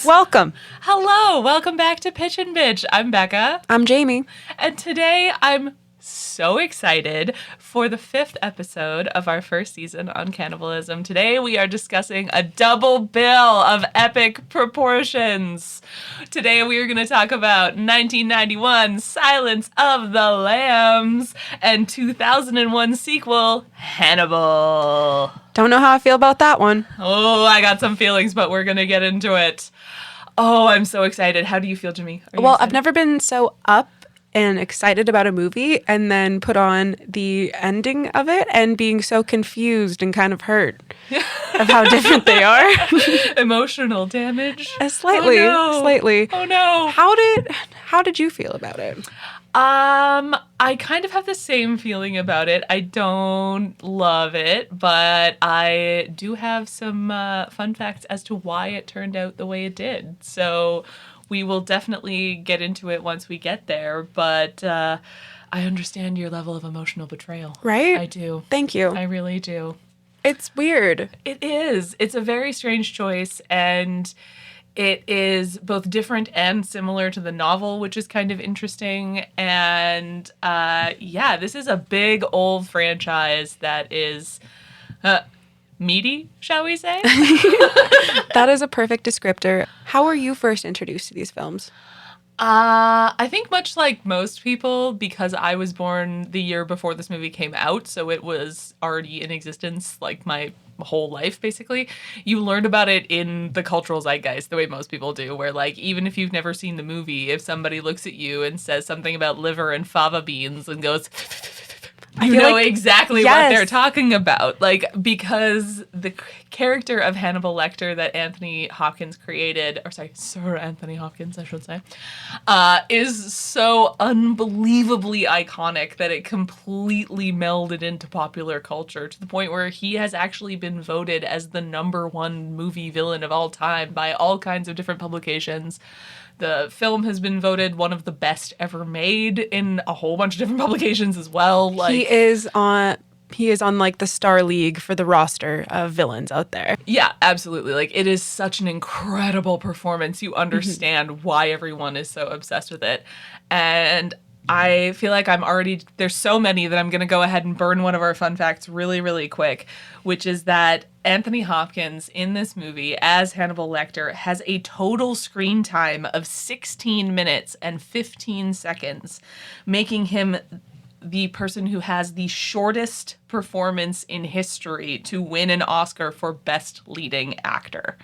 Welcome. Hello, welcome back to Pitch and Bitch. I'm Becca. I'm Jayme. And today I'm so excited for the 5th episode of our first season on cannibalism. Today we are discussing a double bill of epic proportions. Today we are going to talk about 1991 Silence of the Lambs and 2001 sequel Hannibal. Don't know how I feel about that one. Oh, I got some feelings, but we're going to get into it. Oh, I'm so excited. How do you feel, Jimmy? Well, I've never been so up and excited about a movie and then put on the ending of it and being so confused and kind of hurt of how different they are. Emotional damage? Slightly. Oh, no. Slightly. Oh, no. How did you feel about it? I kind of have the same feeling about it. I don't love it, but I do have some fun facts as to why it turned out the way it did. So we will definitely get into it once we get there, but I understand your level of emotional betrayal. Right? I do. Thank you. I really do. It's weird. It is. It's a very strange choice, and it is both different and similar to the novel, which is kind of interesting. And this is a big old franchise that is meaty, shall we say? That is a perfect descriptor. How were you first introduced to these films? I think much like most people, because I was born the year before this movie came out, so it was already in existence like my whole life, basically. You learned about it in the cultural zeitgeist, the way most people do, where like even if you've never seen the movie, if somebody looks at you and says something about liver and fava beans and goes, you know exactly what they're talking about. Like, because the character of Hannibal Lecter that Anthony Hopkins created, Sir Anthony Hopkins, I should say, is so unbelievably iconic that it completely melded into popular culture to the point where he has actually been voted as the #1 movie villain of all time by all kinds of different publications. The film has been voted one of the best ever made in a whole bunch of different publications as well. Like, He is on like the Star League for the roster of villains out there. Yeah, absolutely. Like, it is such an incredible performance. You understand why everyone is so obsessed with it. And I feel like there's so many that I'm going to go ahead and burn one of our fun facts really, really quick, which is that Anthony Hopkins in this movie as Hannibal Lecter has a total screen time of 16 minutes and 15 seconds, making him the person who has the shortest performance in history to win an Oscar for Best Leading Actor.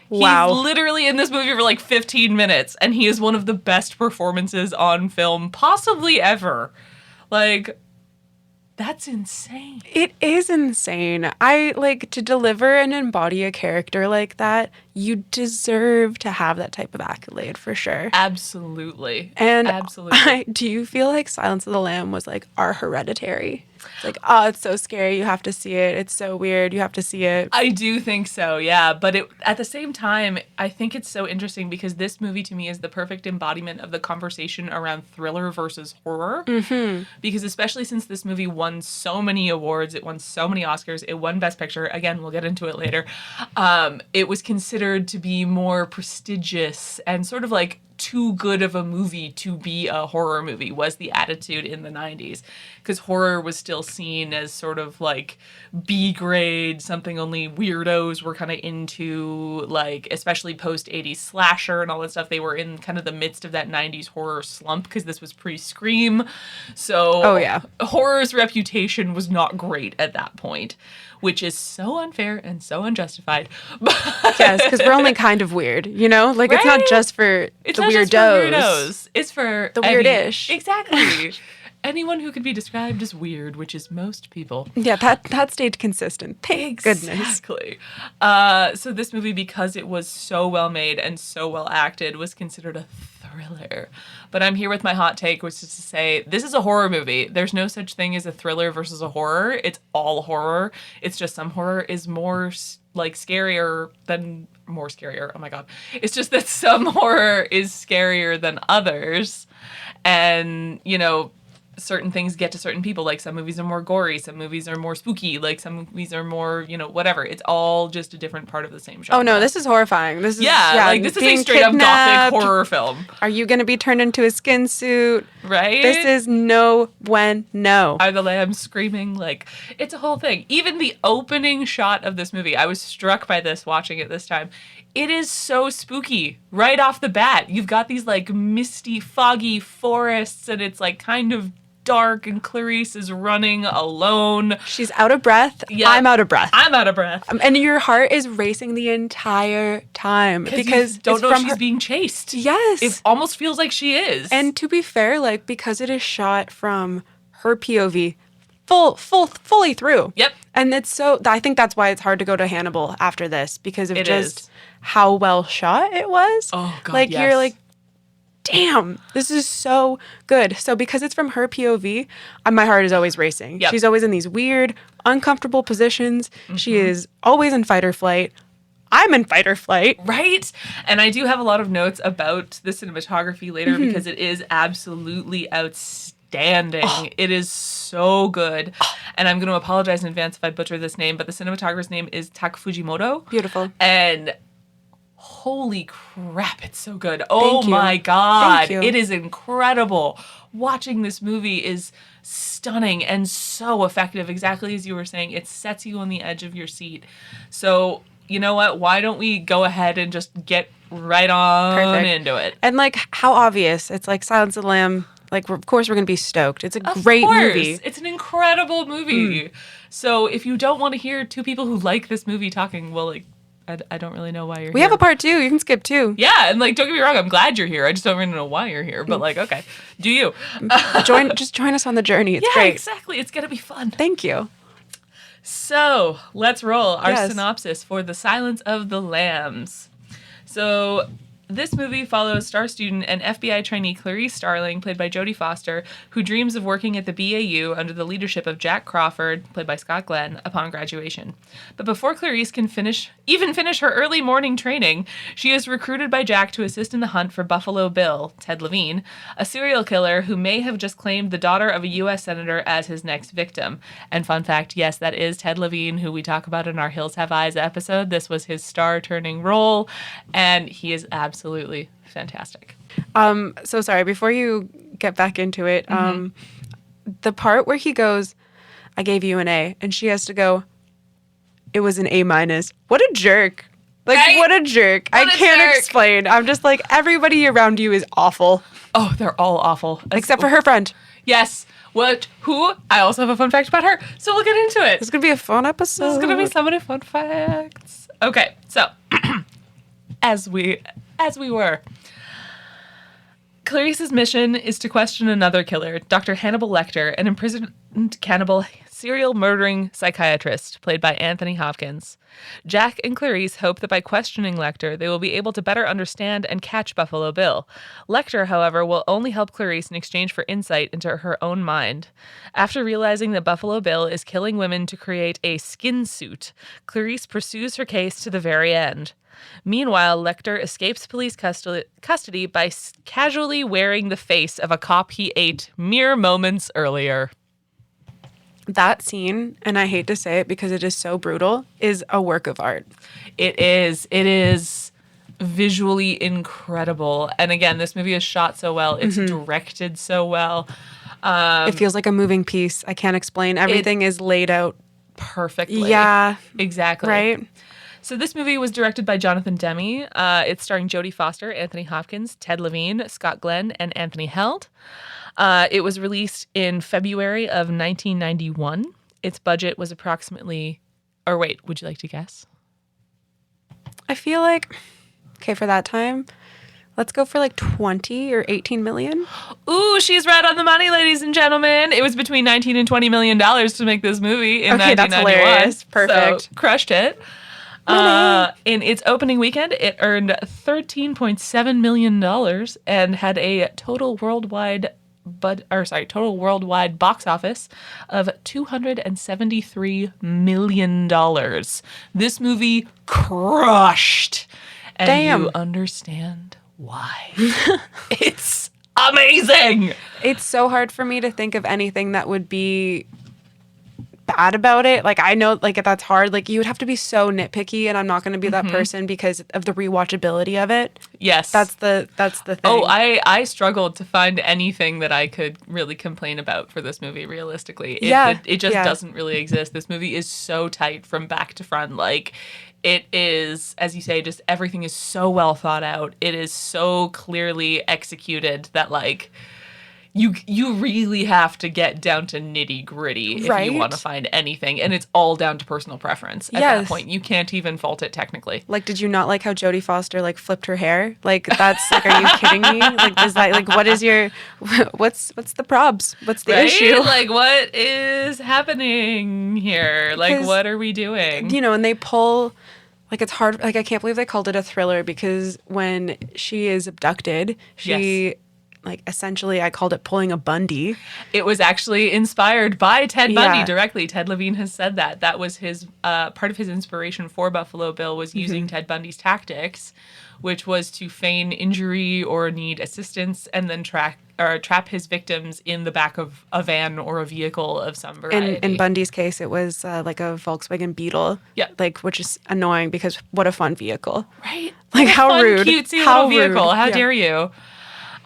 Wow. He's literally in this movie for like 15 minutes, and he is one of the best performances on film possibly ever. Like, that's insane. It is insane. To deliver and embody a character like that, you deserve to have that type of accolade for sure. Absolutely. And absolutely. Do you feel like Silence of the Lamb was like our Hereditary? It's like, oh, it's so scary. You have to see it. It's so weird. You have to see it. I do think so, yeah. But at the same time, I think it's so interesting because this movie to me is the perfect embodiment of the conversation around thriller versus horror. Mm-hmm. Because especially since this movie won so many awards, it won so many Oscars, it won Best Picture. Again, we'll get into it later. It was considered to be more prestigious and sort of like too good of a movie to be a horror movie was the attitude in the 90s, because horror was still seen as sort of like B grade, something only weirdos were kind of into, like especially post 80s slasher and all that stuff. They were in kind of the midst of that 90s horror slump because this was pre-Scream. So horror's reputation was not great at that point, which is so unfair and so unjustified. Yes, because we're only kind of weird, you know? Like, right? It's not just for the weirdos. It's for the weirdish. Exactly. Anyone who could be described as weird, which is most people. Yeah, that stayed consistent. Thank goodness. Exactly. So this movie, because it was so well made and so well acted, was considered a thriller. But I'm here with my hot take, which is to say this is a horror movie. There's no such thing as a thriller versus a horror. It's all horror. It's just some horror is more scarier. Oh my God. It's just that some horror is scarier than others. And, certain things get to certain people. Like some movies are more gory, some movies are more spooky, like some movies are more, whatever. It's all just a different part of the same genre. Oh no, this is horrifying. This is like this is a straight up gothic horror film. Are you going to be turned into a skin suit? Right? This is no. Are the lambs screaming? Like, it's a whole thing. Even the opening shot of this movie, I was struck by this watching it this time. It is so spooky right off the bat. You've got these like misty, foggy forests, and it's like kind of dark, and Clarice is running alone. She's out of breath. Yeah. I'm out of breath. And your heart is racing the entire time because you don't know if she's being chased. Yes. It almost feels like she is. And to be fair, like, because it is shot from her POV fully through. Yep. And it's so, I think that's why it's hard to go to Hannibal after this, because of It just is. how well shot it was. Oh, God, like, yes. you're like, damn, this is so good. So because it's from her POV, my heart is always racing. Yep. She's always in these weird, uncomfortable positions. She is always in fight or flight. I'm in fight or flight. Right? And I do have a lot of notes about the cinematography later because it is absolutely outstanding. It is so good. And I'm going to apologize in advance if I butcher this name, but the cinematographer's name is Tak Fujimoto. Beautiful. And holy crap, it's so good. Oh you. my God. Thank you. It is incredible. Watching this movie is stunning and so effective. Exactly as you were saying, it sets you on the edge of your seat. So, you know what? Why don't we go ahead and just get right on into it? And like, how obvious. It's like Silence of the Lamb. Like, of course we're going to be stoked. It's a great movie. It's an incredible movie. So if you don't want to hear two people who like this movie talking, well, like, I don't really know why you're here. We have a part 2. You can skip 2. Yeah, and like, don't get me wrong, I'm glad you're here. I just don't really know why you're here. But like, okay, do you? Just join us on the journey. It's great. Exactly. It's gonna be fun. Thank you. So let's roll our Yes. synopsis for The Silence of the Lambs. So this movie follows star student and FBI trainee Clarice Starling, played by Jodie Foster, who dreams of working at the BAU under the leadership of Jack Crawford, played by Scott Glenn, upon graduation. But before Clarice can finish her early morning training, she is recruited by Jack to assist in the hunt for Buffalo Bill, Ted Levine, a serial killer who may have just claimed the daughter of a U.S. senator as his next victim. And fun fact, yes, that is Ted Levine, who we talk about in our Hills Have Eyes episode. This was his star-turning role, and he is absolutely fantastic. So sorry, before you get back into it, the part where he goes, I gave you an A, and she has to go, it was an A-. What a jerk. Like, Right? what a jerk. I What a can't jerk. explain. I'm just like, everybody around you is awful. Oh, they're all awful. Except for her friend. Yes. Who? I also have a fun fact about her, so we'll get into it. This is going to be a fun episode. This is going to be so many fun facts. Okay, so as we were. Clarice's mission is to question another killer, Dr. Hannibal Lecter, an imprisoned cannibal serial murdering psychiatrist, played by Anthony Hopkins. Jack and Clarice hope that by questioning Lecter, they will be able to better understand and catch Buffalo Bill. Lecter, however, will only help Clarice in exchange for insight into her own mind. After realizing that Buffalo Bill is killing women to create a skin suit, Clarice pursues her case to the very end. Meanwhile, Lecter escapes police custody by casually wearing the face of a cop he ate mere moments earlier. That scene, and I hate to say it because it is so brutal, is a work of art. It is. It is visually incredible. And again, this movie is shot so well. It's directed so well. It feels like a moving piece. I can't explain. Everything is laid out Perfectly. Yeah. Exactly. Right? So this movie was directed by Jonathan Demme. It's starring Jodie Foster, Anthony Hopkins, Ted Levine, Scott Glenn, and Anthony Held. It was released in February of 1991. Its budget was approximately... Or wait, would you like to guess? I feel like, okay, for that time, let's go for like 20 or 18 million. Ooh, she's right on the money, ladies and gentlemen. It was between $19 and $20 million to make this movie in Okay, 1991. that's hilarious. Perfect. So, crushed it. In its opening weekend, it earned $13.7 million and had a total worldwide box office of $273 million. This movie crushed. And Damn. you understand why. It's amazing. It's so hard for me to think of anything that would be bad about it. Like, I know, like, that's hard. Like, you would have to be so nitpicky, and I'm not going to be that person because of the rewatchability of it. Yes. That's the thing. Oh, I struggled to find anything that I could really complain about for this movie, realistically. It just doesn't really exist. This movie is so tight from back to front. Like, it is, as you say, just everything is so well thought out. It is so clearly executed that, like, you really have to get down to nitty gritty if you want to find anything, and it's all down to personal preference at that point. You can't even fault it technically. Like, did you not like how Jodie Foster like flipped her hair? Like, that's like, are you kidding me? Like, is that like, what is your, what's the probs? What's the issue? Like, what is happening here? Like, what are we doing? You know, and they pull. Like, it's hard. Like, I can't believe they called it a thriller because when she is abducted, she. Like, essentially, I called it pulling a Bundy. It was actually inspired by Ted Bundy directly. Ted Levine has said that. That was his part of his inspiration for Buffalo Bill was using Ted Bundy's tactics, which was to feign injury or need assistance and then trap his victims in the back of a van or a vehicle of some variety. In Bundy's case, it was like a Volkswagen Beetle. Yeah. Like, which is annoying because what a fun vehicle. Right? Like, how fun, rude. Cutesy little vehicle. How dare you?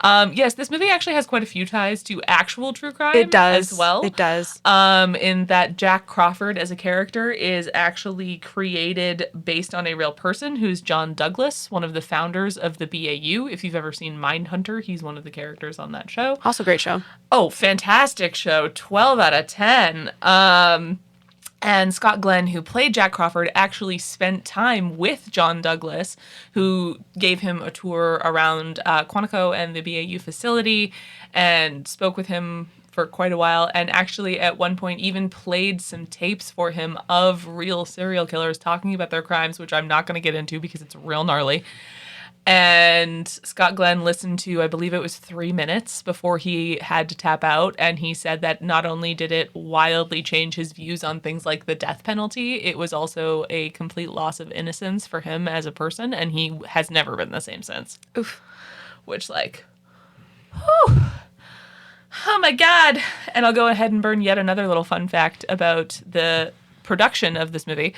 Yes, this movie actually has quite a few ties to actual true crime as well. It does. In that Jack Crawford as a character is actually created based on a real person who's John Douglas, one of the founders of the BAU. If you've ever seen Mindhunter, he's one of the characters on that show. Also great show. Oh, fantastic show. 12 out of 10. And Scott Glenn, who played Jack Crawford, actually spent time with John Douglas, who gave him a tour around Quantico and the BAU facility and spoke with him for quite a while, and actually at one point even played some tapes for him of real serial killers talking about their crimes, which I'm not going to get into because it's real gnarly. And Scott Glenn listened to, I believe it was 3 minutes before he had to tap out. And he said that not only did it wildly change his views on things like the death penalty, it was also a complete loss of innocence for him as a person. And he has never been the same since. Oof. Which, like, whew, oh my God. And I'll go ahead and burn yet another little fun fact about the production of this movie.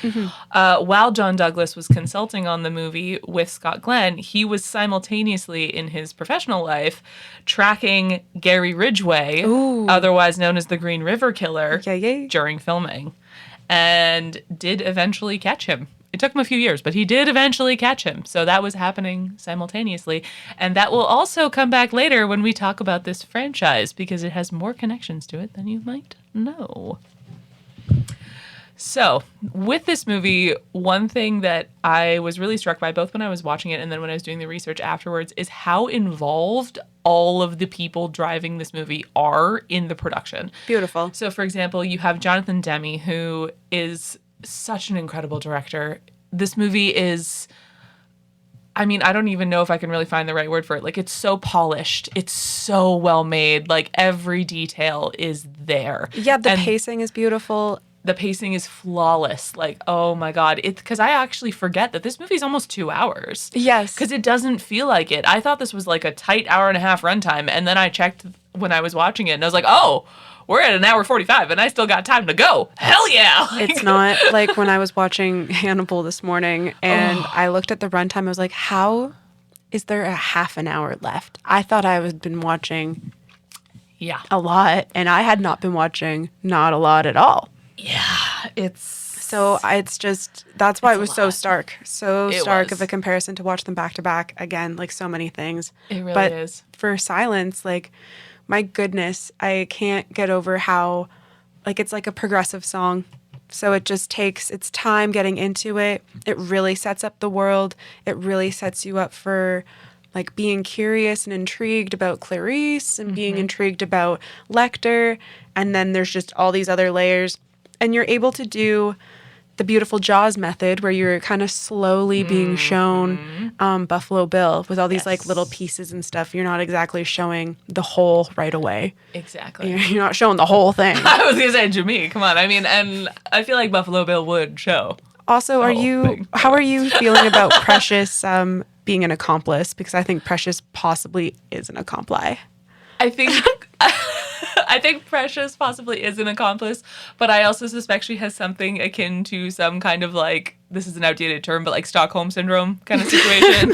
While John Douglas was consulting on the movie with Scott Glenn, he was simultaneously in his professional life tracking Gary Ridgway, otherwise known as the Green River Killer, during filming, and did eventually catch him. It took him a few years, but he did eventually catch him. So that was happening simultaneously. And that will also come back later when we talk about this franchise, because it has more connections to it than you might know. So, with this movie, one thing that I was really struck by, both when I was watching it and then when I was doing the research afterwards, is how involved all of the people driving this movie are in the production. Beautiful. So, for example, you have Jonathan Demme, who is such an incredible director. This movie is, I mean, I don't even know if I can really find the right word for it. Like, it's so polished. It's so well made. Like, every detail is there. Yeah, the pacing is beautiful. The pacing is flawless. Like, oh my God. Because I actually forget that this movie is almost 2 hours. Yes. Because it doesn't feel like it. I thought this was like a tight hour and a half runtime. And then I checked when I was watching it and I was like, oh, we're at 1 hour 45 and I still got time to go. Hell yeah. It's not like when I was watching Hannibal this morning and I looked at the runtime. I was like, how is there a half an hour left? I thought I had been watching a lot, and I had not been watching not a lot at all. Yeah, it's just, that's why it was so stark. So stark was. of a comparison to watch them back to back. Again, like so many things. It really is. For Silence, like, my goodness, I can't get over how, like, it's like a progressive song. So it just takes its time getting into it. It really sets up the world. It really sets you up for, like, being curious and intrigued about Clarice and being intrigued about Lecter. And then there's just all these other layers. And you're able to do the beautiful Jaws method where you're kind of slowly being shown Buffalo Bill with all these like little pieces and stuff. You're not exactly showing the whole right away. Exactly. You're not showing the whole thing. I was going to say, Jimmy, come on. I mean, and I feel like Buffalo Bill would show. Also, how are you feeling about Precious being an accomplice? Because I think Precious possibly is an accomplice. I think I think Precious possibly is an accomplice, but I also suspect she has something akin to some kind of like, this is an outdated term, but like Stockholm syndrome kind of situation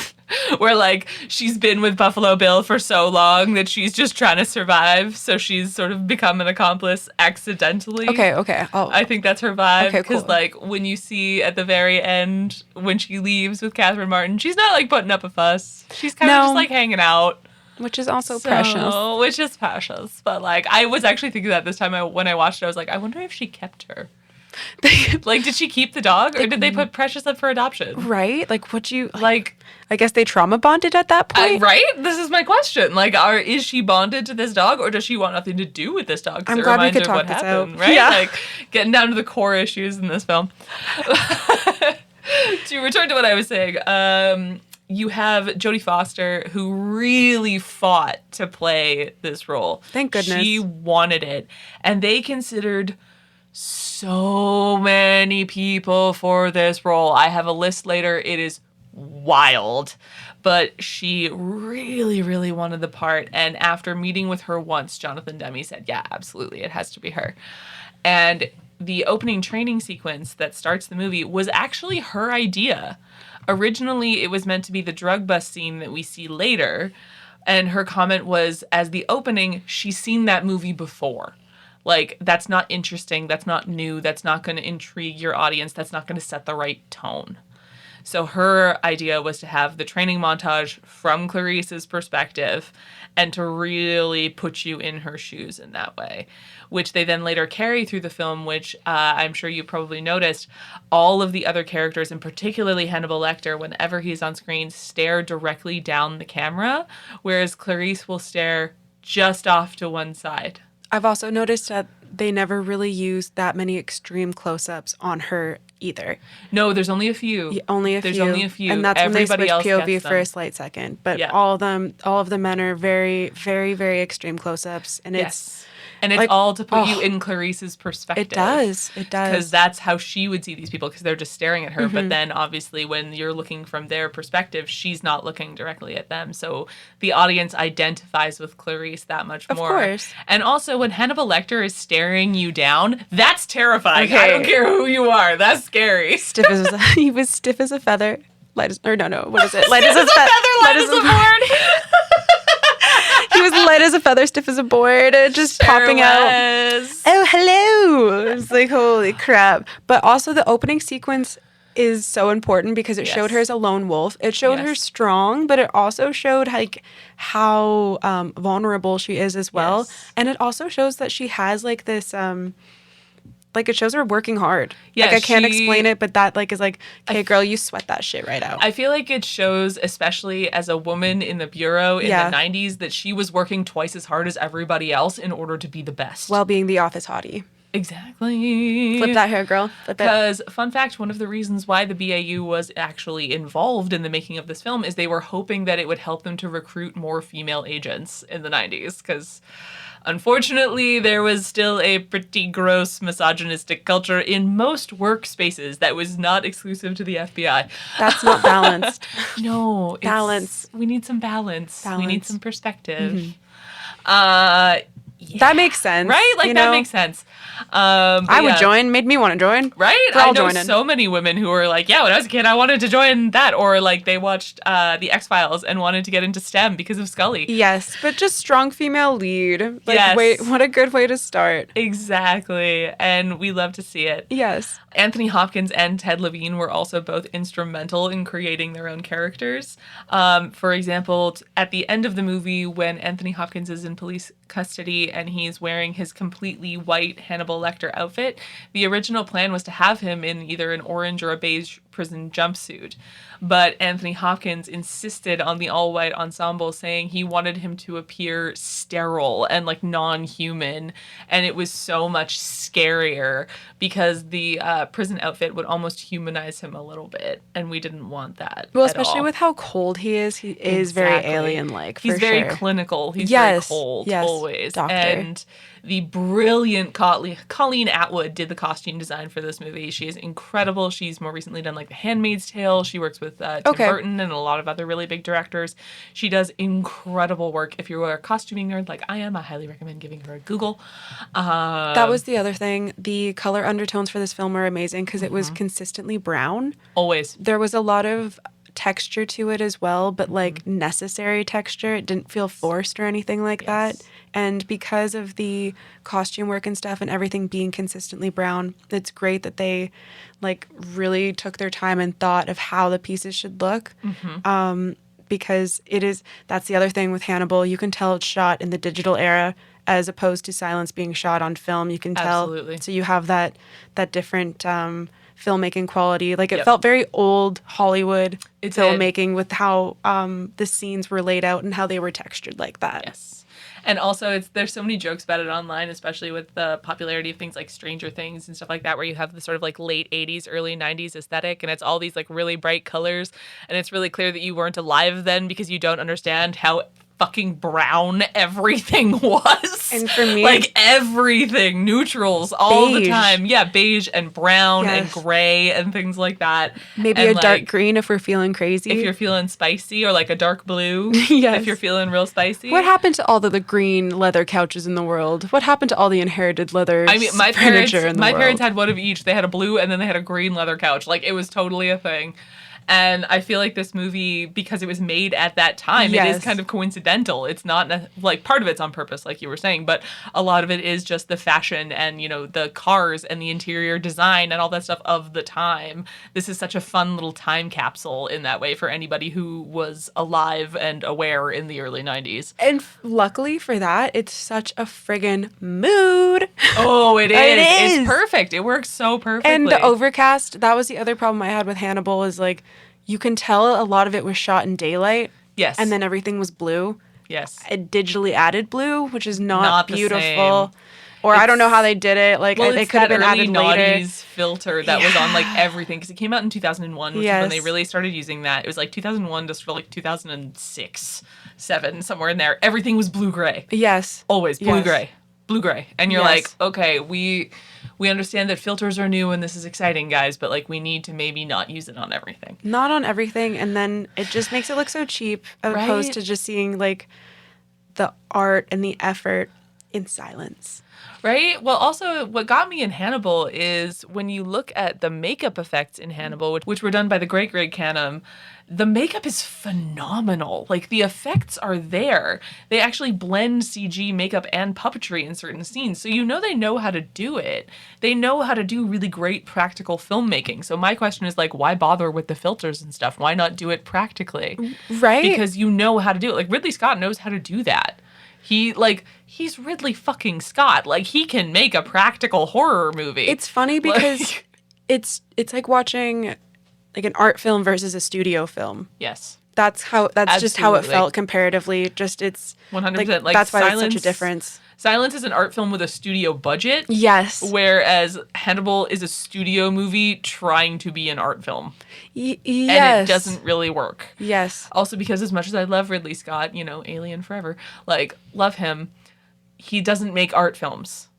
where like she's been with Buffalo Bill for so long that she's just trying to survive. So she's sort of become an accomplice accidentally. Okay. I think that's her vibe. Okay, Because cool. like when you see at the very end when she leaves with Catherine Martin, she's not like putting up a fuss. She's kind of No. just like hanging out. Which is also precious. Which is precious. But like I was actually thinking that this time when I watched it, I was like, I wonder if she kept her. Like, did she keep the dog, or did they put Precious up for adoption? Right? Like, what you Like, I guess they trauma bonded at that point. right? This is my question. Like, is she bonded to this dog, or does she want nothing to do with this dog? 'Cause I'm it glad we reminds could her of talk what this happened, out. right? Yeah. Like, getting down to the core issues in this film. To return to what I was saying, you have Jodie Foster, who really fought to play this role. Thank goodness. She wanted it. And they considered so many people for this role. I have a list later. It is wild. But she really, really wanted the part. And after meeting with her once, Jonathan Demme said, yeah, absolutely, it has to be her. And the opening training sequence that starts the movie was actually her idea. Originally, it was meant to be the drug bust scene that we see later. And her comment was, as the opening, she's seen that movie before. Like, that's not interesting. That's not new. That's not going to intrigue your audience. That's not going to set the right tone. So her idea was to have the training montage from Clarice's perspective and to really put you in her shoes in that way, which they then later carry through the film, which I'm sure you probably noticed. All of the other characters, and particularly Hannibal Lecter, whenever he's on screen, stare directly down the camera, whereas Clarice will stare just off to one side. I've also noticed that they never really used that many extreme close-ups on her either. No, there's only a few. There's only a few. And that's Everybody when they switch else POV gets for them. a slight second. But Yeah. all of the men are very, very, very extreme close-ups. And Yes. And it's like, all to put you oh, in Clarice's perspective. it does. Because that's how she would see these people, because they're just staring at her. But then, obviously, when you're looking from their perspective, she's not looking directly at them. So the audience identifies with Clarice that much more. Of course. And also, when Hannibal Lecter is staring you down, that's terrifying. Okay. I don't care who you are. That's scary. He was stiff as a feather. What is it? Light as a Feather, light as a board. He was light as a feather, stiff as a board, just popping out. was. Oh, hello. It's like, holy crap. But also the opening sequence is so important because it showed her as a lone wolf. It showed her strong, but it also showed like how vulnerable she is as well. Yes. And it also shows that she has like this like it shows her working hard. Yeah, like I can't she- explain it, but that like is like, hey girl, you sweat that shit right out. I feel like it shows, especially as a woman in the bureau in the 90s, that she was working twice as hard as everybody else in order to be the best. While being the office hottie. Exactly. Flip that hair, girl. Flip it. Because, fun fact, one of the reasons why the BAU was actually involved in the making of this film is they were hoping that it would help them to recruit more female agents in the 90s. Because, unfortunately, there was still a pretty gross misogynistic culture in most workspaces that was not exclusive to the FBI. That's not balanced. No. Balance. We need some balance. We need Balance. some perspective. That makes sense. Right? Like, you that know? makes sense. I would join. Made me want to join. Right? We're all I know joining. so many women who were like, yeah, when I was a kid, I wanted to join that. Or like they watched The X-Files and wanted to get into STEM because of Scully. Yes, but just strong female lead. Like, Yes. wait, what a good way to start. Exactly. And we love to see it. Yes. Anthony Hopkins and Ted Levine were also both instrumental in creating their own characters. For example, at the end of the movie, when Anthony Hopkins is in police custody and he's wearing his completely white Hannibal Lecter outfit, the original plan was to have him in either an orange or a beige prison jumpsuit. But Anthony Hopkins insisted on the all-white ensemble, saying he wanted him to appear sterile and like non-human. And it was so much scarier because the prison outfit would almost humanize him a little bit. And we didn't want that. Well, at especially all. with how cold he is. He is very Exactly. alien-like. He's for very sure. clinical. He's Yes, very cold, yes, always. doctor. And the brilliant Colleen Atwood did the costume design for this movie. She is incredible. She's more recently done like The Handmaid's Tale. She works with Tim Burton and a lot of other really big directors. She does incredible work. If you're a costuming nerd like I am, I highly recommend giving her a Google. That was the other thing. The color undertones for this film were amazing because it was consistently brown. Always. There was a lot of texture to it as well, but like necessary texture. It didn't feel forced or anything like that. And because of the costume work and stuff and everything being consistently brown, it's great that they like really took their time and thought of how the pieces should look. Because that's the other thing with Hannibal. You can tell it's shot in the digital era as opposed to Silence being shot on film. You can tell. Absolutely. So you have that different filmmaking quality. Like it felt very old Hollywood filmmaking with how the scenes were laid out and how they were textured like that. Yes. And also, there's so many jokes about it online, especially with the popularity of things like Stranger Things and stuff like that, where you have the sort of like late 80s, early 90s aesthetic, and it's all these like really bright colors. And it's really clear that you weren't alive then because you don't understand how fucking brown everything was. And for me, like everything, neutrals all the time. Yeah, beige and brown and gray and things like that. Maybe and a dark green if we're feeling crazy. If you're feeling spicy, or like a dark blue if you're feeling real spicy. What happened to all the green leather couches in the world? What happened to all the inherited leather my furniture in the world? My parents had one of each. They had a blue and then they had a green leather couch. Like it was totally a thing. And I feel like this movie, because it was made at that time, it is kind of coincidental. It's not, like, part of it's on purpose, like you were saying, but a lot of it is just the fashion and, you know, the cars and the interior design and all that stuff of the time. This is such a fun little time capsule in that way for anybody who was alive and aware in the early 90s. And luckily for that, it's such a friggin' mood. Oh, it is. It's perfect. It works so perfectly. And the overcast, that was the other problem I had with Hannibal, is like, you can tell a lot of it was shot in daylight. Yes. And then everything was blue. Yes. It digitally added blue, which is not beautiful. Same. Or I don't know how they did it. Like, they could have been added later. Filter that was on like everything, because it came out in 2001, which is when they really started using that. It was like 2001 to like 2006, 7, somewhere in there. Everything was blue-gray. Yes. Always blue-gray. Blue-gray. And you're like, okay, we understand that filters are new and this is exciting, guys, but like we need to maybe not use it on everything. Not on everything, and then it just makes it look so cheap, as opposed to just seeing like the art and the effort in silence. Right? Well, also, what got me in Hannibal is when you look at the makeup effects in Hannibal, which were done by the great Greg Canham, the makeup is phenomenal. Like, the effects are there. They actually blend CG, makeup, and puppetry in certain scenes. So you know they know how to do it. They know how to do really great practical filmmaking. So my question is, like, why bother with the filters and stuff? Why not do it practically? Right? Because you know how to do it. Like, Ridley Scott knows how to do that. He's Ridley fucking Scott. Like, he can make a practical horror movie. It's funny because it's like watching like an art film versus a studio film. Yes. That's just how it felt comparatively. Just it's 100%. Like that's why it's such a difference. Silence is an art film with a studio budget. Yes. Whereas Hannibal is a studio movie trying to be an art film. Yes. And it doesn't really work. Yes. Also, because as much as I love Ridley Scott, you know, Alien forever, like, love him, he doesn't make art films.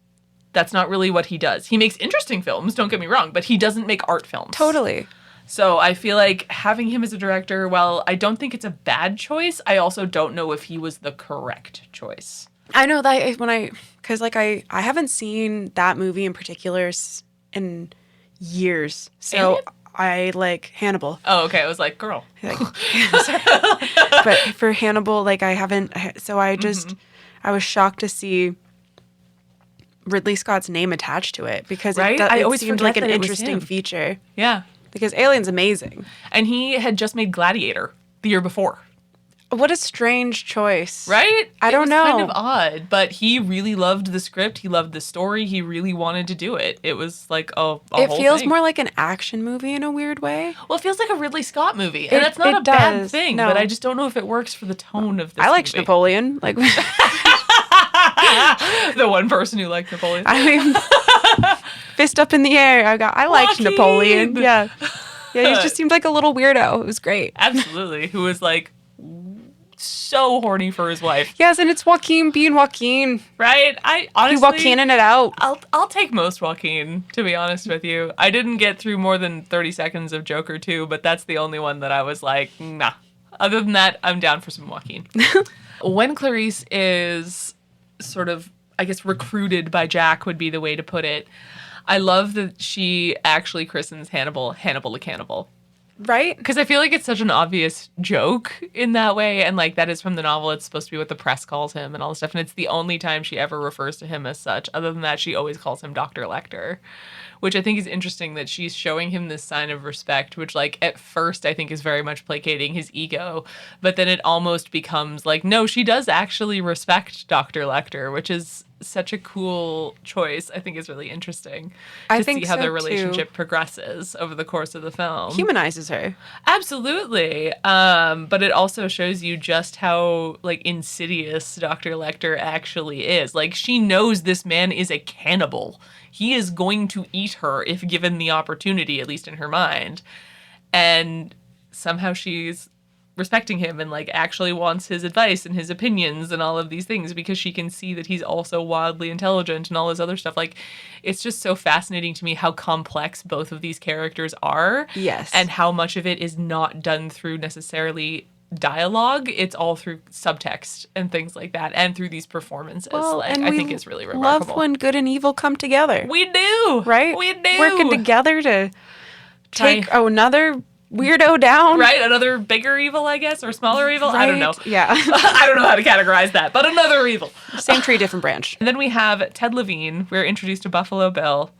That's not really what he does. He makes interesting films, don't get me wrong, but he doesn't make art films. Totally. So I feel like having him as a director, while I don't think it's a bad choice, I also don't know if he was the correct choice. I know that because I haven't seen that movie in particular in years. So Alien? I like Hannibal. Oh, okay. I was like, girl. But for Hannibal, like I haven't. So I just, I was shocked to see Ridley Scott's name attached to it because right? it always seemed forget like an that it was interesting him. feature. Yeah. Because Alien's amazing. And he had just made Gladiator the year before. What a strange choice. Right? I don't know. It was kind of odd, but he really loved the script. He loved the story. He really wanted to do it. It was like a It whole feels thing. more like an action movie in a weird way. Well, it feels like a Ridley Scott movie. And that's not it a bad does. thing, No. but I just don't know if it works for the tone of this I liked movie. Napoleon. Like The one person who liked Napoleon. I mean, fist up in the air. I liked Joaquin! Napoleon. Yeah. Yeah, he just seemed like a little weirdo. It was great. Absolutely. Who was like so horny for his wife. Yes, and it's Joaquin being Joaquin. Right? I honestly... He Joaquinin it out. I'll take most Joaquin, to be honest with you. I didn't get through more than 30 seconds of Joker 2, but that's the only one that I was like, nah. Other than that, I'm down for some Joaquin. When Clarice is sort of, I guess, recruited by Jack would be the way to put it, I love that she actually christens Hannibal the Cannibal. Right? Because I feel like it's such an obvious joke in that way. And like that is from the novel. It's supposed to be what the press calls him and all this stuff. And it's the only time she ever refers to him as such. Other than that, she always calls him Dr. Lecter, which I think is interesting that she's showing him this sign of respect, which like at first I think is very much placating his ego. But then it almost becomes like, no, she does actually respect Dr. Lecter, which is such a cool choice. I think is really interesting to see how their relationship progresses over the course of the film. Humanizes her. Absolutely. But it also shows you just how like insidious Dr. Lecter actually is. Like she knows this man is a cannibal. He is going to eat her if given the opportunity, at least in her mind. And somehow she's respecting him and like actually wants his advice and his opinions and all of these things because she can see that he's also wildly intelligent and all this other stuff. Like it's just so fascinating to me how complex both of these characters are. Yes. And how much of it is not done through necessarily dialogue. It's all through subtext and things like that and through these performances. Well, like and I think it's really remarkable. Love when good and evil come together. We do. Right? We do. Working together to take another weirdo down. Right? Another bigger evil, I guess, or smaller evil. Right? I don't know. Yeah. I don't know how to categorize that, but another evil. Same tree, different branch. And then we have Ted Levine. We're introduced to Buffalo Bill.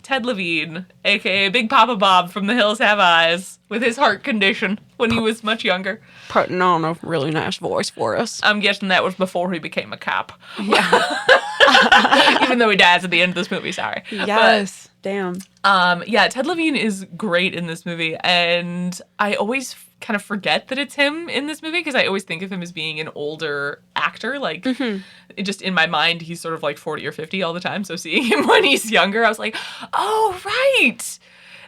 Ted Levine, a.k.a. Big Papa Bob from The Hills Have Eyes, with his heart condition when he was much younger. Putting on a really nice voice for us. I'm guessing that was before he became a cop. Yeah. Even though he dies at the end of this movie, sorry. Yes. Damn. Yeah, Ted Levine is great in this movie, and I always kind of forget that it's him in this movie because I always think of him as being an older actor. Like, it just in my mind, he's sort of like 40 or 50 all the time. So seeing him when he's younger, I was like, oh, right.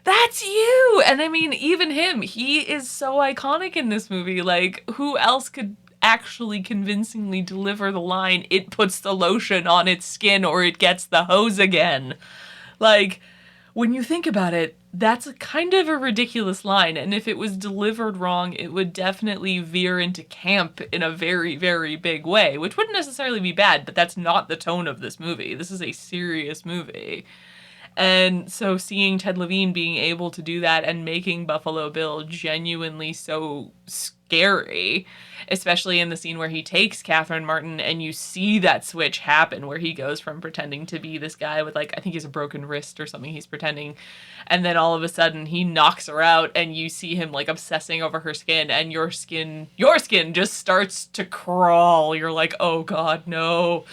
That's you. And I mean, even him, he is so iconic in this movie. Like, who else could actually convincingly deliver the line, it puts the lotion on its skin or it gets the hose again? Like, when you think about it, that's a kind of a ridiculous line. And if it was delivered wrong, it would definitely veer into camp in a very, very big way, which wouldn't necessarily be bad, but that's not the tone of this movie. This is a serious movie. And so seeing Ted Levine being able to do that and making Buffalo Bill genuinely so scary, especially in the scene where he takes Catherine Martin and you see that switch happen where he goes from pretending to be this guy with like, I think he has a broken wrist or something he's pretending. And then all of a sudden he knocks her out and you see him like obsessing over her skin and your skin just starts to crawl. You're like, oh God, no.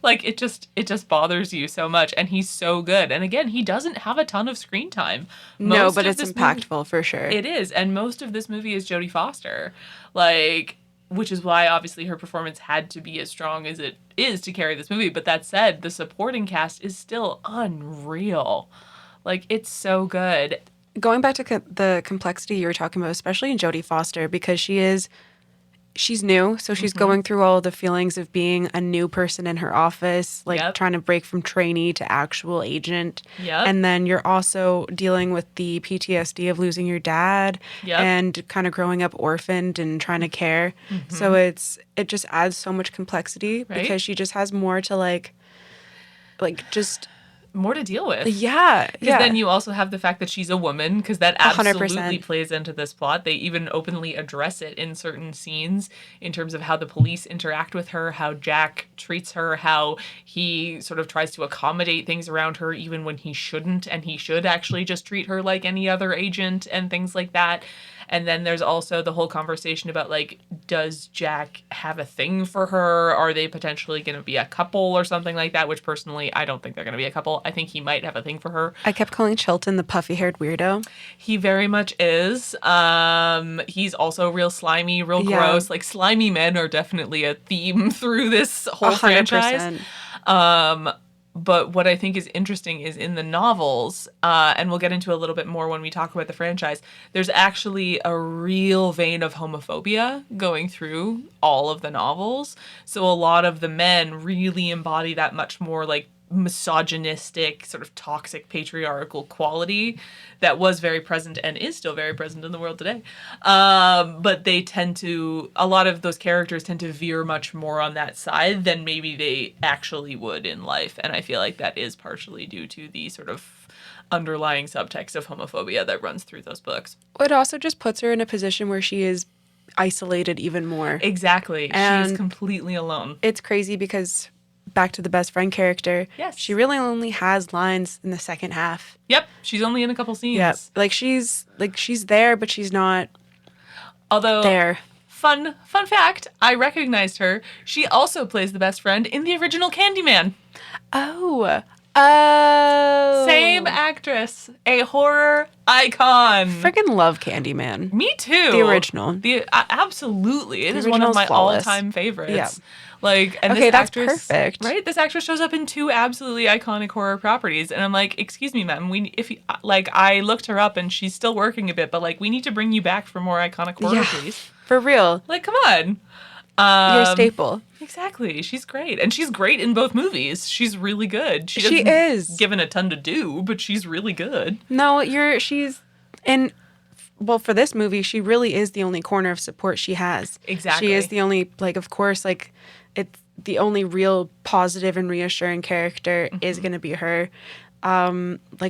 Like it just bothers you so much, and he's so good. And again, he doesn't have a ton of screen time. No, but it's impactful for sure. It is, and most of this movie is Jodie Foster, like, which is why obviously her performance had to be as strong as it is to carry this movie. But that said, the supporting cast is still unreal. Like, it's so good. Going back to the complexity you were talking about, especially in Jodie Foster, because she's new, so she's going through all the feelings of being a new person in her office, like trying to break from trainee to actual agent. And then you're also dealing with the PTSD of losing your dad and kind of growing up orphaned and trying to care. So it just adds so much complexity because she just has more to like just more to deal with. Yeah. Because then you also have the fact that she's a woman, because that absolutely 100%. plays into this plot. They even openly address it in certain scenes in terms of how the police interact with her, how Jack treats her, how he sort of tries to accommodate things around her even when he shouldn't, and he should actually just treat her like any other agent and things like that. And then there's also the whole conversation about, like, does Jack have a thing for her? Are they potentially going to be a couple or something like that? Which, personally, I don't think they're going to be a couple. I think he might have a thing for her. I kept calling Chilton the puffy-haired weirdo. He very much is. He's also real slimy, real gross. Like, slimy men are definitely a theme through this whole 100%. franchise. But what I think is interesting is in the novels, and we'll get into a little bit more when we talk about the franchise, there's actually a real vein of homophobia going through all of the novels. So a lot of the men really embody that much more like misogynistic, sort of toxic patriarchal quality that was very present and is still very present in the world today. But they tend to, a lot of those characters tend to veer much more on that side than maybe they actually would in life. And I feel like that is partially due to the sort of underlying subtext of homophobia that runs through those books. It also just puts her in a position where she is isolated even more. Exactly. And she's completely alone. It's crazy because back to the best friend character. Yes. She really only has lines in the second half. Yep. She's only in a couple scenes. Yep. She's there, but she's not Although there. Fun fact, I recognized her. She also plays the best friend in the original Candyman. Oh. Same actress. A horror icon. Freaking love Candyman. Me too. The original. Absolutely. It is one of original's my flawless. all-time favorites. Yeah. And Okay, this that's actress, perfect. right? This actress shows up in 2 absolutely iconic horror properties, and I'm like, excuse me, ma'am, I looked her up and she's still working a bit, but like, we need to bring you back for more iconic horror, please. For real. Like, come on. You're a staple. Exactly. She's great. And she's great in both movies. She's really good. She She is. given a ton to do, but she's really good. No, for this movie, she really is the only corner of support she has. Exactly. She is the only, of course, it's the only real positive and reassuring character is going to be her.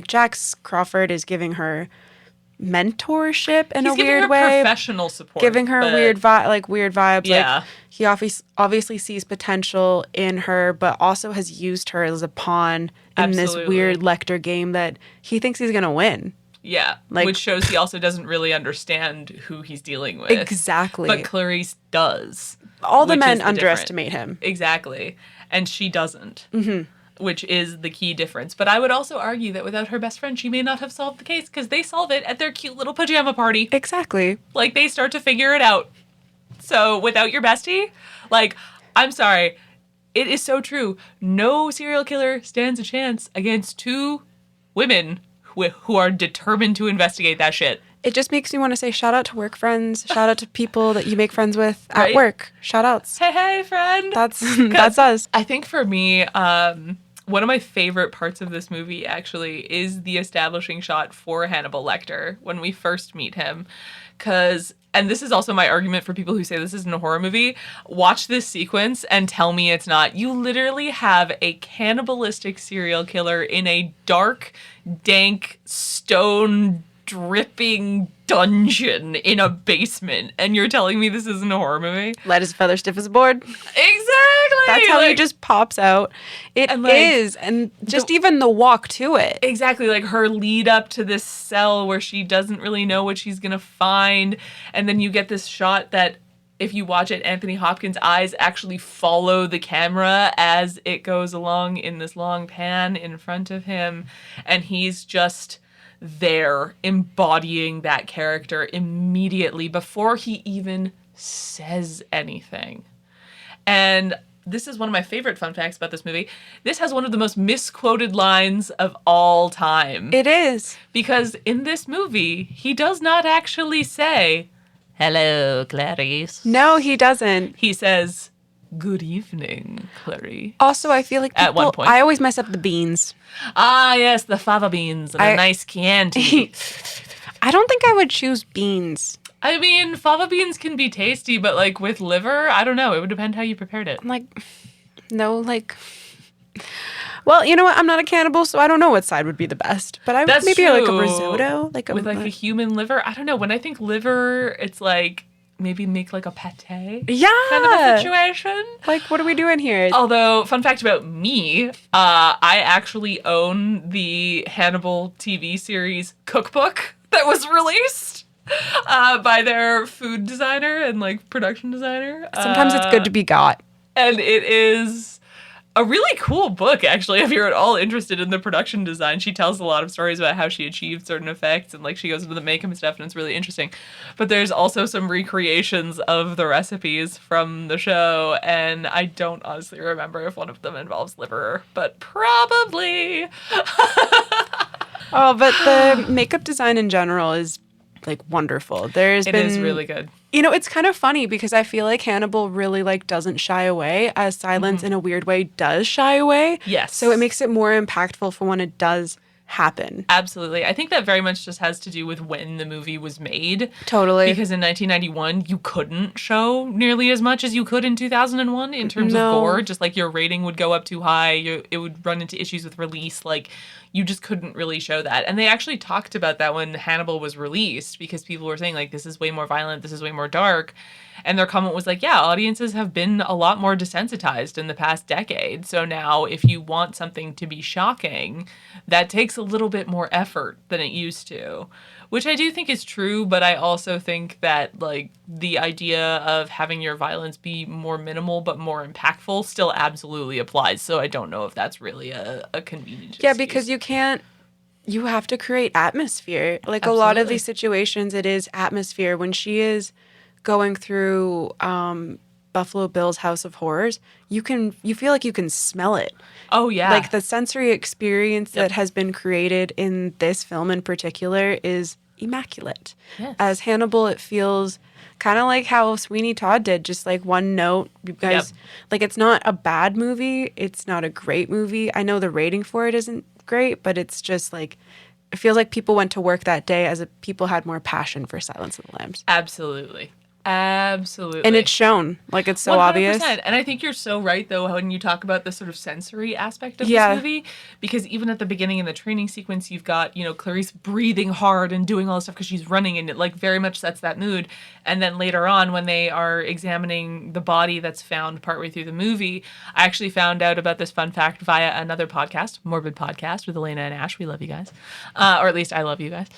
Jax Crawford is giving her mentorship in He's a giving weird her way. professional support. Giving her weird vibes. Yeah. He obviously sees potential in her, but also has used her as a pawn in this weird Lecter game that he thinks he's going to win. Yeah, which shows he also doesn't really understand who he's dealing with. Exactly. But Clarice does. All the men underestimate him. Exactly. And she doesn't. Mm-hmm. Which is the key difference. But I would also argue that without her best friend, she may not have solved the case because they solve it at their cute little pajama party. Exactly. They start to figure it out. So without your bestie, I'm sorry. It is so true. No serial killer stands a chance against 2 women who are determined to investigate that shit. It just makes me want to say shout out to work friends, shout out to people that you make friends with at work. Shout outs. Hey, friend. That's us. I think for me, one of my favorite parts of this movie actually is the establishing shot for Hannibal Lecter when we first meet him. And this is also my argument for people who say this isn't a horror movie. Watch this sequence and tell me it's not. You literally have a cannibalistic serial killer in a dark, dank, stone dripping dungeon in a basement, and you're telling me this isn't a horror movie? Light as a feather, stiff as a board. Exactly. That's how he just pops out. It is, and just even the walk to it. Exactly, her lead up to this cell where she doesn't really know what she's gonna find, and then you get this shot that, if you watch it, Anthony Hopkins' eyes actually follow the camera as it goes along in this long pan in front of him, and he's just there embodying that character immediately before he even says anything. And this is one of my favorite fun facts about this movie. This has one of the most misquoted lines of all time. It is. Because in this movie, he does not actually say, "Hello, Clarice." No, he doesn't. He says, "Good evening, Clarice." Also, I feel like at one point, I always mess up the beans. Ah, yes, the fava beans and a nice Chianti. I don't think I would choose beans. I mean, fava beans can be tasty, but with liver, I don't know. It would depend how you prepared it. Well, you know what? I'm not a cannibal, so I don't know what side would be the best. But I would maybe true. a risotto, with a human liver. I don't know. When I think liver, it's maybe make a pate. Yeah. Kind of a situation. What are we doing here? Although, fun fact about me, I actually own the Hannibal TV series cookbook that was released by their food designer and production designer. Sometimes it's good to be got. And it is a really cool book, actually, if you're at all interested in the production design. She tells a lot of stories about how she achieved certain effects, and like she goes into the makeup and stuff, and it's really interesting. But there's also some recreations of the recipes from the show, and I don't honestly remember if one of them involves liver, but probably. Oh, but the makeup design in general is like wonderful. It is really good. You know, it's kind of funny because I feel like Hannibal really like doesn't shy away, as Silence in a weird way does shy away. Yes. So it makes it more impactful for when it does happen. Absolutely. I think that very much just has to do with when the movie was made. Totally. Because in 1991, you couldn't show nearly as much as you could in 2001 in terms of gore. Just like your rating would go up too high, it would run into issues with release. Like, you just couldn't really show that. And they actually talked about that when Hannibal was released, because people were saying, like, this is way more violent, this is way more dark. And their comment was like, yeah, audiences have been a lot more desensitized in the past decade. So now if you want something to be shocking, that takes a little bit more effort than it used to, which I do think is true. But I also think that, like, the idea of having your violence be more minimal but more impactful still absolutely applies. So I don't know if that's really a convenient excuse. Yeah, because you have to create atmosphere. Like, Absolutely. a lot of these situations, it is atmosphere. When she is going through Buffalo Bill's House of Horrors, you feel like you can smell it. Oh, yeah. Like, the sensory experience that has been created in this film in particular is immaculate. Yes. As Hannibal, it feels kind of like how Sweeney Todd did, just like one note. You guys, like, it's not a bad movie. It's not a great movie. I know the rating for it isn't great, but it's just like, it feels like people went to work that day as if people had more passion for Silence of the Lambs. Absolutely. Absolutely. And it's shown. Like, it's so 100%. obvious. And I think you're so right, though, when you talk about the sort of sensory aspect of Yeah. this movie. Because even at the beginning in the training sequence, you've got, you know, Clarice breathing hard and doing all this stuff because she's running, and it, like, very much sets that mood. And then later on, when they are examining the body that's found partway through the movie, I actually found out about this fun fact via another podcast, Morbid Podcast, with Elena and Ash. We love you guys. Or at least I love you guys.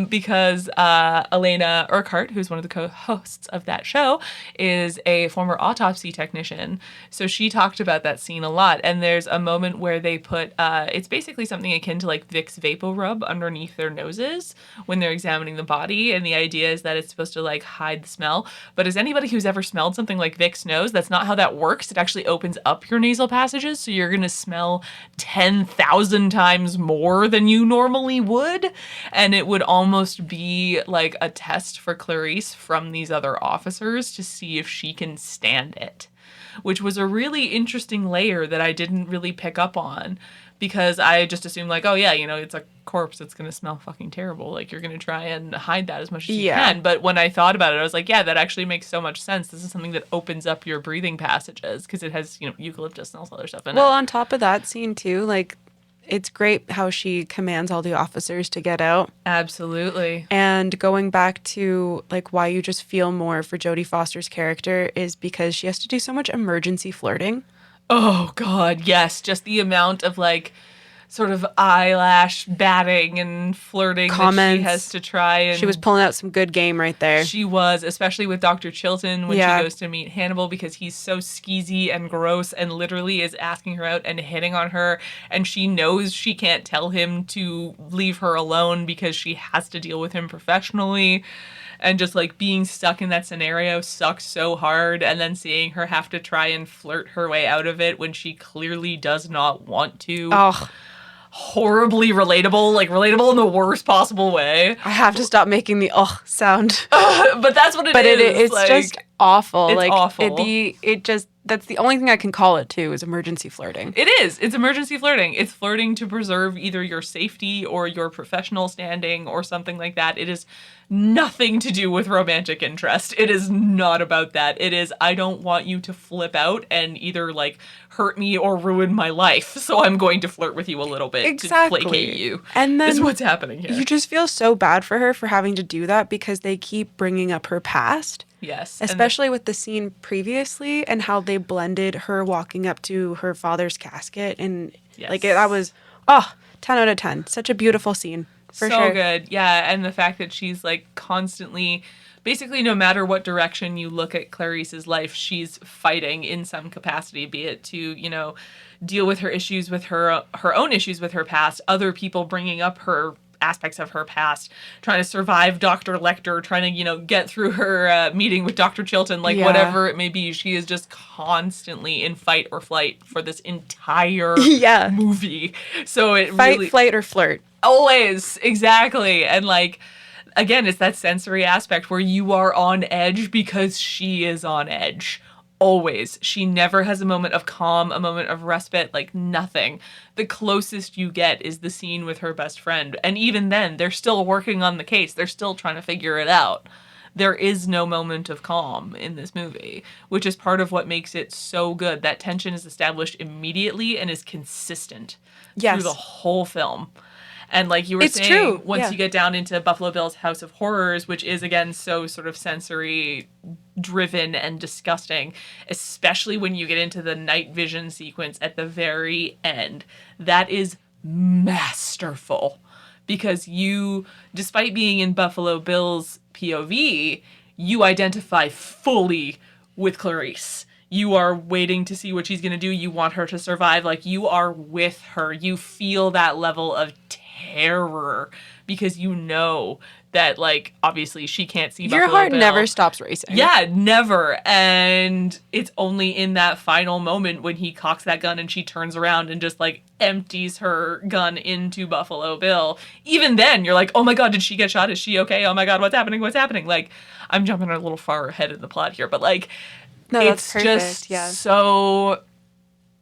Because Elena Urquhart, who's one of the co-hosts of that show, is a former autopsy technician. So she talked about that scene a lot. And there's a moment where they put, it's basically something akin to like Vicks Vapor Rub underneath their noses when they're examining the body. And the idea is that it's supposed to like hide the smell. But as anybody who's ever smelled something like Vicks knows, that's not how that works. It actually opens up your nasal passages. So you're going to smell 10,000 times more than you normally would. And it would almost be like a test for Clarice from these other officers to see if she can stand it, which was a really interesting layer that I didn't really pick up on, because I just assumed like, oh yeah, you know, it's a corpse, it's going to smell fucking terrible. Like, you're going to try and hide that as much as you can. But when I thought about it, I was like, yeah, that actually makes so much sense. This is something that opens up your breathing passages because it has, you know, eucalyptus and all this other stuff in it. Well, on top of that scene too, like, it's great how she commands all the officers to get out. Absolutely. And going back to like why you just feel more for Jodie Foster's character is because she has to do so much emergency flirting. Oh God, yes. Just the amount of like sort of eyelash batting and flirting Comments. that she has to try. And she was pulling out some good game right there. She was, especially with Dr. Chilton when she goes to meet Hannibal, because he's so skeezy and gross and literally is asking her out and hitting on her. And she knows she can't tell him to leave her alone because she has to deal with him professionally. And just like being stuck in that scenario sucks so hard. And then seeing her have to try and flirt her way out of it when she clearly does not want to. Oh, horribly relatable, like relatable in the worst possible way. I have to stop making the sound. But that's what it is. But it's like, just awful. It's like, awful. That's the only thing I can call it too, is emergency flirting. It is. It's emergency flirting. It's flirting to preserve either your safety or your professional standing or something like that. It is nothing to do with romantic interest. It is not about that. It is, I don't want you to flip out and either like hurt me or ruin my life, so I'm going to flirt with you a little bit to placate you. And then is what's happening here. You just feel so bad for her for having to do that because they keep bringing up her past. Yes. Especially with the scene previously and how they blended her walking up to her father's casket. And like that was, 10 out of 10. Such a beautiful scene. For so sure. good. Yeah, and the fact that she's like constantly, basically no matter what direction you look at Clarice's life, she's fighting in some capacity, be it to, deal with her issues with her own issues with her past, other people bringing up her aspects of her past, trying to survive Dr. Lecter, trying to, get through her meeting with Dr. Chilton, like whatever it may be. She is just constantly in fight or flight for this entire movie. So it Fight, really... flight, or flirt. Always, exactly. And like, again, it's that sensory aspect where you are on edge because she is on edge. Always. She never has a moment of calm, a moment of respite, like nothing. The closest you get is the scene with her best friend. And even then, they're still working on the case. They're still trying to figure it out. There is no moment of calm in this movie, which is part of what makes it so good. That tension is established immediately and is consistent through the whole film. And like you were saying, once you get down into Buffalo Bill's House of Horrors, which is, again, so sort of sensory driven and disgusting, especially when you get into the night vision sequence at the very end, that is masterful. Because you, despite being in Buffalo Bill's POV, you identify fully with Clarice. You are waiting to see what she's going to do. You want her to survive. Like, you are with her. You feel that level of terror because you know that, like, obviously she can't see Buffalo Bill. Your heart never stops racing. Yeah, never. And it's only in that final moment when he cocks that gun and she turns around and just, like, empties her gun into Buffalo Bill. Even then, you're like, oh my God, did she get shot? Is she okay? Oh my God, what's happening? What's happening? Like, I'm jumping a little far ahead in the plot here, but, like, no, it's perfect. just so...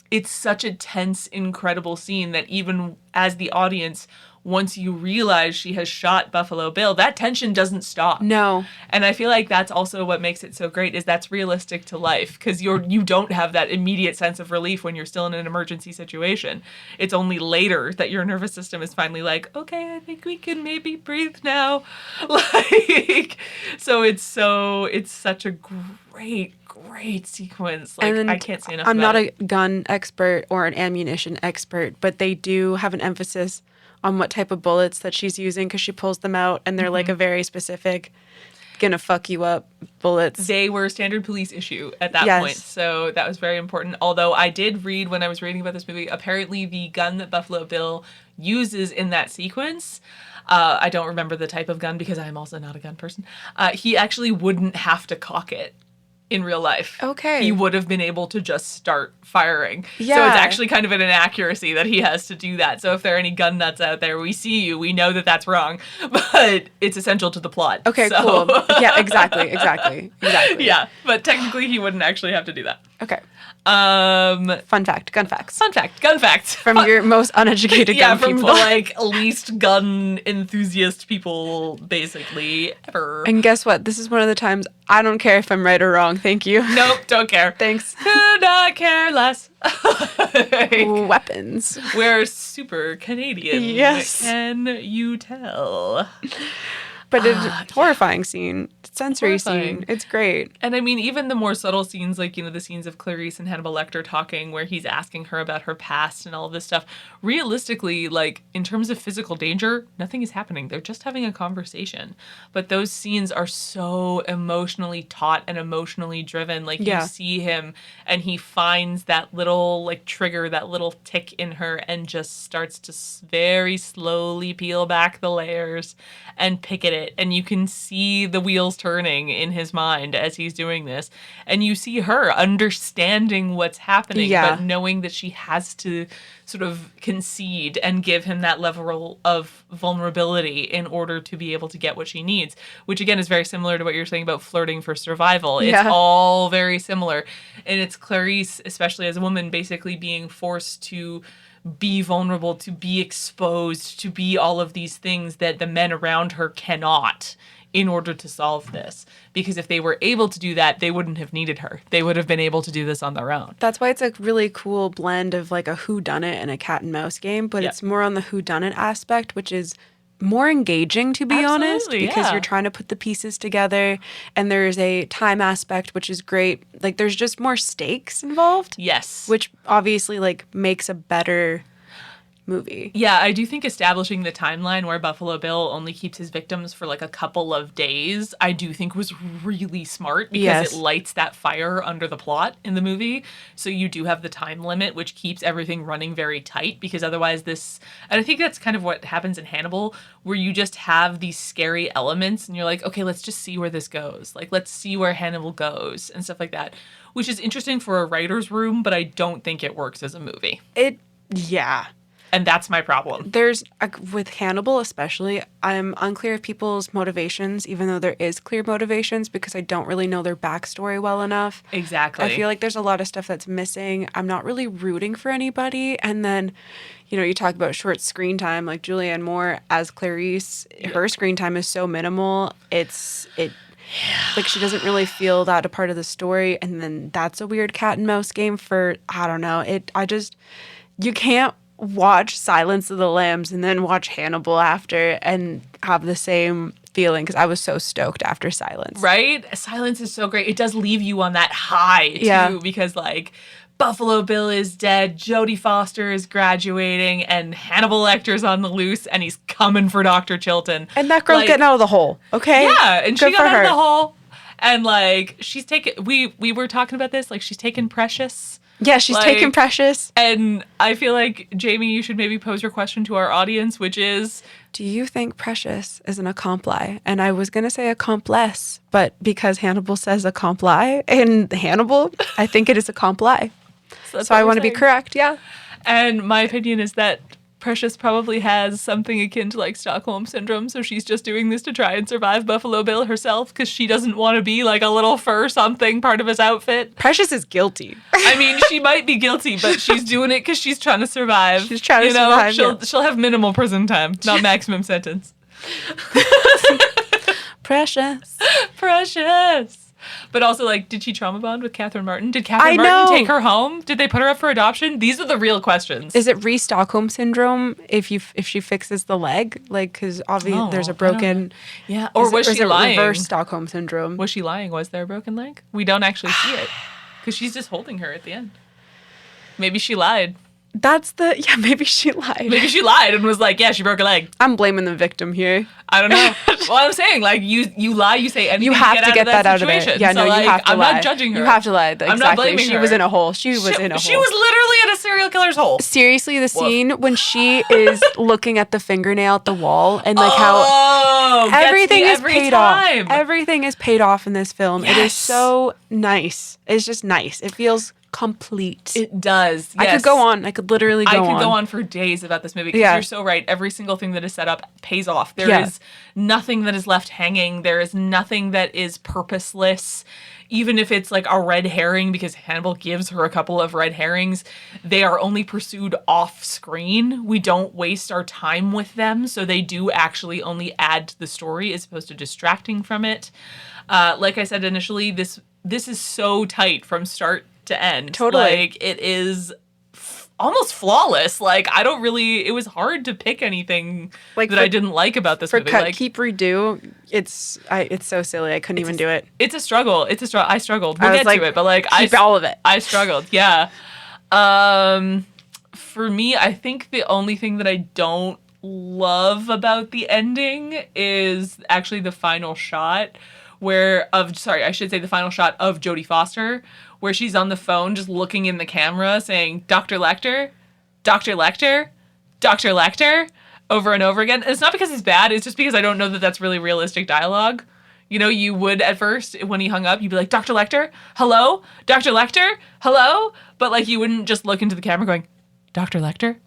It's such a tense, incredible scene that even as the audience, once you realize she has shot Buffalo Bill, that tension doesn't stop. No. And I feel like that's also what makes it so great, is that's realistic to life, because you don't have that immediate sense of relief when you're still in an emergency situation. It's only later that your nervous system is finally like, okay, I think we can maybe breathe now. Like, so it's such a great sequence. Like, and I can't say enough I'm about not a gun expert or an ammunition expert, but they do have an emphasis on what type of bullets that she's using, because she pulls them out and they're like a very specific, gonna fuck you up bullets. They were standard police issue at that point, so that was very important. Although I did read, when I was reading about this movie, apparently the gun that Buffalo Bill uses in that sequence, I don't remember the type of gun because I'm also not a gun person, he actually wouldn't have to cock it in real life. Okay. He would have been able to just start firing. Yeah. So it's actually kind of an inaccuracy that he has to do that. So if there are any gun nuts out there, we see you. We know that that's wrong, but it's essential to the plot. Okay, so. cool. Yeah, exactly. Yeah, but technically he wouldn't actually have to do that. Okay. Fun fact, gun facts. Gun facts. From your most uneducated gun people. Yeah, from the, like, least gun enthusiast people, basically, ever. And guess what? This is one of the times I don't care if I'm right or wrong. Thank you. Nope, don't care. Thanks. Could not care less. Weapons. We're super Canadian. Yes. Can you tell? But it's a horrifying scene. Sensory scene. It's great. And I mean, even the more subtle scenes, like, the scenes of Clarice and Hannibal Lecter talking where he's asking her about her past and all of this stuff, realistically, like, in terms of physical danger, nothing is happening. They're just having a conversation. But those scenes are so emotionally taut and emotionally driven. Like, you see him and he finds that little, like, trigger, that little tick in her, and just starts to very slowly peel back the layers and pick at it. And you can see the wheels turning in his mind as he's doing this, and you see her understanding what's happening, but knowing that she has to sort of concede and give him that level of vulnerability in order to be able to get what she needs, which again is very similar to what you're saying about flirting for survival. It's all very similar, and it's Clarice, especially as a woman, basically being forced to be vulnerable, to be exposed, to be all of these things that the men around her cannot, in order to solve this. Because if they were able to do that, they wouldn't have needed her. They would have been able to do this on their own. That's why it's a really cool blend of like a whodunit and a cat and mouse game, but it's more on the whodunit aspect, which is more engaging, to be honest, because you're trying to put the pieces together, and there's a time aspect, which is great. Like, there's just more stakes involved. Yes. Which obviously, like, makes a better movie. Yeah, I do think establishing the timeline where Buffalo Bill only keeps his victims for like a couple of days, I do think was really smart because Yes. it lights that fire under the plot in the movie. So you do have the time limit, which keeps everything running very tight because otherwise and I think that's kind of what happens in Hannibal, where you just have these scary elements and you're like, okay, let's just see where this goes. Like, let's see where Hannibal goes and stuff like that, which is interesting for a writer's room, but I don't think it works as a movie. Yeah. And that's my problem. With Hannibal especially, I'm unclear of people's motivations, even though there is clear motivations, because I don't really know their backstory well enough. Exactly. I feel like there's a lot of stuff that's missing. I'm not really rooting for anybody. And then, you talk about short screen time, like Julianne Moore as Clarice, her screen time is so minimal. Like she doesn't really feel that a part of the story. And then that's a weird cat and mouse game for, I don't know. You can't watch Silence of the Lambs and then watch Hannibal after and have the same feeling, because I was so stoked after Silence. Right? Silence is so great. It does leave you on that high, too, because, like, Buffalo Bill is dead, Jodie Foster is graduating, and Hannibal Lecter's on the loose, and he's coming for Dr. Chilton. And that girl's getting out of the hole, okay? Yeah, and Good she got for out of her. the hole, and, like, she's taken... We were talking about this, like, she's taken Precious... Yeah, she's taking Precious. And I feel like, Jayme, you should maybe pose your question to our audience, which is... Do you think Precious is an accompli? And I was going to say accomplice, but because Hannibal says accompli in Hannibal, I think it is accompli. So I want to be correct, yeah. And my opinion is that Precious probably has something akin to like Stockholm Syndrome, so she's just doing this to try and survive Buffalo Bill herself because she doesn't want to be like a little fur something part of his outfit. Precious is guilty. I mean, she might be guilty, but she's doing it because she's trying to survive. She's trying to survive. She'll have minimal prison time, not maximum sentence. Precious. But also, like, did she trauma bond with Catherine Martin? Did Catherine Martin take her home? Did they put her up for adoption? These are the real questions. Is it re-Stockholm Syndrome if she fixes the leg? Like, because obviously there's a broken... Yeah, or was she lying? Reverse Stockholm Syndrome. Was she lying? Was there a broken leg? We don't actually see it. Because she's just holding her at the end. Maybe she lied. Maybe she lied. Maybe she lied and was like, yeah, she broke a leg. I'm blaming the victim here. I don't know. Well, I'm saying, like, you lie, you say anything. You have to get that out of situation. there. Yeah, so, no, like, you have to I'm lie. not judging her. You have to lie. Exactly. I'm not blaming her. She was in a hole. She was in a hole. She was literally in a serial killer's hole. Seriously, the scene when she is looking at the fingernail at the wall and like how everything is paid off. Everything is paid off in this film. Yes. It is so nice. It's just nice. It feels complete. It does. Yes. I could go on. I could literally go on. I could go on for days about this movie because you're so right. Every single thing that is set up pays off. There is nothing that is left hanging. There is nothing that is purposeless. Even if it's like a red herring, because Hannibal gives her a couple of red herrings, they are only pursued off screen. We don't waste our time with them. So they do actually only add to the story as opposed to distracting from it. Like I said initially, this is so tight from start to end. Totally. Like, it is almost flawless. Like, it was hard to pick anything like that I didn't like about this movie. Cut, like, keep, redo. It's so silly. I couldn't even do it. It's a struggle. I struggled. We'll get to it, but like, keep all of it. I struggled. Yeah. For me, I think the only thing that I don't love about the ending is actually the final shot the final shot of Jodie Foster, where she's on the phone just looking in the camera saying, Dr. Lecter, Dr. Lecter, Dr. Lecter, over and over again. And it's not because it's bad, it's just because I don't know that that's really realistic dialogue. You know, you would at first, when he hung up, you'd be like, Dr. Lecter, hello? Dr. Lecter, hello? But like, you wouldn't just look into the camera going, Dr. Lecter?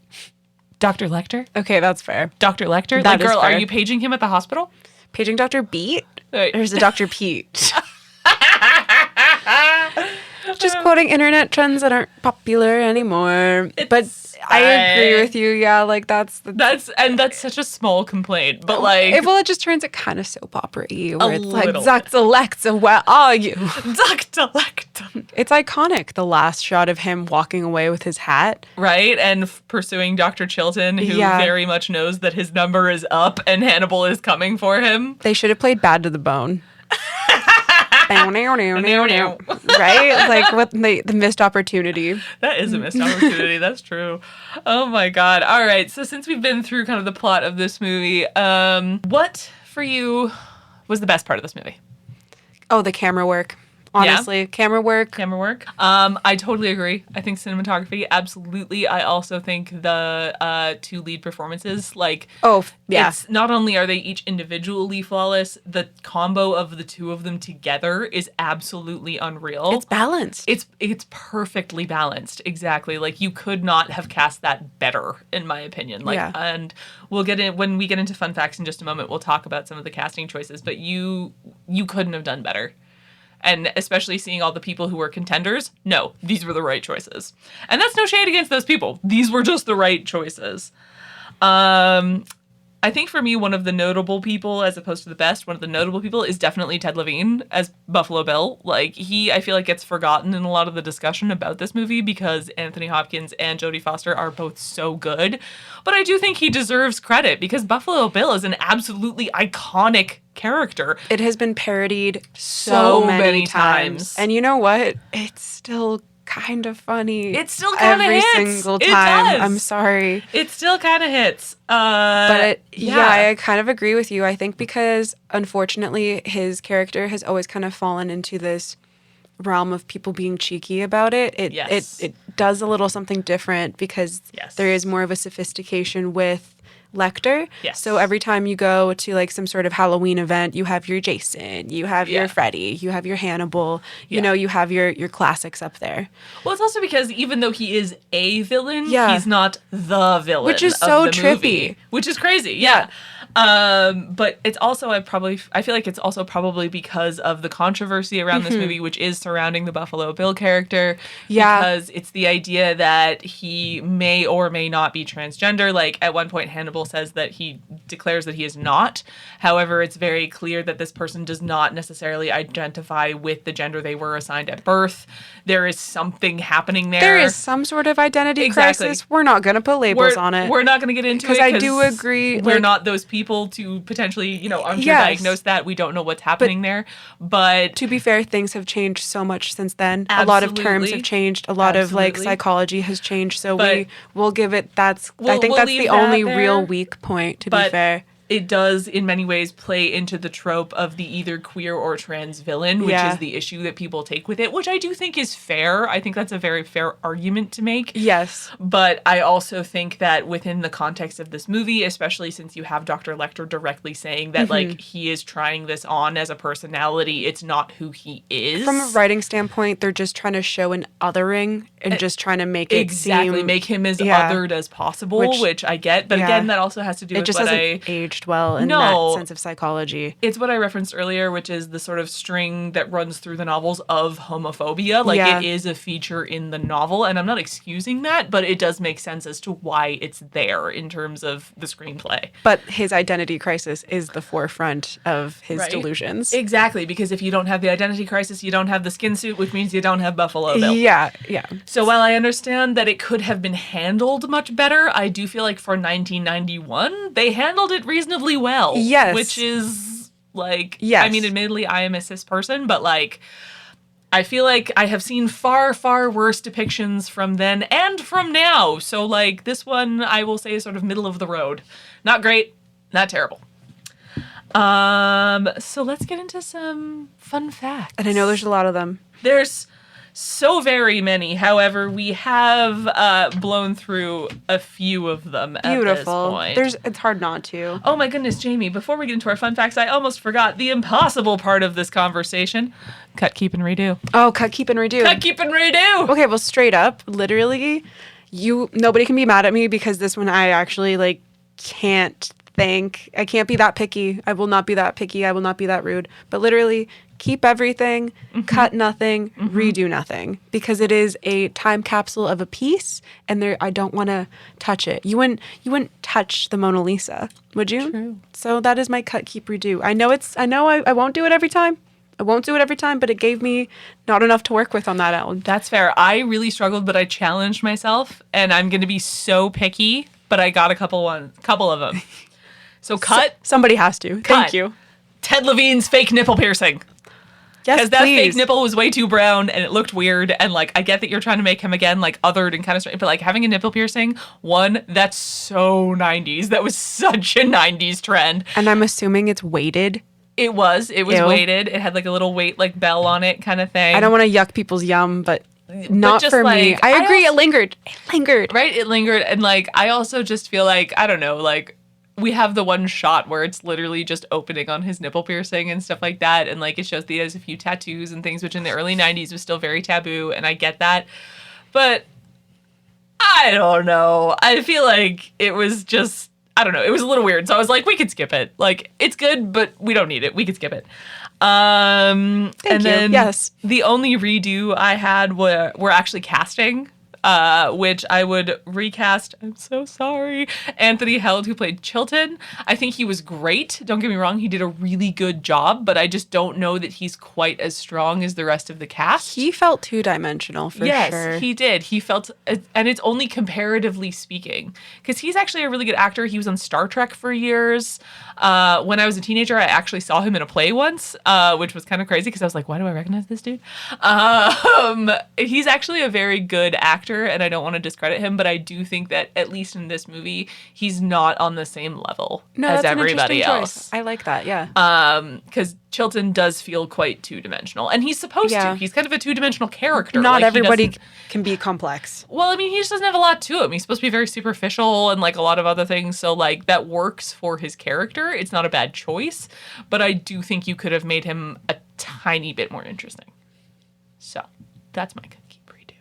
Dr. Lecter? Okay, that's fair. Dr. Lecter? That like, girl, is fair. are you paging him at the hospital? Paging Dr. Beat? Right. Or is it Dr. Pete? Just quoting internet trends that aren't popular anymore. But I agree with you. Yeah, like that's such a small complaint. But like, it just turns it kind of soap opera-y, where it's like, little Dr. Lecter, where are you? Dr. Lecter. It's iconic. The last shot of him walking away with his hat, right, and pursuing Dr. Chilton, who very much knows that his number is up and Hannibal is coming for him. They should have played Bad to the Bone. Right? Like what the missed opportunity. That is a missed opportunity. That's true. Oh my God. All right. So since we've been through kind of the plot of this movie, what for you was the best part of this movie? Oh, the camera work. Honestly, camera work. Camera work. I totally agree. I think cinematography, absolutely. I also think the two lead performances, like, it's not only are they each individually flawless, the combo of the two of them together is absolutely unreal. It's balanced. It's perfectly balanced. Exactly. Like, you could not have cast that better, in my opinion. Like, and we'll get in when we get into fun facts in just a moment. We'll talk about some of the casting choices, but you couldn't have done better. And especially seeing all the people who were contenders, no, these were the right choices. And that's no shade against those people. These were just the right choices. I think for me, one of the notable people, as opposed to the best, one of the notable people is definitely Ted Levine as Buffalo Bill. Like, he, I feel like, gets forgotten in a lot of the discussion about this movie because Anthony Hopkins and Jodie Foster are both so good. But I do think he deserves credit because Buffalo Bill is an absolutely iconic character. It has been parodied so many times. And you know what? It's still kind of funny. It still kind of hits. Every single time. I'm sorry. It still kind of hits. I kind of agree with you. I think because, unfortunately, his character has always kind of fallen into this realm of people being cheeky about it. It does a little something different because there is more of a sophistication with Lecter. Yes. So every time you go to like some sort of Halloween event, you have your Jason, you have your Freddy, you have your Hannibal, you know, you have your classics up there. Well, it's also because even though he is a villain, he's not the villain. Which is so trippy. Which is crazy. Yeah. But it's also I feel like it's also probably because of the controversy around this movie, which is surrounding the Buffalo Bill character. Yeah. Because it's the idea that he may or may not be transgender. Like at one point Hannibal says that he declares that he is not. However, it's very clear that this person does not necessarily identify with the gender they were assigned at birth. There is something happening there. There is some sort of identity crisis. We're not going to put labels on it. We're not going to get into it. Because I do agree. We're not those people to potentially, underdiagnose that. We don't know what's happening there. But to be fair, things have changed so much since then. Absolutely. A lot of terms have changed. A lot of like psychology has changed. So we'll give it. I think that's the only real weak point. To be fair. It does, in many ways, play into the trope of the either queer or trans villain, which is the issue that people take with it, which I do think is fair. I think that's a very fair argument to make. Yes. But I also think that within the context of this movie, especially since you have Dr. Lecter directly saying that, like, he is trying this on as a personality, it's not who he is. From a writing standpoint, they're just trying to show an othering and just trying to make it seem... make him as othered as possible, which I get. But again, that also has to do with what hasn't aged well in that sense of psychology. It's what I referenced earlier, which is the sort of string that runs through the novels of homophobia. Like, it is a feature in the novel, and I'm not excusing that, but it does make sense as to why it's there in terms of the screenplay. But his identity crisis is the forefront of his delusions. Exactly, because if you don't have the identity crisis, you don't have the skin suit, which means you don't have Buffalo Bill. Yeah. So while I understand that it could have been handled much better, I do feel like for 1991, they handled it reasonably well. Yes. Which is, like, I mean, admittedly, I am a cis person, but, like, I feel like I have seen far, far worse depictions from then and from now. So, like, this one, I will say, is sort of middle of the road. Not great, not terrible. So let's get into some fun facts. And I know there's a lot of them. There's so very many. However, we have blown through a few of them at this point. It's hard not to. Oh my goodness, Jayme, before we get into our fun facts, I almost forgot the impossible part of this conversation. Cut, keep, and redo. Oh, cut, keep, and redo. Cut, keep, and redo! Okay, well, straight up, literally, nobody can be mad at me because this one I actually, like, can't think. I can't be that picky. I will not be that picky. I will not be that rude. But literally, keep everything, cut nothing, redo nothing. Because it is a time capsule of a piece, and I don't want to touch it. You wouldn't touch the Mona Lisa, would you? True. So that is my cut, keep, redo. I know I won't do it every time. I won't do it every time, but it gave me not enough to work with on that end. That's fair. I really struggled, but I challenged myself, and I'm going to be so picky, but I got a couple of them. So cut. Somebody has to. Cut. Thank you. Ted Levine's fake nipple piercing. Yes, Because that fake please. nipple was way too brown and it looked weird. And like, I get that you're trying to make him again like othered and kind of strange, but like having a nipple piercing, one, that's so 90s. That was such a 90s trend. And I'm assuming it's weighted. It was Ew. weighted. It had like a little weight like bell on it kind of thing. I don't want to yuck people's yum, but not just, for me. like, I I agree. also- It lingered. It lingered. Right? It lingered. And like, I also just feel like, I don't know, like, we have the one shot where it's literally just opening on his nipple piercing and stuff like that. And like, it shows that he has a few tattoos and things, which in the early 90s was still very taboo. And I get that. But I don't know. I feel like it was just, I don't know. It was a little weird. So I was like, we could skip it. Like, it's good, but we don't need it. We could skip it. Thank you. Then Yes. the only redo I had were actually casting, which I would recast. I'm so sorry. Anthony Held, who played Chilton. I think he was great. Don't get me wrong. He did a really good job, but I just don't know that he's quite as strong as the rest of the cast. He felt two-dimensional for Yes, sure. he did. He felt, and it's only comparatively speaking, because he's actually a really good actor. He was on Star Trek for years. When I was a teenager, I actually saw him in a play once, which was kind of crazy because I was like, why do I recognize this dude? He's actually a very good actor, and I don't want to discredit him, but I do think that at least in this movie, he's not on the same level No, as that's an everybody interesting else. choice. I like that. Yeah. Because Chilton does feel quite two-dimensional, and he's supposed Yeah. to. He's kind of a two-dimensional character. Not Like, he everybody doesn't- can be complex. Well, I mean, he just doesn't have a lot to him. He's supposed to be very superficial and like a lot of other things. So like that works for his character. It's not a bad choice, but I do think you could have made him a tiny bit more interesting. So that's my keep redo.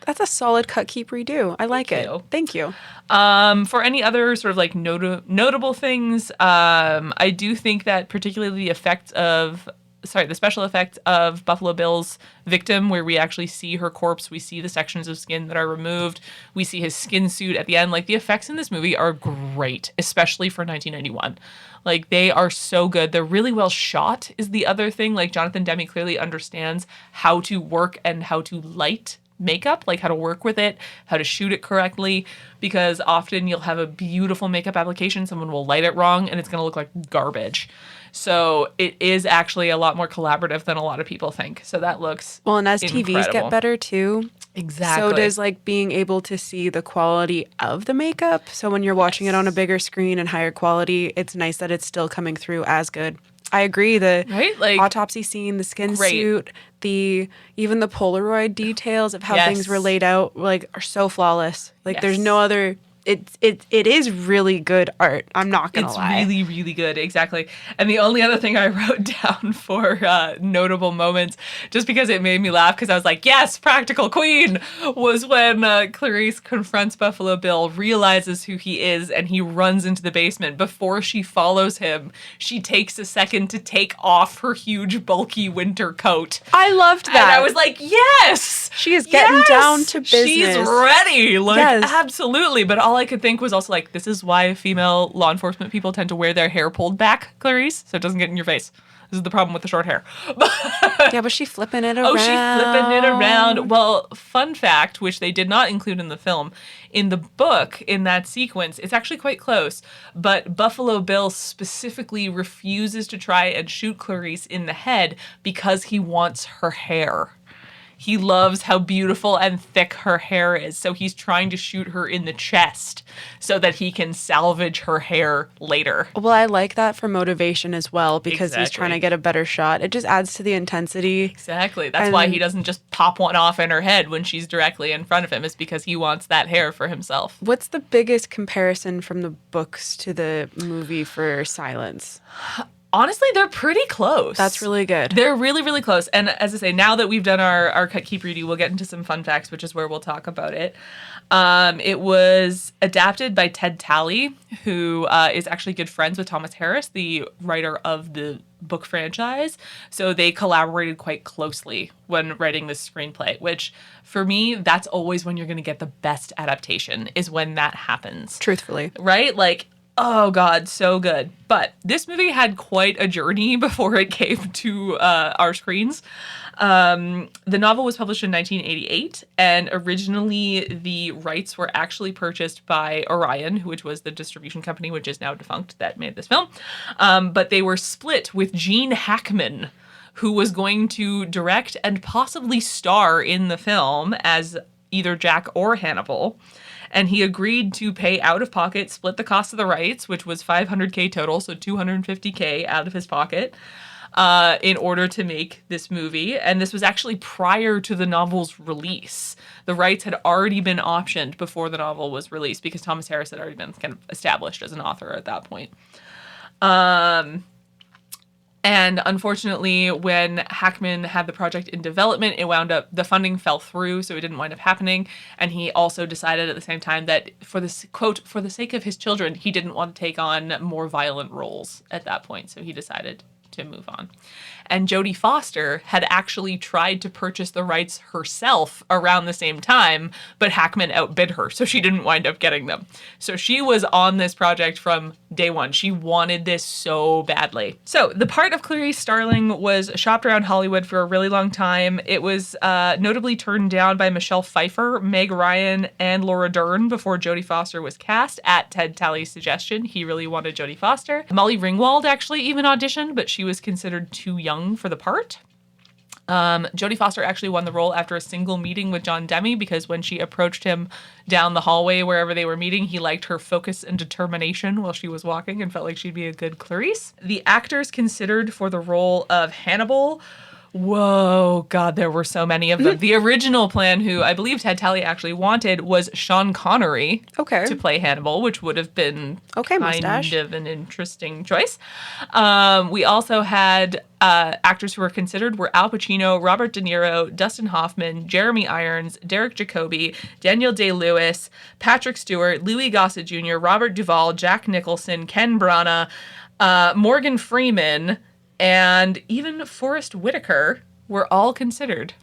That's a solid cut, keep, redo. I like it. you. Thank you. For any other sort of like notable things, I do think that particularly the special effect of Buffalo Bill's victim, where we actually see her corpse, we see the sections of skin that are removed, we see his skin suit at the end. Like, the effects in this movie are great, especially for 1991. Like, they are so good. They're really well shot is the other thing. Like, Jonathan Demme clearly understands how to work and how to light makeup, like how to work with it, how to shoot it correctly, because often you'll have a beautiful makeup application, someone will light it wrong, and it's going to look like garbage. So it is actually a lot more collaborative than a lot of people think. So that looks Well, and as TVs incredible. get better too, Exactly. so does like being able to see the quality of the makeup. So when you're watching it on a bigger screen and higher quality, it's nice that it's still coming through as good. I agree. The Right? Like, autopsy scene, the skin Great. suit, even the Polaroid details of how Yes. things were laid out, like, are so flawless. Like, there's Yes. no other. It is really good art. I'm not gonna it's lie. really, really good. Exactly. And the only other thing I wrote down for notable moments, just because it made me laugh, because I was like, yes, practical queen, was when Clarice confronts Buffalo Bill, realizes who he is, and he runs into the basement. Before she follows him, she takes a second to take off her huge, bulky winter coat. I loved that. And I was like, yes! She is getting Yes! down to business. She's ready. Like, Yes. absolutely. But all I could think was also like, this is why female law enforcement people tend to wear their hair pulled back, Clarice, so it doesn't get in your face. This is the problem with the short hair. Yeah, but she flipping it around. Oh, she's flipping it around. Well, fun fact, which they did not include in the film, in the book, in that sequence, it's actually quite close, but Buffalo Bill specifically refuses to try and shoot Clarice in the head because he wants her hair. He loves how beautiful and thick her hair is, so he's trying to shoot her in the chest so that he can salvage her hair later. Well, I like that for motivation as well, because he's Exactly. trying to get a better shot. It just adds to the intensity. Exactly. That's why And- he doesn't just pop one off in her head when she's directly in front of him, is because he wants that hair for himself. What's the biggest comparison from the books to the movie for silence? Honestly, they're pretty close. That's really good. They're really, really close. And as I say, now that we've done our cut, keep, redo, we'll get into some fun facts, which is where we'll talk about it. It was adapted by Ted Talley, who is actually good friends with Thomas Harris, the writer of the book franchise. So they collaborated quite closely when writing this screenplay, which for me, that's always when you're going to get the best adaptation, is when that happens. Truthfully. Right? Like, oh God, so good. But this movie had quite a journey before it came to our screens. The novel was published in 1988, and originally the rights were actually purchased by Orion, which was the distribution company, which is now defunct, that made this film. But they were split with Gene Hackman, who was going to direct and possibly star in the film as either Jack or Hannibal. And he agreed to pay out of pocket, split the cost of the rights, which was $500K total, so $250K out of his pocket, in order to make this movie. And this was actually prior to the novel's release. The rights had already been optioned before the novel was released because Thomas Harris had already been kind of established as an author at that point. And unfortunately, when Hackman had the project in development, the funding fell through, so it didn't wind up happening. And he also decided at the same time that for the sake of his children, he didn't want to take on more violent roles at that point. So he decided to move on. And Jodie Foster had actually tried to purchase the rights herself around the same time, but Hackman outbid her, so she didn't wind up getting them. So she was on this project from day one. She wanted this so badly. So the part of Clarice Starling was shopped around Hollywood for a really long time. It was notably turned down by Michelle Pfeiffer, Meg Ryan, and Laura Dern before Jodie Foster was cast at Ted Talley's suggestion. He really wanted Jodie Foster. Molly Ringwald actually even auditioned, but she was considered too young for the part. Jodie Foster actually won the role after a single meeting with John Demme because when she approached him down the hallway wherever they were meeting, he liked her focus and determination while she was walking and felt like she'd be a good Clarice. The actors considered for the role of Hannibal, whoa, God, there were so many of them. The original plan, who I believe Ted Talley actually wanted, was Sean Connery to play Hannibal, which would have been kind of an interesting choice. We also had actors who were considered were Al Pacino, Robert De Niro, Dustin Hoffman, Jeremy Irons, Derek Jacobi, Daniel Day-Lewis, Patrick Stewart, Louis Gossett Jr., Robert Duvall, Jack Nicholson, Ken Branagh, Morgan Freeman, and even Forrest Whitaker were all considered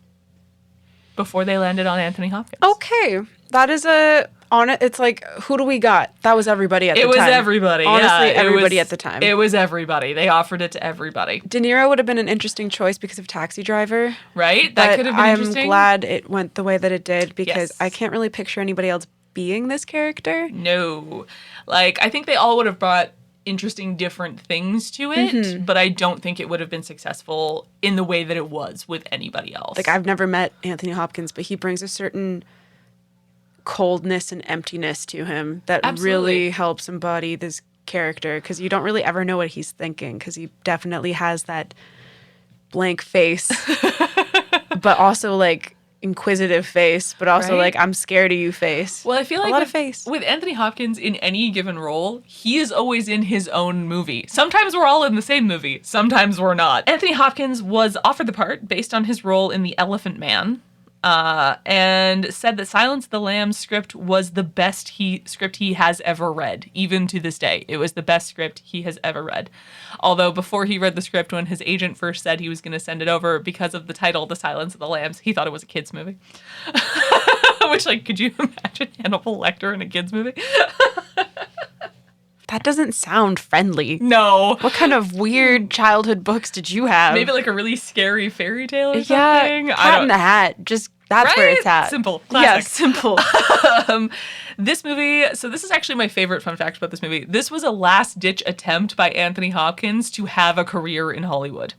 before they landed on Anthony Hopkins. Okay. That is it's like, who do we got? That was everybody at the time. It was everybody. Honestly, everybody at the time. It was everybody. They offered it to everybody. De Niro would have been an interesting choice because of Taxi Driver. Right? That could have been interesting. I'm glad it went the way that it did because I can't really picture anybody else being this character. No. Like, I think they all would have brought interesting different things to it, but I don't think it would have been successful in the way that it was with anybody else. Like, I've never met Anthony Hopkins, but he brings a certain coldness and emptiness to him that really helps embody this character because you don't really ever know what he's thinking because he definitely has that blank face, but also like inquisitive face, but also like I'm scared of you face. Well, I feel like a lot of face. With Anthony Hopkins in any given role, he is always in his own movie. Sometimes we're all in the same movie, sometimes we're not. Anthony Hopkins was offered the part based on his role in The Elephant Man, and said that Silence of the Lambs script was the best script he has ever read, even to this day. It was the best script he has ever read. Although before he read the script, when his agent first said he was going to send it over because of the title, The Silence of the Lambs, he thought it was a kid's movie. Which, like, could you imagine Hannibal Lecter in a kid's movie? That doesn't sound friendly. No. What kind of weird childhood books did you have? Maybe like a really scary fairy tale or something? Yeah, Cat in the Hat. Just, that's where it's at. Simple. Classic. Yeah, simple. This movie, so this is actually my favorite fun fact about this movie. This was a last-ditch attempt by Anthony Hopkins to have a career in Hollywood.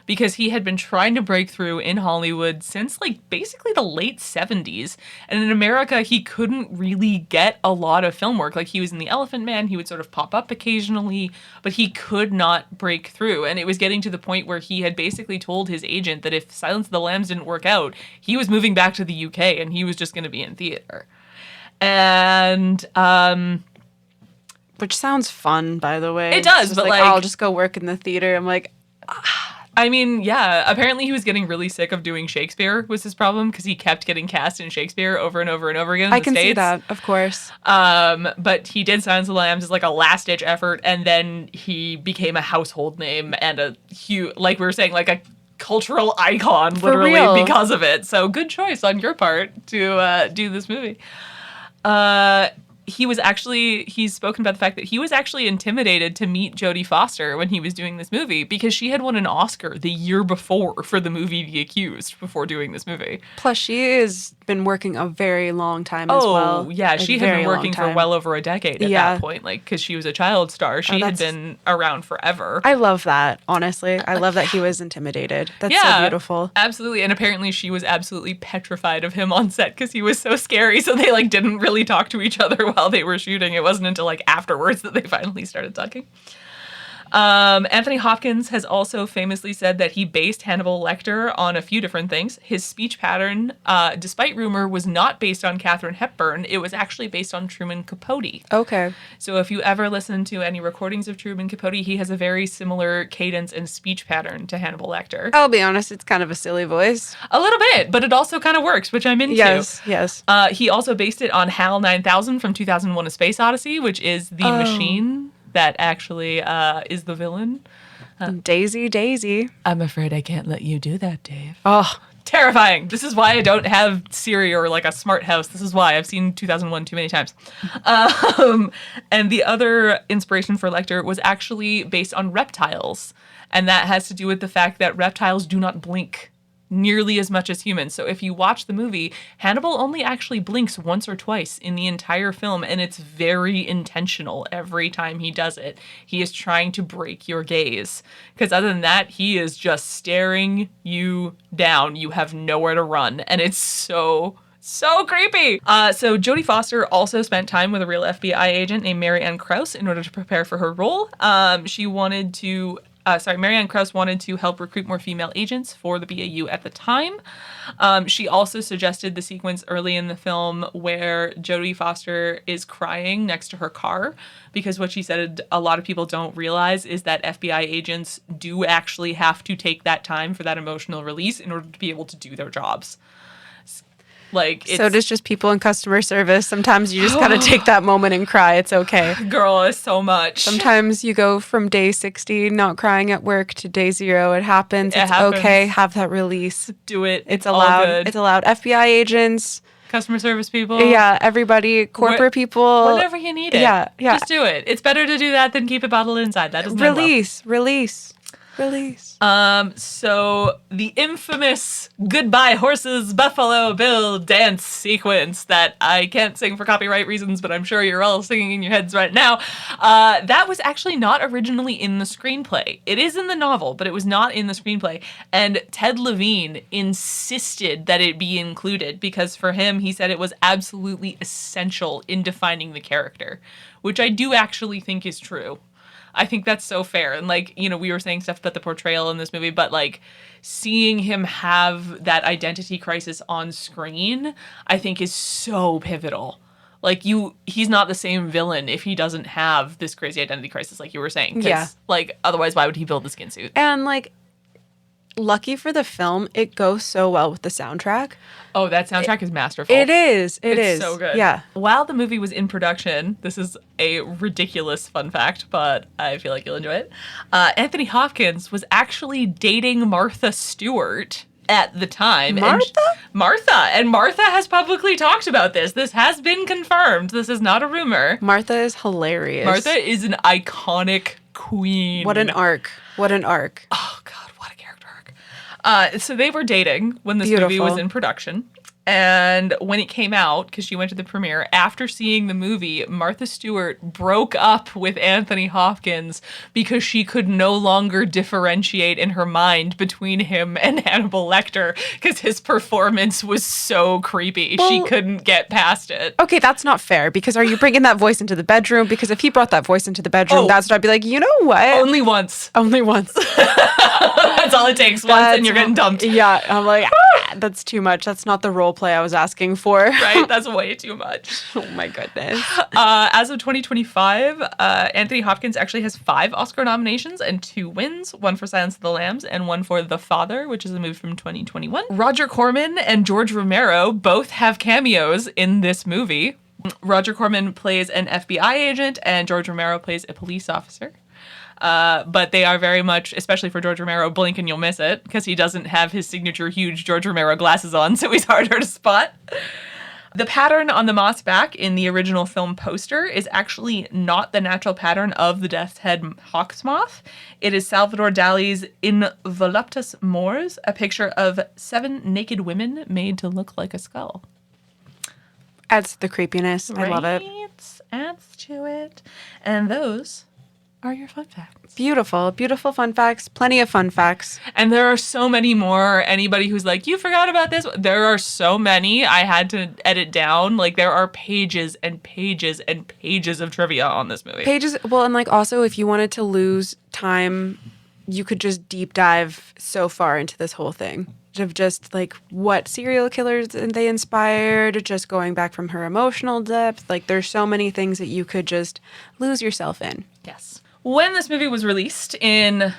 Because he had been trying to break through in Hollywood since like basically the late 70s. And in America, he couldn't really get a lot of film work. Like he was in The Elephant Man, he would sort of pop up occasionally, but he could not break through. And it was getting to the point where he had basically told his agent that if Silence of the Lambs didn't work out, he was moving back to the UK and he was just going to be in theater. And, which sounds fun, by the way. It does, but like I'll just go work in the theater. I'm like, I mean, yeah, apparently he was getting really sick of doing Shakespeare was his problem because he kept getting cast in Shakespeare over and over and over again in the States. I can see that, of course. But he did Silence of the Lambs as like a last-ditch effort, and then he became a household name and a huge, like we were saying, like a cultural icon, literally, because of it. So good choice on your part to do this movie. he's spoken about the fact that he was actually intimidated to meet Jodie Foster when he was doing this movie because she had won an Oscar the year before for the movie The Accused before doing this movie. Plus, she has been working a very long time as well. Oh, yeah. She had been working for well over a decade at that point, like, because she was a child star. She had been around forever. I love that, honestly. I love that he was intimidated. That's so beautiful. Absolutely. And apparently she was absolutely petrified of him on set because he was so scary. So they, like, didn't really talk to each other while they were shooting. It wasn't until, like, afterwards that they finally started talking. Anthony Hopkins has also famously said that he based Hannibal Lecter on a few different things. His speech pattern, despite rumor, was not based on Katharine Hepburn. It was actually based on Truman Capote. Okay. So if you ever listen to any recordings of Truman Capote, he has a very similar cadence and speech pattern to Hannibal Lecter. I'll be honest, it's kind of a silly voice. A little bit, but it also kind of works, which I'm into. Yes. He also based it on HAL 9000 from 2001: A Space Odyssey, which is the machine that actually is the villain. Daisy. I'm afraid I can't let you do that, Dave. Oh, terrifying. This is why I don't have Siri or like a smart house. This is why I've seen 2001 too many times. And the other inspiration for Lecter was actually based on reptiles. And that has to do with the fact that reptiles do not blink nearly as much as humans. So if you watch the movie, Hannibal only actually blinks once or twice in the entire film, and it's very intentional every time he does it. He is trying to break your gaze. Because other than that, he is just staring you down. You have nowhere to run, and it's so creepy. So Jodie Foster also spent time with a real FBI agent named Mary Ann Krause in order to prepare for her role. Mary Ann Krause wanted to help recruit more female agents for the BAU at the time. She also suggested the sequence early in the film where Jodie Foster is crying next to her car, because what she said a lot of people don't realize is that FBI agents do actually have to take that time for that emotional release in order to be able to do their jobs. So does just people in customer service. Sometimes you just gotta take that moment and cry. It's okay. Girl, it's so much. Sometimes you go from day 60 not crying at work to day 0. It happens. It's okay. Have that release. Do it. It's allowed. All good. It's allowed. FBI agents. Customer service people. Yeah, everybody. Corporate people. Whenever you need it. Yeah. Just do it. It's better to do that than keep it bottled inside. That doesn't Release. So the infamous Goodbye Horses Buffalo Bill dance sequence that I can't sing for copyright reasons, but I'm sure you're all singing in your heads right now. That was actually not originally in the screenplay. It is in the novel, but it was not in the screenplay. And Ted Levine insisted that it be included because for him, he said it was absolutely essential in defining the character, which I do actually think is true. I think that's so fair. And like, you know, we were saying stuff about the portrayal in this movie, but like seeing him have that identity crisis on screen, I think is so pivotal. Like he's not the same villain if he doesn't have this crazy identity crisis, like you were saying. Yeah. Like, otherwise, why would he build the skin suit? And like, lucky for the film, it goes so well with the soundtrack. Oh, that soundtrack is masterful. It is. It's so good. Yeah. While the movie was in production, this is a ridiculous fun fact, but I feel like you'll enjoy it. Anthony Hopkins was actually dating Martha Stewart at the time. Martha? And Martha has publicly talked about this. This has been confirmed. This is not a rumor. Martha is hilarious. Martha is an iconic queen. What an arc. Oh, God. So they were dating when this movie was in production. And when it came out, because she went to the premiere, after seeing the movie, Martha Stewart broke up with Anthony Hopkins because she could no longer differentiate in her mind between him and Hannibal Lecter because his performance was so creepy. Well, she couldn't get past it. Okay, that's not fair, because are you bringing that voice into the bedroom? Because if he brought that voice into the bedroom, that's what I'd be like, you know what? Only once. That's all it takes. Once and you're getting dumped. Yeah, I'm like, that's too much. That's not the role play I was asking for. Right? That's way too much. Oh my goodness. As of 2025, Anthony Hopkins actually has 5 Oscar nominations and 2 wins, one for Silence of the Lambs and one for The Father, which is a movie from 2021. Roger Corman and George Romero both have cameos in this movie. Roger Corman plays an FBI agent and George Romero plays a police officer. But they are very much, especially for George Romero, blink and you'll miss it, because he doesn't have his signature huge George Romero glasses on, so he's harder to spot. The pattern on the moth's back in the original film poster is actually not the natural pattern of the death's head hawk's moth. It is Salvador Dali's In Voluptas Mors, a picture of 7 naked women made to look like a skull. Adds to the creepiness. I love it. Adds to it. And those are your fun facts. Beautiful. Beautiful fun facts. Plenty of fun facts. And there are so many more. Anybody who's like, you forgot about this. There are so many. I had to edit down. Like, there are pages and pages and pages of trivia on this movie. Pages. Well, and like also, if you wanted to lose time, you could just deep dive so far into this whole thing. Of just like what serial killers they inspired, just going back from her emotional depth. Like, there's so many things that you could just lose yourself in. Yes. When this movie was released in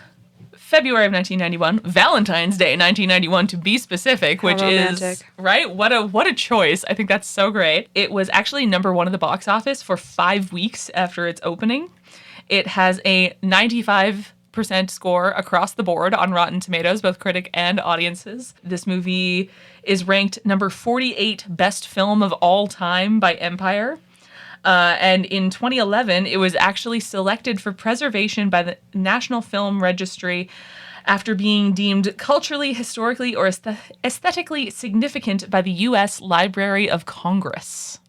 February of 1991, Valentine's Day 1991 to be specific, which is right. What a choice! I think that's so great. It was actually number 1 at the box office for 5 weeks after its opening. It has a 95% score across the board on Rotten Tomatoes, both critic and audiences. This movie is ranked number 48 best film of all time by Empire. And in 2011, it was actually selected for preservation by the National Film Registry after being deemed culturally, historically, or aesthetically significant by the U.S. Library of Congress.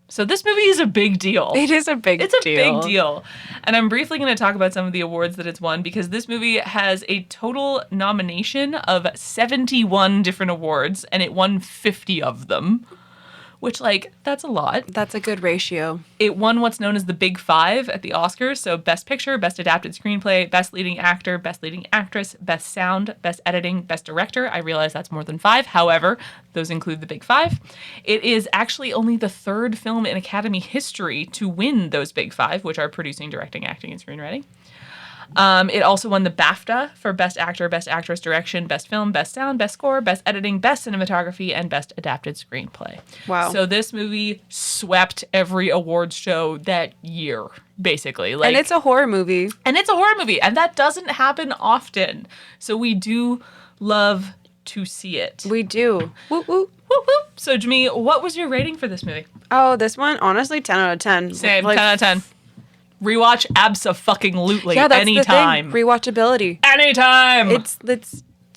So this movie is a big deal. It is a big deal. It's a big deal. And I'm briefly going to talk about some of the awards that it's won, because this movie has a total nomination of 71 different awards, and it won 50 of them. Which, like, that's a lot. That's a good ratio. It won what's known as the Big Five at the Oscars. So Best Picture, Best Adapted Screenplay, Best Leading Actor, Best Leading Actress, Best Sound, Best Editing, Best Director. I realize that's more than 5. However, those include the Big Five. It is actually only the 3rd film in Academy history to win those Big Five, which are producing, directing, acting, and screenwriting. It also won the BAFTA for Best Actor, Best Actress, Direction, Best Film, Best Sound, Best Score, Best Editing, Best Cinematography, and Best Adapted Screenplay. Wow. So this movie swept every awards show that year, basically. And it's a horror movie. And that doesn't happen often. So we do love to see it. We do. Whoop, whoop. Whoop, whoop. So, Jayme, what was your rating for this movie? Oh, this one, honestly, 10 out of 10. Same, like, 10 out of 10. Rewatch abso-fucking-lutely. Yeah, that's anytime. The thing. Rewatchability. Anytime. It's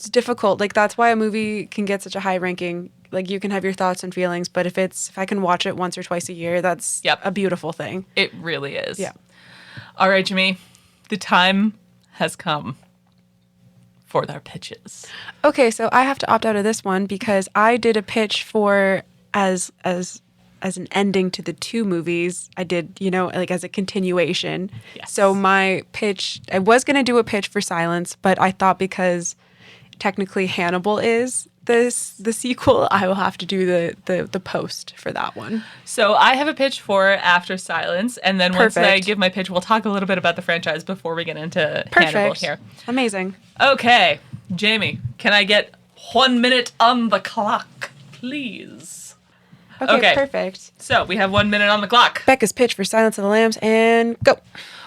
difficult. Like, that's why a movie can get such a high ranking. Like, you can have your thoughts and feelings, but if I can watch it once or twice a year, that's a beautiful thing. It really is. Yeah. All right, Jayme, the time has come for their pitches. Okay, so I have to opt out of this one because I did a pitch for as an ending to the 2 movies. I did, like as a continuation. Yes. So my pitch, I was going to do a pitch for Silence, but I thought because technically Hannibal is the sequel, I will have to do the post for that one. So I have a pitch for After Silence, and then once Perfect. I give my pitch, we'll talk a little bit about the franchise before we get into Hannibal here. Amazing. Okay, Jayme, can I get 1 minute on the clock, please? Okay, perfect. So we have 1 minute on the clock. Becca's pitch for Silence of the Lambs, and go.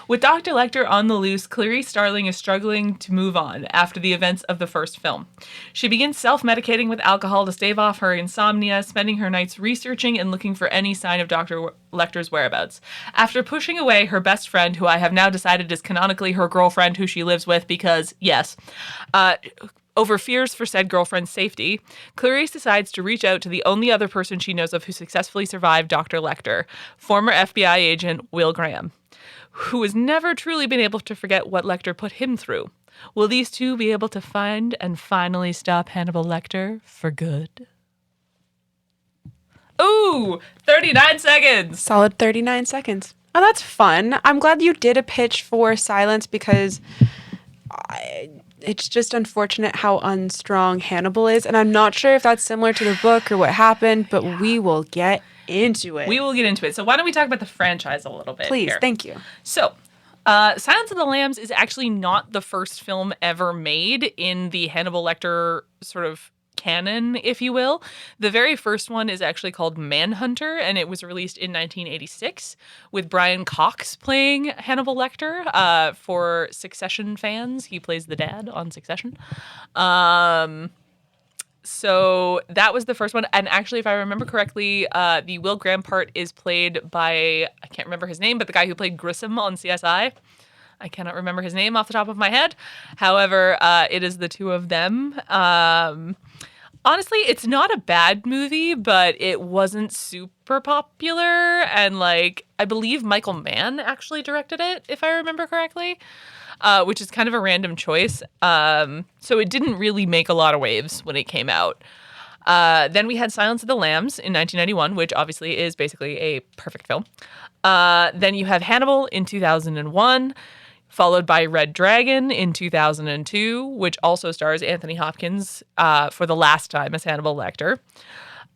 With Dr. Lecter on the loose, Clarice Starling is struggling to move on after the events of the first film. She begins self-medicating with alcohol to stave off her insomnia, spending her nights researching and looking for any sign of Dr. Lecter's whereabouts. After pushing away her best friend, who I have now decided is canonically her girlfriend who she lives with because, yes, over fears for said girlfriend's safety, Clarice decides to reach out to the only other person she knows of who successfully survived Dr. Lecter, former FBI agent Will Graham, who has never truly been able to forget what Lecter put him through. Will these two be able to find and finally stop Hannibal Lecter for good? Ooh, 39 seconds. Solid 39 seconds. Oh, that's fun. I'm glad you did a pitch for Silence because it's just unfortunate how unstrong Hannibal is. And I'm not sure if that's similar to the book or what happened, but we will get into it. We will get into it. So why don't we talk about the franchise a little bit? Please, here. thank you. So, Silence of the Lambs is actually not the first film ever made in the Hannibal Lecter sort of canon, if you will. The very first one is actually called Manhunter, and it was released in 1986 with Brian Cox playing Hannibal Lecter. For Succession fans, he plays the dad on Succession. So that was the first one. And actually, if I remember correctly, the Will Graham part is played by, I can't remember his name, but the guy who played Grissom on CSI. I cannot remember his name off the top of my head. However, it is the two of them. Honestly, it's not a bad movie, but it wasn't super popular. And like, I believe Michael Mann actually directed it, if I remember correctly, which is kind of a random choice. So it didn't really make a lot of waves when it came out. Then we had Silence of the Lambs in 1991, which obviously is basically a perfect film. Then you have Hannibal in 2001. Followed by Red Dragon in 2002, which also stars Anthony Hopkins for the last time as Hannibal Lecter.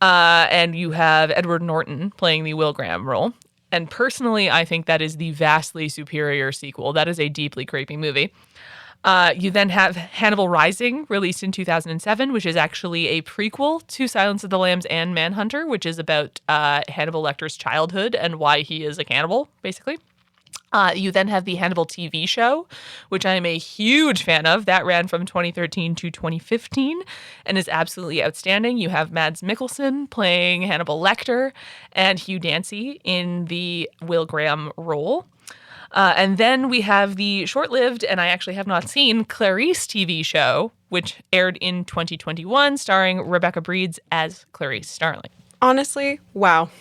And you have Edward Norton playing the Will Graham role. And personally, I think that is the vastly superior sequel. That is a deeply creepy movie. You then have Hannibal Rising, released in 2007, which is actually a prequel to Silence of the Lambs and Manhunter, which is about Hannibal Lecter's childhood and why he is a cannibal, basically. You then have the Hannibal TV show, which I am a huge fan of. That ran from 2013 to 2015 and is absolutely outstanding. You have Mads Mikkelsen playing Hannibal Lecter and Hugh Dancy in the Will Graham role. And then we have the short-lived, and I actually have not seen, Clarice TV show, which aired in 2021, starring Rebecca Breeds as Clarice Starling. Honestly, wow.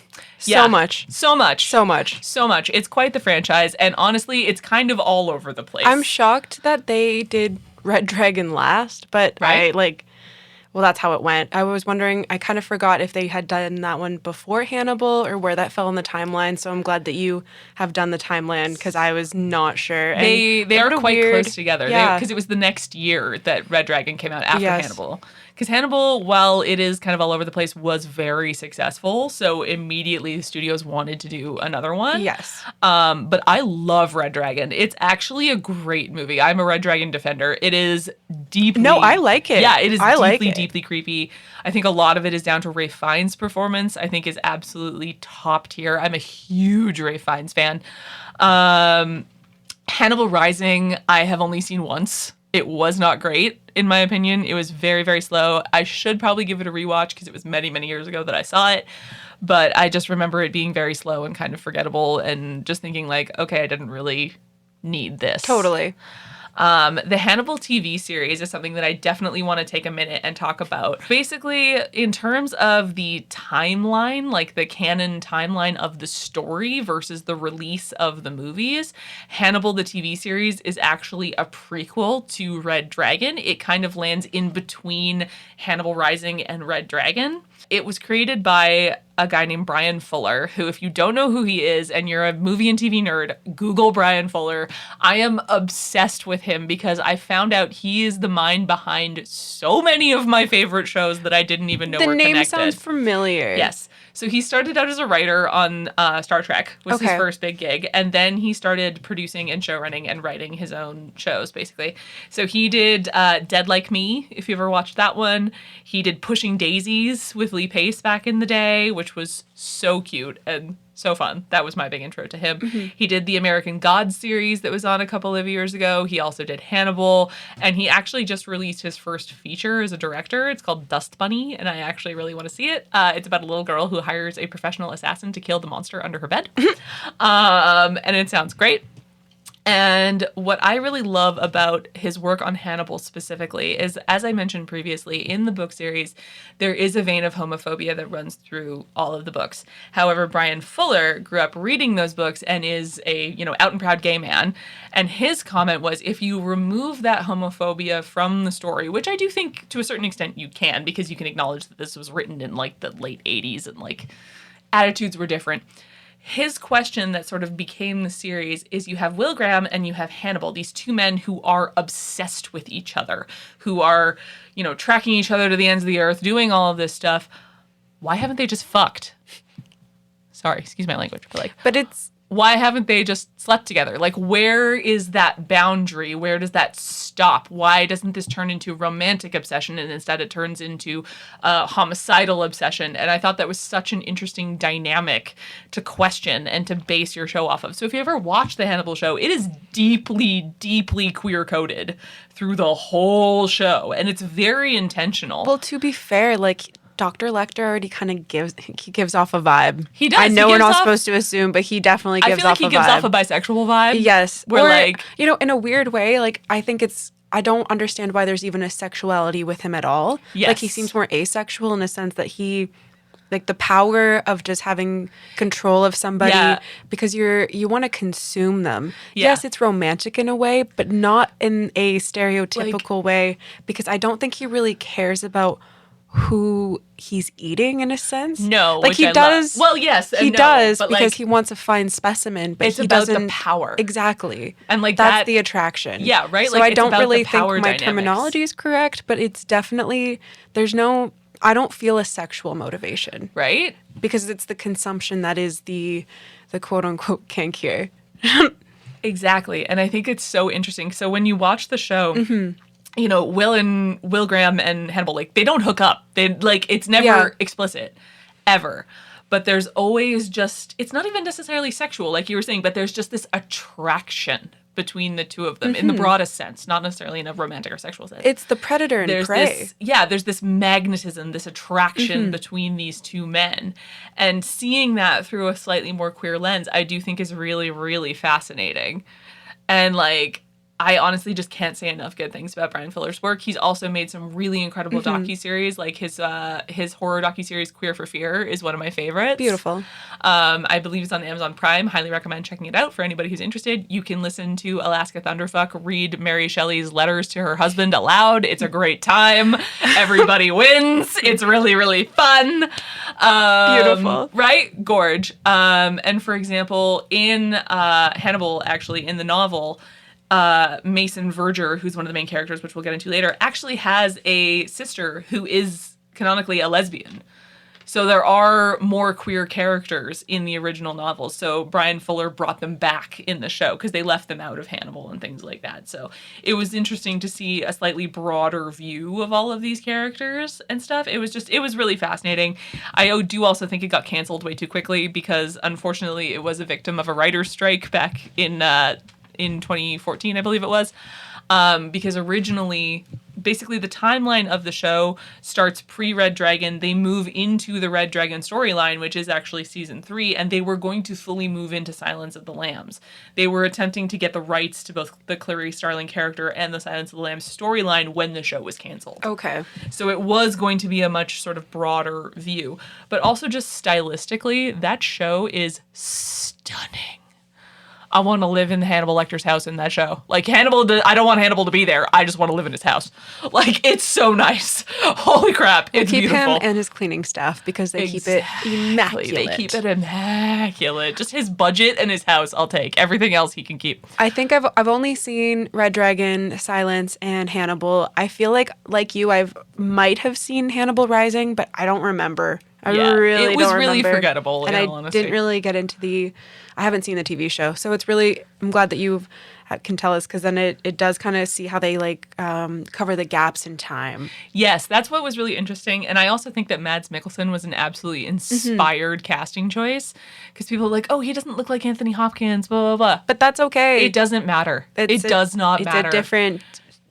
Yeah, So much. So much. So much. So much. It's quite the franchise, and honestly, it's kind of all over the place. I'm shocked that they did Red Dragon last, but Right? well, that's how it went. I was wondering, I kind of forgot if they had done that one before Hannibal or where that fell in the timeline, so I'm glad that you have done the timeline because I was not sure. And They are quite weird, close together. Yeah. Because it was the next year that Red Dragon came out after Yes. Hannibal. Because Hannibal, while it is kind of all over the place, was very successful. So immediately the studios wanted to do another one. Yes. But I love Red Dragon. It's actually a great movie. I'm a Red Dragon defender. It is deeply... No, I like it. Yeah, it is I deeply, like it. deeply creepy. I think a lot of it is down to Ralph Fiennes' performance. I think is absolutely top tier. I'm a huge Ralph Fiennes fan. Hannibal Rising, I have only seen once. It was not great, in my opinion. It was very, very slow. I should probably give it a rewatch because it was many, many years ago that I saw it. But I just remember it being very slow and kind of forgettable and just thinking like, okay, I didn't really need this. Totally. The Hannibal TV series is something that I definitely want to take a minute and talk about. Basically, in terms of the timeline, like the canon timeline of the story versus the release of the movies, Hannibal the TV series is actually a prequel to Red Dragon. It kind of lands in between Hannibal Rising and Red Dragon. It was created by a guy named Brian Fuller, who, if you don't know who he is and you're a movie and TV nerd, Google Brian Fuller. I am obsessed with him because I found out he is the mind behind so many of my favorite shows that I didn't even know were connected. The name sounds familiar. Yes. So he started out as a writer on Star Trek, was his first big gig. And then he started producing and showrunning and writing his own shows, basically. So he did Dead Like Me, if you ever watched that one. He did Pushing Daisies with Lee Pace back in the day, which was so cute and so fun. That was my big intro to him. Mm-hmm. He did the American Gods series that was on a couple of years ago. He also did Hannibal. And he actually just released his first feature as a director. It's called Dust Bunny, and I actually really want to see it. It's about a little girl who hires a professional assassin to kill the monster under her bed. And it sounds great. And what I really love about his work on Hannibal specifically is, as I mentioned previously, in the book series, there is a vein of homophobia that runs through all of the books. However, Brian Fuller grew up reading those books and is a, out and proud gay man. And his comment was, if you remove that homophobia from the story, which I do think to a certain extent you can, because you can acknowledge that this was written in like the late 80s and like attitudes were different. His question that sort of became the series is, you have Will Graham and you have Hannibal, these two men who are obsessed with each other, who are, tracking each other to the ends of the earth, doing all of this stuff. Why haven't they just fucked? Sorry, excuse my language. But why haven't they just slept together? Like, where is that boundary? Where does that stop? Why doesn't this turn into romantic obsession and instead it turns into homicidal obsession? And I thought that was such an interesting dynamic to question and to base your show off of. So if you ever watch the Hannibal show, it is deeply, deeply queer-coded through the whole show. And it's very intentional. Well, to be fair, like, Dr. Lecter already kind of gives off a vibe. He does. I know we're not supposed to assume, but he definitely gives off a vibe. I feel like he gives off a bisexual vibe. Yes. Where, or, like, you know, in a weird way, like, I don't understand why there's even a sexuality with him at all. Yes. Like, he seems more asexual in a sense that he, like, the power of just having control of somebody because you want to consume them. Yeah. Yes, it's romantic in a way, but not in a stereotypical way, because I don't think he really cares about who he's eating in a sense. No, like, he does. Well, yes, he no, does but, because like, he wants a fine specimen, but it's he about doesn't. The power. Exactly. And, like, that's that, the attraction. Yeah, right? So like, I don't really think power my dynamics. terminology is correct, but it's definitely, I don't feel a sexual motivation. Right? Because it's the consumption that is the quote unquote kink here. Exactly. And I think it's so interesting. So when you watch the show, you know, Will Graham and Hannibal, like, they don't hook up. They, like, it's never explicit, ever. But there's always just, it's not even necessarily sexual, like you were saying, but there's just this attraction between the two of them in the broadest sense, not necessarily in a romantic or sexual sense. It's the predator and prey. There's this magnetism, this attraction between these two men. And seeing that through a slightly more queer lens, I do think is really, really fascinating. And, like, I honestly just can't say enough good things about Brian Fuller's work. He's also made some really incredible docuseries. Like, his horror docuseries Queer for Fear is one of my favorites. Beautiful. I believe it's on Amazon Prime. Highly recommend checking it out for anybody who's interested. You can listen to Alaska Thunderfuck read Mary Shelley's letters to her husband aloud. It's a great time. Everybody wins. It's really, really fun. Beautiful. Right? Gorge. And for example, in Hannibal, actually, in the novel, Mason Verger, who's one of the main characters, which we'll get into later, actually has a sister who is canonically a lesbian. So there are more queer characters in the original novels. So Brian Fuller brought them back in the show because they left them out of Hannibal and things like that. So it was interesting to see a slightly broader view of all of these characters and stuff. It was really fascinating. I do also think it got canceled way too quickly because, unfortunately, it was a victim of a writer's strike back in 2014, I believe it was, because originally, basically the timeline of the show starts pre-Red Dragon. They move into the Red Dragon storyline, which is actually season 3, and they were going to fully move into Silence of the Lambs. They were attempting to get the rights to both the Clarice Starling character and the Silence of the Lambs storyline when the show was canceled. Okay. So it was going to be a much sort of broader view, but also just stylistically, that show is stunning. I want to live in Hannibal Lecter's house in that show. Like, I don't want Hannibal to be there. I just want to live in his house. Like, it's so nice. Holy crap. It's keep beautiful. Him and his cleaning staff because they keep it immaculate. They keep it immaculate. Just his budget and his house, I'll take. Everything else he can keep. I think I've only seen Red Dragon, Silence, and Hannibal. I feel like you, might have seen Hannibal Rising, but I don't remember. I really don't remember. It was really forgettable, and in I all honesty. didn't really get into I haven't seen the TV show, so it's really, I'm glad that you can tell us, because then it does kind of see how they cover the gaps in time. Yes, that's what was really interesting. And I also think that Mads Mikkelsen was an absolutely inspired casting choice, because people are like, oh, he doesn't look like Anthony Hopkins, blah, blah, blah. But that's okay. It doesn't matter. It does not matter.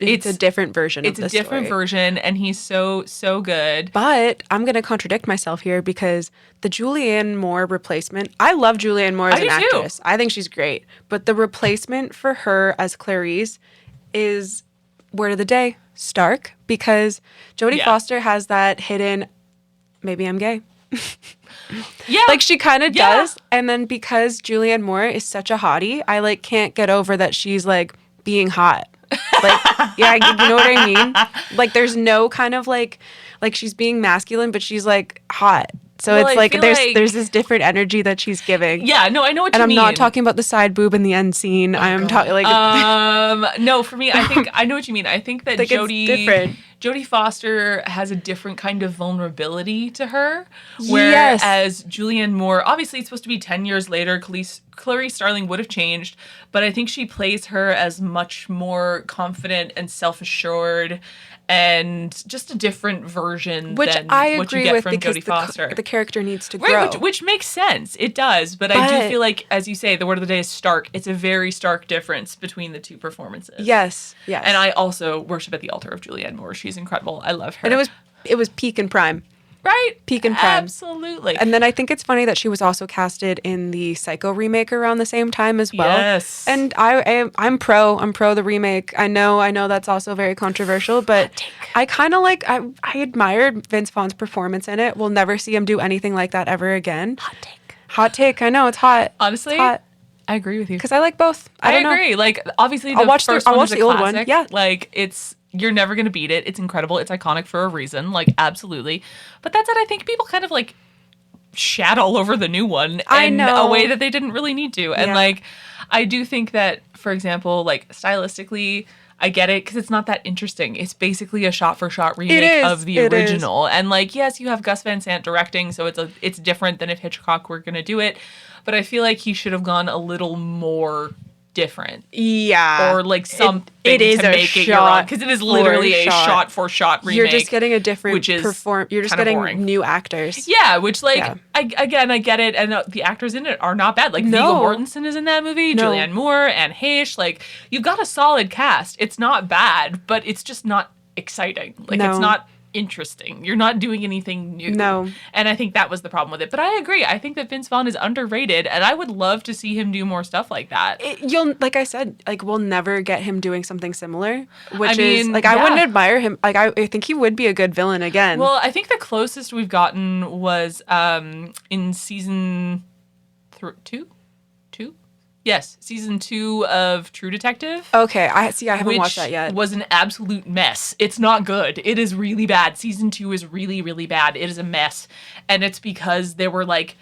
It's a different version of the story. It's a different version, and he's so, so good. But I'm going to contradict myself here, because the Julianne Moore replacement, I love Julianne Moore as an actress. Too. I think she's great. But the replacement for her as Clarice is, word of the day, Stark, because Jodie Foster has that hidden, maybe I'm gay. Yeah. Like, she kind of does. And then because Julianne Moore is such a hottie, I can't get over that she's being hot. You know what I mean? Like, there's no kind of like she's being masculine, but she's hot. So it's there's this different energy that she's giving. Yeah, no, I know what you mean. And I'm not talking about the side boob in the end scene. I'm talking no, for me, I know what you mean. I think that Jodie Jodie Foster has a different kind of vulnerability to her. Whereas Julianne Moore, obviously it's supposed to be 10 years later, Clarice Starling would have changed, but I think she plays her as much more confident and self-assured and just a different version than what you get from Jodie Foster. The character needs to grow. Right, which makes sense. It does. But I do feel like, as you say, the word of the day is stark. It's a very stark difference between the two performances. Yes. And I also worship at the altar of Julianne Moore. She's incredible. I love her. And it was peak and prime. Right? Peak and prime. Absolutely. And then I think it's funny that she was also casted in the Psycho remake around the same time as well. Yes. And I'm pro the remake. I know that's also very controversial, but I kind of like, I admired Vince Vaughn's performance in it. We'll never see him do anything like that ever again. Hot take. I know, it's hot. Honestly, it's hot. I agree with you. Because I like both. I agree. Like, obviously, I'll watch the old one. Yeah. Like, you're never going to beat it. It's incredible. It's iconic for a reason. Like, absolutely. But that said, I think people kind of, like, shat all over the new one in a way that they didn't really need to. And, like, I do think that, for example, like, stylistically, I get it because it's not that interesting. It's basically a shot-for-shot remake of the original. And, like, yes, you have Gus Van Sant directing, so it's different than if Hitchcock were going to do it. But I feel like he should have gone a little more different. Yeah. Or like something it is to a make it your own. Because it is literally a shot-for-shot remake. You're just getting a different which is you're just getting boring. new actors. Yeah, which like, I get it. And the actors in it are not bad. Like Viggo Mortensen is in that movie. Julianne Moore, Anne Heche. Like, you've got a solid cast. It's not bad, but it's just not exciting. Like, it's not interesting. You're not doing anything new. No. And I think that was the problem with it. But I agree. I think that Vince Vaughn is underrated, and I would love to see him do more stuff like that. Like I said, like, we'll never get him doing something similar, which is, like, I wouldn't admire him. Like, I think he would be a good villain again. Well, I think the closest we've gotten was in season 2? Yes, season 2 of True Detective. Okay, I haven't watched that yet. Which was an absolute mess. It's not good. It is really bad. Season 2 is really, really bad. It is a mess. And it's because they were, like,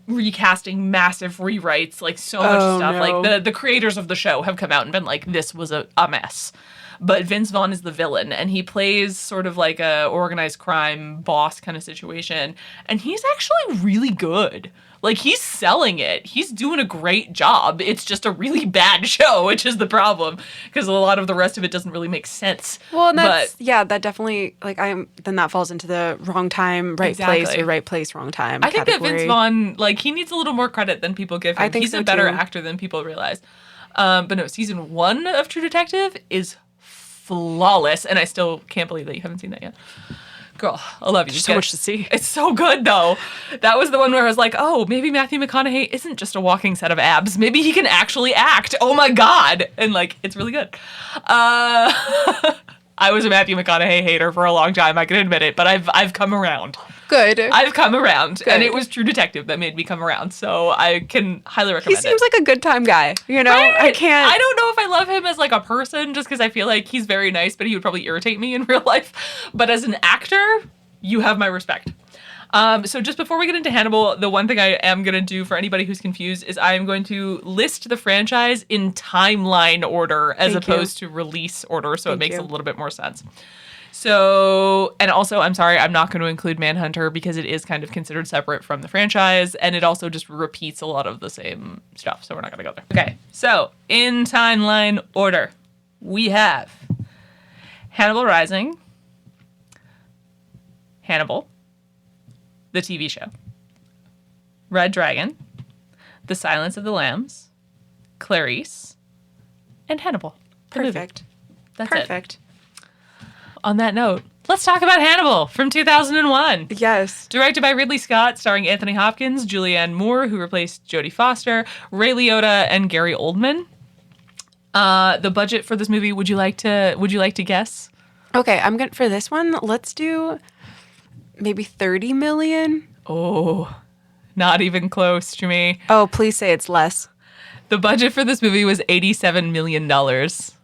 recasting massive rewrites, like, so much stuff. No. Like, the creators of the show have come out and been like, this was a mess. But Vince Vaughn is the villain, and he plays sort of like a organized crime boss kind of situation. And he's actually really good. Like, he's selling it. He's doing a great job. It's just a really bad show, which is the problem, because a lot of the rest of it doesn't really make sense. Well, and that definitely, like, then that falls into the wrong time, right place, or right place, wrong time I think category. that Vince Vaughn, like, he needs a little more credit than people give him. I think he's so a better too. actor than people realize. But no, season 1 of True Detective is flawless, and I still can't believe that you haven't seen that yet. Girl, I love you. There's so much to see. It's so good, though. That was the one where I was like, oh, maybe Matthew McConaughey isn't just a walking set of abs. Maybe he can actually act. Oh, my God. And, like, it's really good. I was a Matthew McConaughey hater for a long time. I can admit it, but I've come around. Good. I've come around. Good. And it was True Detective that made me come around. So I can highly recommend it. He seems like a good time guy. You know? Right? I can't. I don't know if I love him as, like, a person, just because I feel like he's very nice, but he would probably irritate me in real life. But as an actor, you have my respect. So just before we get into Hannibal, the one thing I am going to do for anybody who's confused is I am going to list the franchise in timeline order as opposed to release order, so it makes a little bit more sense. So, and also, I'm sorry, I'm not going to include Manhunter because it is kind of considered separate from the franchise, and it also just repeats a lot of the same stuff, so we're not going to go there. Okay, so in timeline order, we have Hannibal Rising, Hannibal, the TV show, Red Dragon, The Silence of the Lambs, Clarice, and Hannibal. Perfect. That's Perfect. it. On that note, let's talk about Hannibal from 2001. Yes. Directed by Ridley Scott, starring Anthony Hopkins, Julianne Moore, who replaced Jodie Foster, Ray Liotta, and Gary Oldman. The budget for this movie, would you like to guess? Okay, I'm good for this one. Let's do maybe 30 million. Oh, not even close to me. Oh, please say it's less. The budget for this movie was $87 million.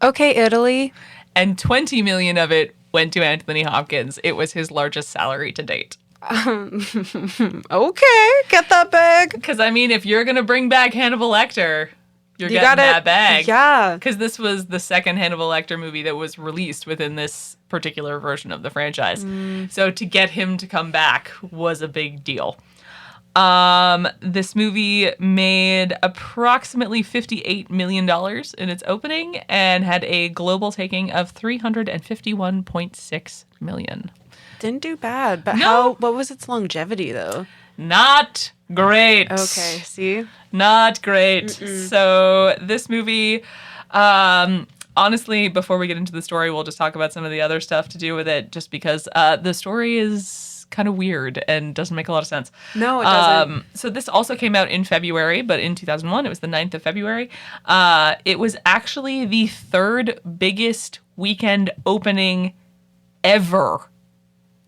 Okay, Italy. And 20 million of it went to Anthony Hopkins. It was his largest salary to date. Okay, get that bag. Because, I mean, if you're going to bring back Hannibal Lecter, you're getting that bag. Yeah. Because this was the second Hannibal Lecter movie that was released within this particular version of the franchise. So to get him to come back was a big deal. This movie made approximately $58 million in its opening and had a global taking of $351.6 million. Didn't do bad, but No. what was its longevity though? Not great. Okay, see? Not great. So this movie, honestly, before we get into the story, we'll just talk about some of the other stuff to do with it, just because the story is kind of weird and doesn't make a lot of sense. No, it doesn't. So this also came out in February, but in 2001, it was the 9th of February. It was actually the third biggest weekend opening ever,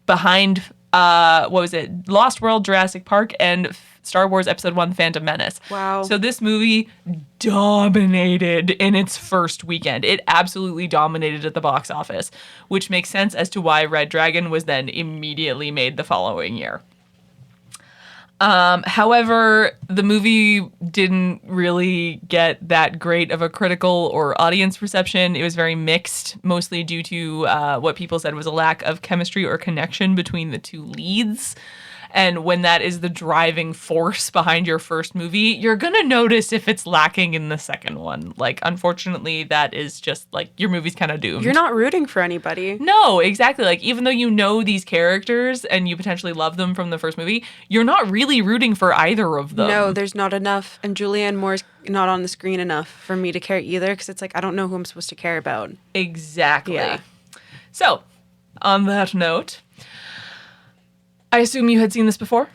behind Lost World, Jurassic Park, and Star Wars Episode 1, Phantom Menace. Wow. So this movie dominated in its first weekend. It absolutely dominated at the box office, which makes sense as to why Red Dragon was then immediately made the following year. However, the movie didn't really get that great of a critical or audience reception. It was very mixed, mostly due to what people said was a lack of chemistry or connection between the two leads. And when that is the driving force behind your first movie, you're going to notice if it's lacking in the second one. Like, unfortunately, that is just, like, your movie's kind of doomed. You're not rooting for anybody. No, exactly. Like, even though you know these characters and you potentially love them from the first movie, you're not really rooting for either of them. No, there's not enough. And Julianne Moore's not on the screen enough for me to care either, because it's like, I don't know who I'm supposed to care about. Exactly. Yeah. So, on that note, I assume you had seen this before?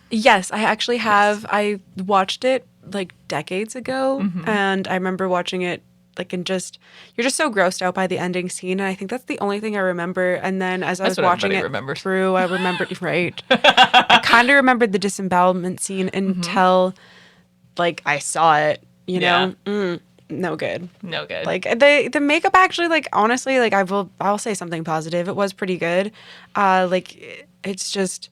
Yes, I actually have. Yes. I watched it like decades ago, and I remember watching it like you're just so grossed out by the ending scene, and I think that's the only thing I remember. And then as I was watching it through, I remembered right. I kind of remembered the disembowelment scene until like I saw it. You know, no good. No good. Like the makeup actually, like honestly, like I'll say something positive. It was pretty good. It's just,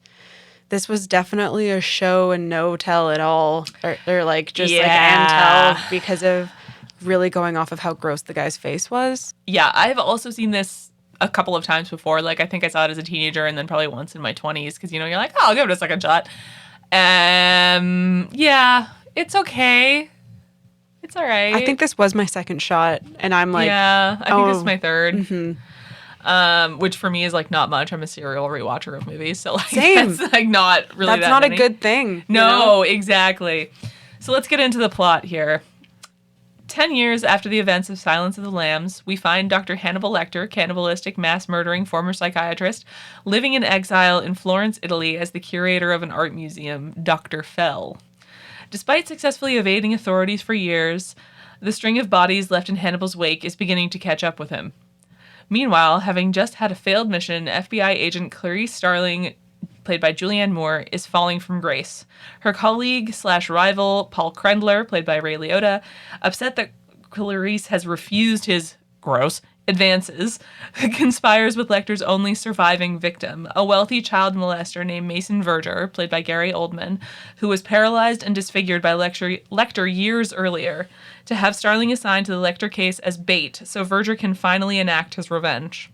this was definitely a show and no tell at all. Or like just like and tell, because of really going off of how gross the guy's face was. Yeah, I've also seen this a couple of times before. Like, I think I saw it as a teenager and then probably once in my 20s, because, you know, you're like, oh, I'll give it a second shot. Yeah, it's okay. It's all right. I think this was my second shot, and I'm like... Yeah, I think this is my third. Which for me is like not much. I'm a serial rewatcher of movies, so like Same. That's like not really That's that not many. A good thing. No, exactly. So let's get into the plot here. 10 years after the events of Silence of the Lambs, we find Dr. Hannibal Lecter, cannibalistic, mass-murdering former psychiatrist, living in exile in Florence, Italy as the curator of an art museum, Dr. Fell. Despite successfully evading authorities for years, the string of bodies left in Hannibal's wake is beginning to catch up with him. Meanwhile, having just had a failed mission, FBI agent Clarice Starling, played by Julianne Moore, is falling from grace. Her colleague/rival, Paul Krendler, played by Ray Liotta, upset that Clarice has refused his advances, conspires with Lecter's only surviving victim, a wealthy child molester named Mason Verger, played by Gary Oldman, who was paralyzed and disfigured by Lecter years earlier, to have Starling assigned to the Lecter case as bait so Verger can finally enact his revenge.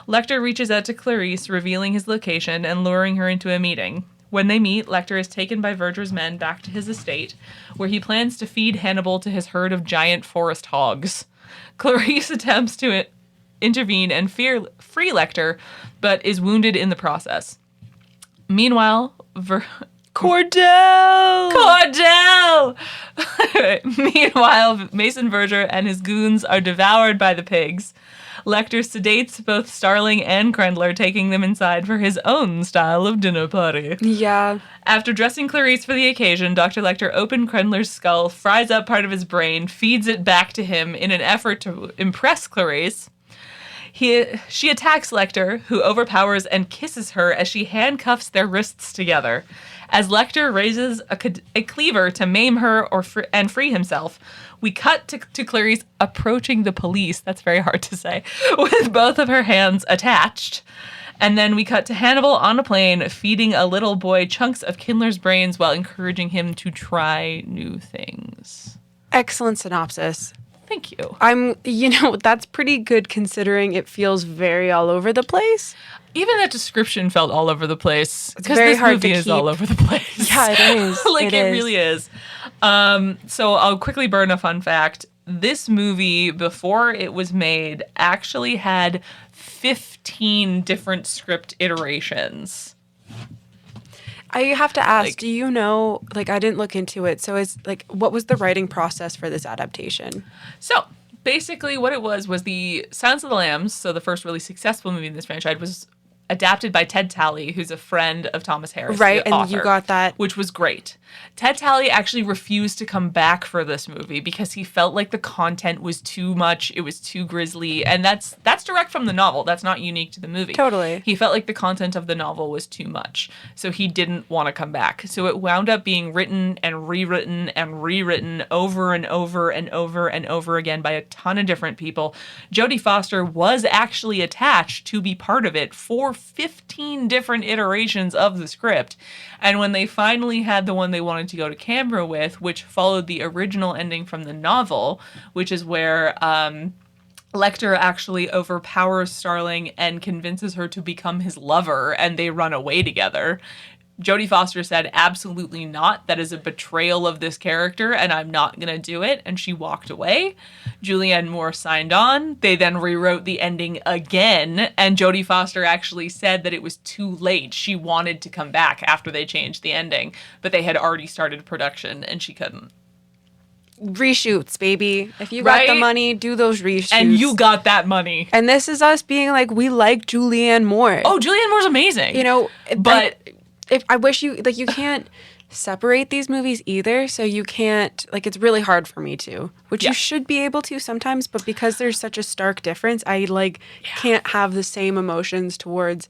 Lecter reaches out to Clarice, revealing his location and luring her into a meeting. When they meet, Lecter is taken by Verger's men back to his estate, where he plans to feed Hannibal to his herd of giant forest hogs. Clarice attempts to intervene and free Lecter, but is wounded in the process. Meanwhile, Cordell! Meanwhile, Mason Verger and his goons are devoured by the pigs. Lecter sedates both Starling and Krendler, taking them inside for his own style of dinner party. Yeah. After dressing Clarice for the occasion, Dr. Lecter opens Krendler's skull, fries up part of his brain, feeds it back to him in an effort to impress Clarice. She attacks Lecter, who overpowers and kisses her as she handcuffs their wrists together. As Lecter raises a cleaver to maim her and free himself, we cut to Clarice approaching the police, that's very hard to say, with both of her hands attached. And then we cut to Hannibal on a plane, feeding a little boy chunks of Kindler's brains while encouraging him to try new things. Excellent synopsis. Thank you. That's pretty good considering it feels very all over the place. Even that description felt all over the place. It's very hard movie to is all over the place. Yeah, it is. Like, it really is. So I'll quickly burn a fun fact. This movie, before it was made, actually had 15 different script iterations. I have to ask, do you know, I didn't look into it, so what was the writing process for this adaptation? So, basically what it was the Silence of the Lambs, so the first really successful movie in this franchise, was adapted by Ted Talley, who's a friend of Thomas Harris, right? the And author, you got that, which was great. Ted Talley actually refused to come back for this movie because he felt like the content was too much, it was too grisly, and that's direct from the novel. That's not unique to the movie. Totally. He felt like the content of the novel was too much, so he didn't want to come back. So it wound up being written and rewritten over and over and over and over again by a ton of different people. Jodie Foster was actually attached to be part of it for 15 different iterations of the script. And when they finally had the one they wanted to go to camera with, which followed the original ending from the novel, which is where Lecter actually overpowers Starling and convinces her to become his lover, and they run away together. Jodie Foster said, absolutely not. That is a betrayal of this character, and I'm not going to do it. And she walked away. Julianne Moore signed on. They then rewrote the ending again, and Jodie Foster actually said that it was too late. She wanted to come back after they changed the ending, but they had already started production, and she couldn't. Reshoots, baby. If you got the money, do those reshoots. And you got that money. And this is us being like, we like Julianne Moore. Oh, Julianne Moore's amazing. But if I wish you can't separate these movies either, so you can't, it's really hard for me to, which you should be able to sometimes, but because there's such a stark difference, I can't have the same emotions towards,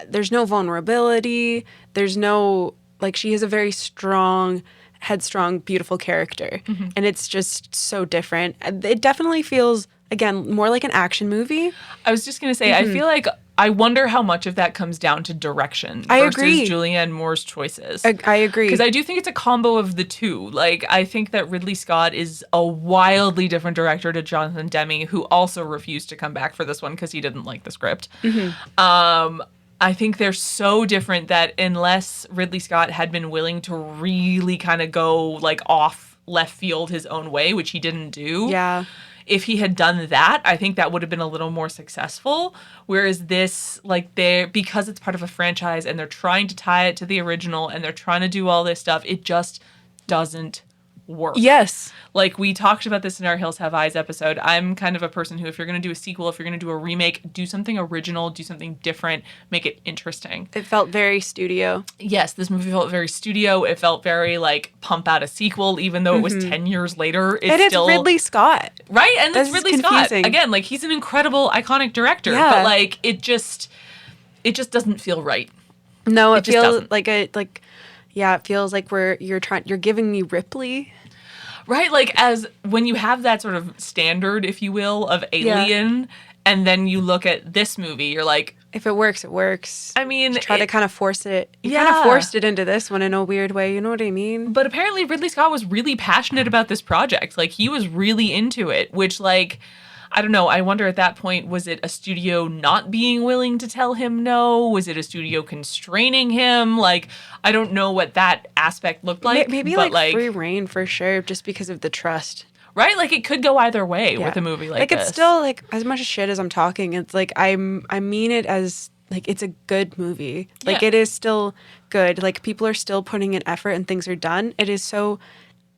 there's no vulnerability, there's no, she has a very strong, headstrong, beautiful character, and it's just so different. It definitely feels, again, more like an action movie. I was just going to say, I feel like I wonder how much of that comes down to direction versus Julianne Moore's choices. I agree. Because I do think it's a combo of the two. I think that Ridley Scott is a wildly different director to Jonathan Demme, who also refused to come back for this one because he didn't like the script. I think they're so different that unless Ridley Scott had been willing to really kind of go off left field his own way, which he didn't do. Yeah. If he had done that, I think that would have been a little more successful. Whereas this, because it's part of a franchise and they're trying to tie it to the original and they're trying to do all this stuff, it just doesn't work. Yes. We talked about this in our Hills Have Eyes episode. I'm kind of a person who, if you're going to do a sequel, if you're going to do a remake, do something original, do something different, make it interesting. It felt very studio. Yes, this movie felt very studio. It felt very pump out a sequel, even though it was 10 years later. It's Ridley Scott. Right? And This it's Ridley is Scott. confusing. Again, he's an incredible, iconic director. Yeah. But it just doesn't feel right. No, it just feels doesn't. it feels like you're giving me Ripley. Right, as when you have that sort of standard, if you will, of Alien, and then you look at this movie, you're like, if it works, it works. I mean, you try to kind of force it. You kind of forced it into this one in a weird way. You know what I mean? But apparently Ridley Scott was really passionate about this project. He was really into it, which I don't know. I wonder at that point, was it a studio not being willing to tell him no? Was it a studio constraining him? I don't know what that aspect looked like. Maybe free reign for sure, just because of the trust. Right? It could go either way with a movie like this. It's still, as much shit as I'm talking, it's I mean it as, it's a good movie. It is still good. People are still putting in effort and things are done. It is so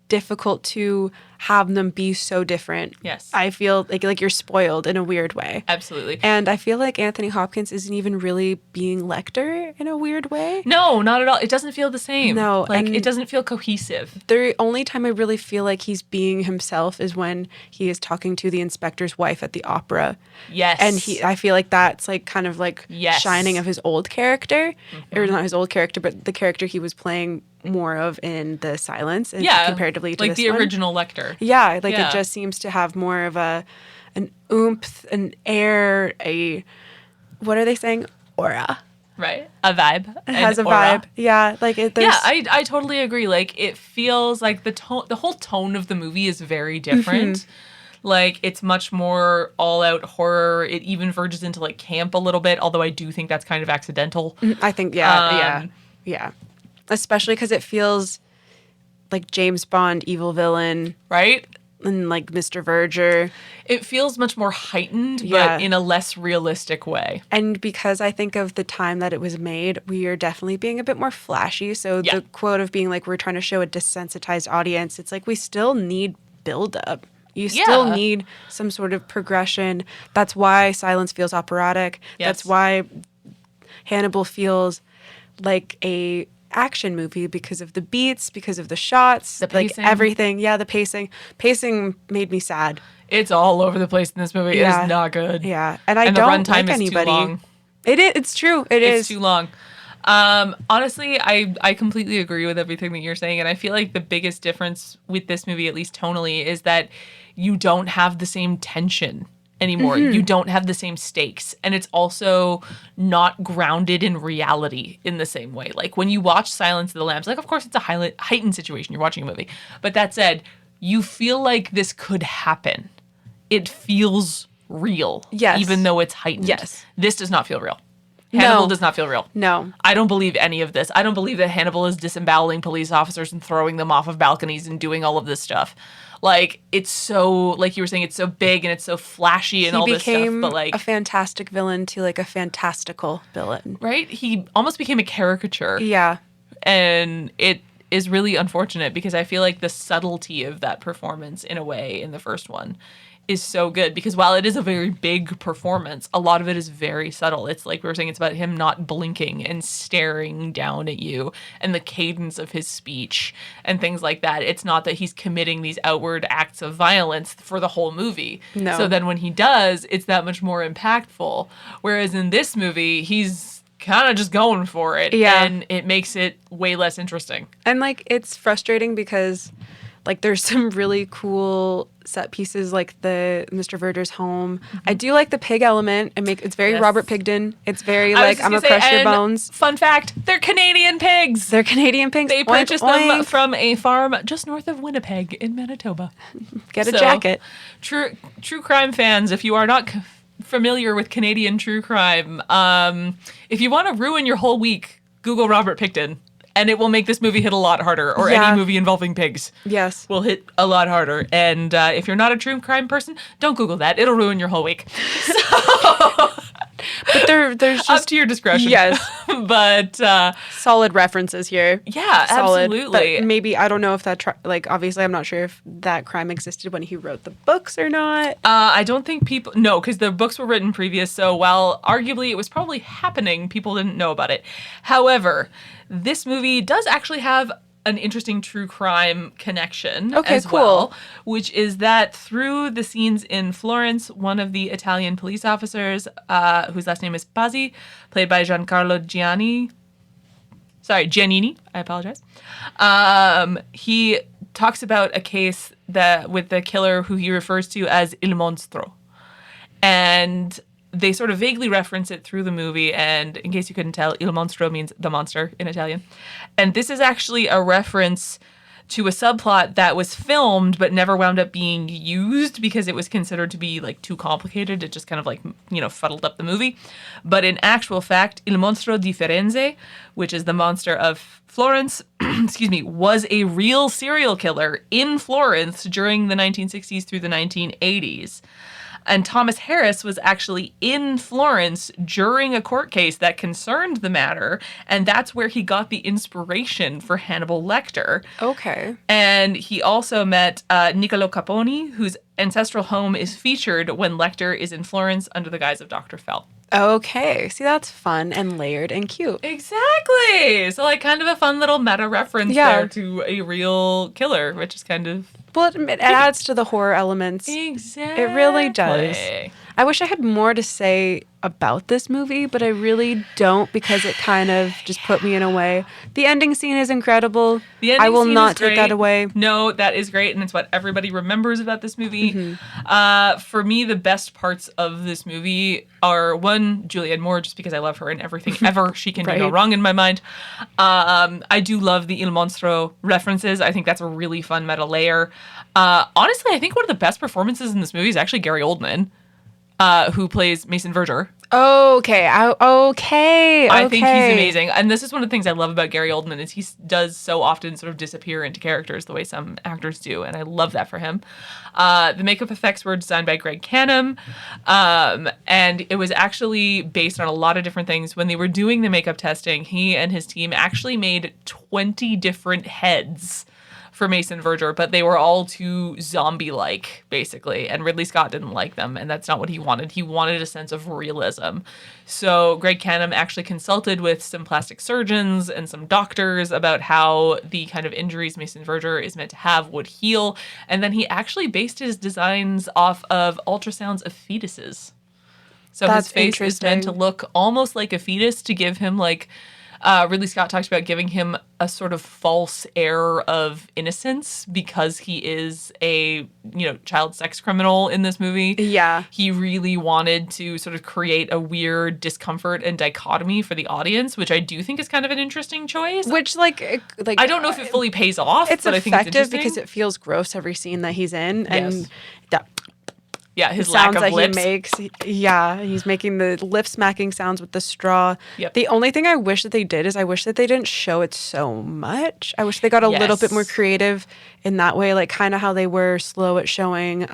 difficult to have them be so different. Yes. I feel like you're spoiled in a weird way. Absolutely. And I feel like Anthony Hopkins isn't even really being Lecter in a weird way. No, not at all. It doesn't feel the same. No. It doesn't feel cohesive. The only time I really feel like he's being himself is when he is talking to the inspector's wife at the opera. Yes. And I feel like that's kind of yes. shining of his old character. Or not his old character, but the character he was playing more of in The Silence and comparatively to this the one. original Lecter. Yeah, it just seems to have more of an oomph, an air, what are they saying? Aura. Right? A vibe. It has a aura. vibe. Yeah, like there's Yeah, I totally agree. Like it feels like the whole tone of the movie is very different. Like it's much more all out horror. It even verges into like camp a little bit, although I do think that's kind of accidental. I think yeah. Especially because it feels like James Bond evil villain Right? and like Mr. Verger. It feels much more heightened, Yeah. but in a less realistic way. And because I think of the time that it was made, we are definitely being a bit more flashy. So Yeah. the quote of being like, we're trying to show a desensitized audience, it's like we still need buildup. You still Yeah. need some sort of progression. That's why Silence feels operatic. Yes. That's why Hannibal feels like a action movie because of the beats, because of the shots, The like pacing. everything. Yeah, the pacing. Pacing made me sad. It's all over the place in this movie. It Yeah. is not good. Yeah, and I And the don't runtime like is anybody. too long. It is. It's true. It is. It's too long. Honestly, I completely agree with everything that you're saying, and I feel like the biggest difference with this movie, at least tonally, is that you don't have the same tension anymore. You don't have the same stakes, and it's also not grounded in reality in the same way. Like when you watch Silence of the Lambs, like of course it's a heightened situation. You're watching a movie, but that said, you feel like this could happen. It feels real, Yes. even though it's heightened. Yes. This does not feel real. Hannibal No. does not feel real. No. I don't believe any of this. I don't believe that Hannibal is disemboweling police officers and throwing them off of balconies and doing all of this stuff. Like, it's so, like you were saying, it's so big and it's so flashy and all He this stuff. became But, like, a fantastic villain to like a fantastical villain. right? He almost became a caricature. Yeah. And it is really unfortunate because I feel like the subtlety of that performance, in a way, in the first one is so good, because while it is a very big performance, a lot of it is very subtle. It's like we were saying, it's about him not blinking and staring down at you, and the cadence of his speech and things like that. It's not that he's committing these outward acts of violence for the whole movie. No. So then when he does, it's that much more impactful. Whereas in this movie, he's kind of just going for it. Yeah. And it makes it way less interesting. And like it's frustrating because like there's some really cool set pieces like the Mr. Verger's home. I do like the pig element. It's very Yes. Robert Pigden. It's very I was like just I'm gonna gonna say, crush your and bones. Fun fact, they're Canadian pigs. They're Canadian pigs. They Oink, purchased them oink. from a farm just north of Winnipeg in Manitoba. Get a So, jacket. True crime fans, if you are not familiar with Canadian true crime, if you want to ruin your whole week, Google Robert Pigden, and it will make this movie hit a lot harder, or Yeah. any movie involving pigs Yes. will hit a lot harder. And if you're not a true crime person, don't Google that. It'll ruin your whole week. But there's Up just to your discretion. Yes. But solid references here. yeah, Solid. absolutely. But maybe I don't know if that like obviously I'm not sure if that crime existed when he wrote the books or not. I don't think people no, because the books were written previous. So while arguably it was probably happening, people didn't know about it. However, this movie does actually have an interesting true crime connection Okay, as cool. well, which is that through the scenes in Florence, one of the Italian police officers, whose last name is Pazzi, played by Giancarlo Giannini, I apologize. He talks about a case that with the killer who he refers to as Il Monstro. And they sort of vaguely reference it through the movie, and in case you couldn't tell, Il Monstro means the monster in Italian. And this is actually a reference to a subplot that was filmed but never wound up being used because it was considered to be like too complicated. It just kind of like, fuddled up the movie. But in actual fact, Il Monstro di Firenze, which is the monster of Florence, was a real serial killer in Florence during the 1960s through the 1980s. And Thomas Harris was actually in Florence during a court case that concerned the matter, and that's where he got the inspiration for Hannibal Lecter. Okay. And he also met Niccolo Caponi, whose ancestral home is featured when Lecter is in Florence under the guise of Dr. Fell. Okay. See, that's fun and layered and cute. Exactly. So like kind of a fun little meta reference Yeah. there to a real killer, which is kind of Well, it adds to the horror elements. exactly. It really does. I wish I had more to say about this movie, but I really don't because it kind of just put me in a way. The ending scene is incredible. The ending I will scene not is take that great. away. No, that is great, and it's what everybody remembers about this movie. For me, the best parts of this movie are, one, Julianne Moore, just because I love her in everything ever. She can do no Right. wrong in my mind. I do love the Il Monstro references. I think that's a really fun meta layer. Honestly, I think one of the best performances in this movie is actually Gary Oldman, who plays Mason Verger. Okay. I think he's amazing. And this is one of the things I love about Gary Oldman is he does so often sort of disappear into characters the way some actors do. And I love that for him. The makeup effects were designed by Greg Canham. And it was actually based on a lot of different things. When they were doing the makeup testing, he and his team actually made 20 different heads for Mason Verger, but they were all too zombie-like, basically, and Ridley Scott didn't like them, and that's not what he wanted. He wanted a sense of realism. So Greg Canham actually consulted with some plastic surgeons and some doctors about how the kind of injuries Mason Verger is meant to have would heal, and then he actually based his designs off of ultrasounds of fetuses. So That's his face is meant to interesting. look almost like a fetus to give him like Ridley Scott talks about giving him a sort of false air of innocence because he is a, child sex criminal in this movie. Yeah. He really wanted to sort of create a weird discomfort and dichotomy for the audience, which I do think is kind of an interesting choice. Which, like I don't know if it fully pays off, it's but I think it's effective interesting. because it feels gross every scene that he's in. Yes. And that Yeah, his lack sounds of that lips. he makes. Yeah, he's making the lip smacking sounds with the straw. Yep. The only thing I wish that they did is I wish that they didn't show it so much. I wish they got a little bit more Yes. creative in that way, like kind of how they were slow at showing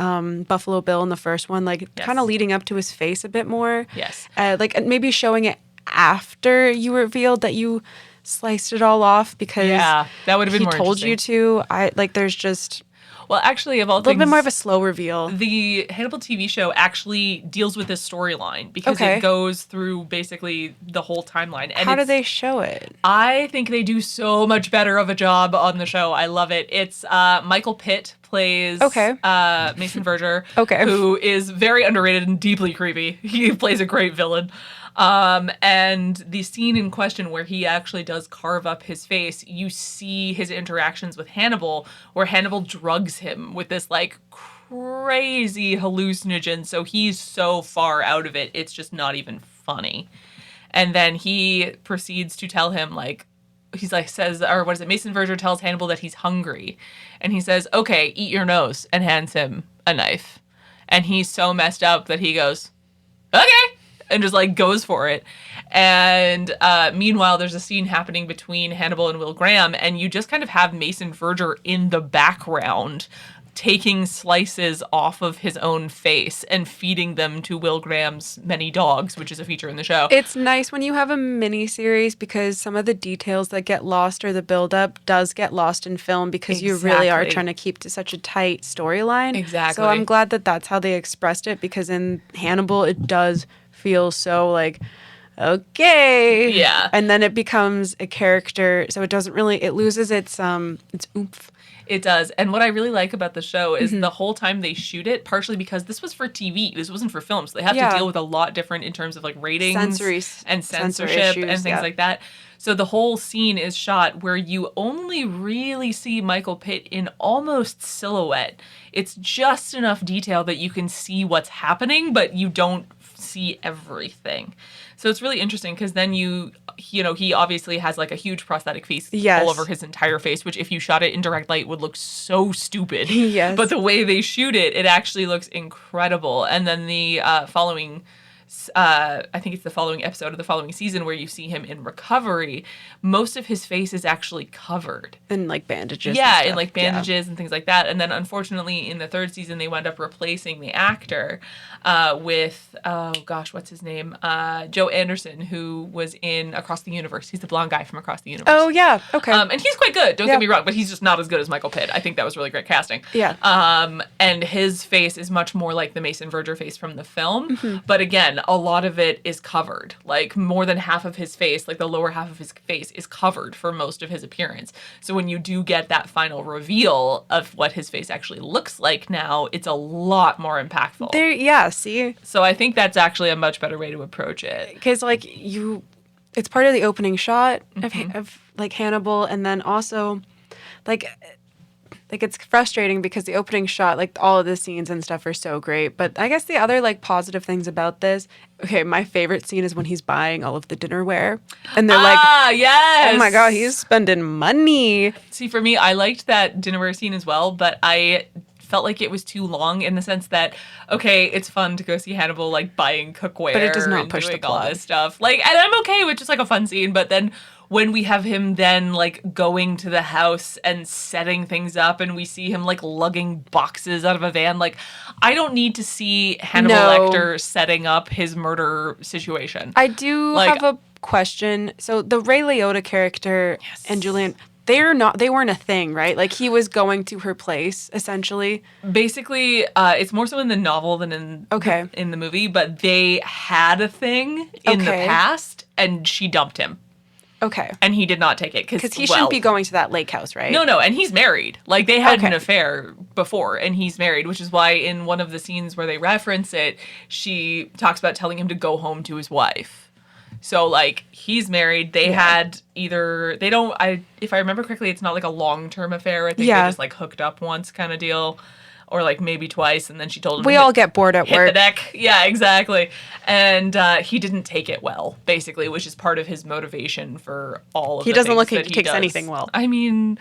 Buffalo Bill in the first one, like kind of Yes. leading up to his face a bit more. Yes. Like maybe showing it after you revealed that you sliced it all off because Yeah, that would have been he more told you interesting. to. There's just Well, actually, of all a little things, bit more of a slow reveal. the Hannibal TV show actually deals with this storyline because Okay. it goes through basically the whole timeline. And How do it's- they show it? I think they do so much better of a job on the show. I love it. It's Michael Pitt plays Mason Verger, Okay. who is very underrated and deeply creepy. He plays a great villain. And the scene in question where he actually does carve up his face, you see his interactions with Hannibal, where Hannibal drugs him with this like crazy hallucinogen. So he's so far out of it, it's just not even funny. And then he proceeds to tell him Mason Verger tells Hannibal that he's hungry. And he says, okay, eat your nose, and hands him a knife. And he's so messed up that he goes, okay, and just like goes for it. And meanwhile, there's a scene happening between Hannibal and Will Graham, and you just kind of have Mason Verger in the background taking slices off of his own face and feeding them to Will Graham's many dogs, which is a feature in the show. It's nice when you have a mini series because some of the details that get lost or the buildup does get lost in film because you really are Exactly. trying to keep to such a tight storyline. Exactly. So I'm glad that that's how they expressed it because in Hannibal it does feel so like okay. Yeah. And then it becomes a character, so it doesn't really it loses its oomph. It does. And what I really like about the show is the whole time they shoot it, partially because this was for TV. This wasn't for film. So they have Yeah. to deal with a lot different in terms of like ratings Sensory- and sensory censorship issues, and things yeah. like that. So the whole scene is shot where you only really see Michael Pitt in almost silhouette. It's just enough detail that you can see what's happening, but you don't see everything. So it's really interesting because then he obviously has like a huge prosthetic face Yes. all over his entire face, which if you shot it in direct light would look so stupid. Yes. But the way they shoot it, it actually looks incredible. And then the following I think it's the following episode of the following season where you see him in recovery, most of his face is actually covered. And like bandages. Yeah, and in like stuff. Yeah. bandages and things like that. And then unfortunately in the third season they wound up replacing the actor with what's his name? Joe Anderson, who was in Across the Universe. He's the blonde guy from Across the Universe. Oh yeah, okay. And he's quite good, don't Yeah. get me wrong, but he's just not as good as Michael Pitt. I think that was really great casting. Yeah. And his face is much more like the Mason Verger face from the film. Mm-hmm. But again, again, a lot of it is covered. Like, more than half of his face, like the lower half of his face, is covered for most of his appearance. So when you do get that final reveal of what his face actually looks like now, it's a lot more impactful. See? So I think that's actually a much better way to approach it. Because, like, it's part of the opening shot of like, Hannibal, and then also, like, it's frustrating because the opening shot, like, all of the scenes and stuff are so great. But I guess the other, like, positive things about this, okay, my favorite scene is when he's buying all of the dinnerware. And they're like, yes! oh my God, he's spending money. See, for me, I liked that dinnerware scene as well, but I felt like it was too long in the sense that, okay, it's fun to go see Hannibal, like, buying cookware. But it does not and push the doing plot. all this stuff. Like, and I'm okay with just, like, a fun scene, but then when we have him then, like, going to the house and setting things up, and we see him, like, lugging boxes out of a van, like, I don't need to see Hannibal Lecter setting up his murder situation. I do have a question. So the Ray Liotta character and Julian, they weren't a thing, right? Like, he was going to her place, essentially. Basically, it's more so in the novel than in the movie, but they had a thing in the past, and she dumped him. Okay. And he did not take it. Because he shouldn't be going to that lake house, right? No, and he's married. Like, they had an affair before, and he's married, which is why in one of the scenes where they reference it, she talks about telling him to go home to his wife. So, like, he's married. They had if I remember correctly, it's not like a long-term affair. I think they just, like, hooked up once kind of deal. Or, like, maybe twice, and then she told him we all get bored at hit work. The deck. Yeah, exactly. And he didn't take it well, basically, which is part of his motivation for all of the things that he does. He doesn't look like he takes anything well. I mean,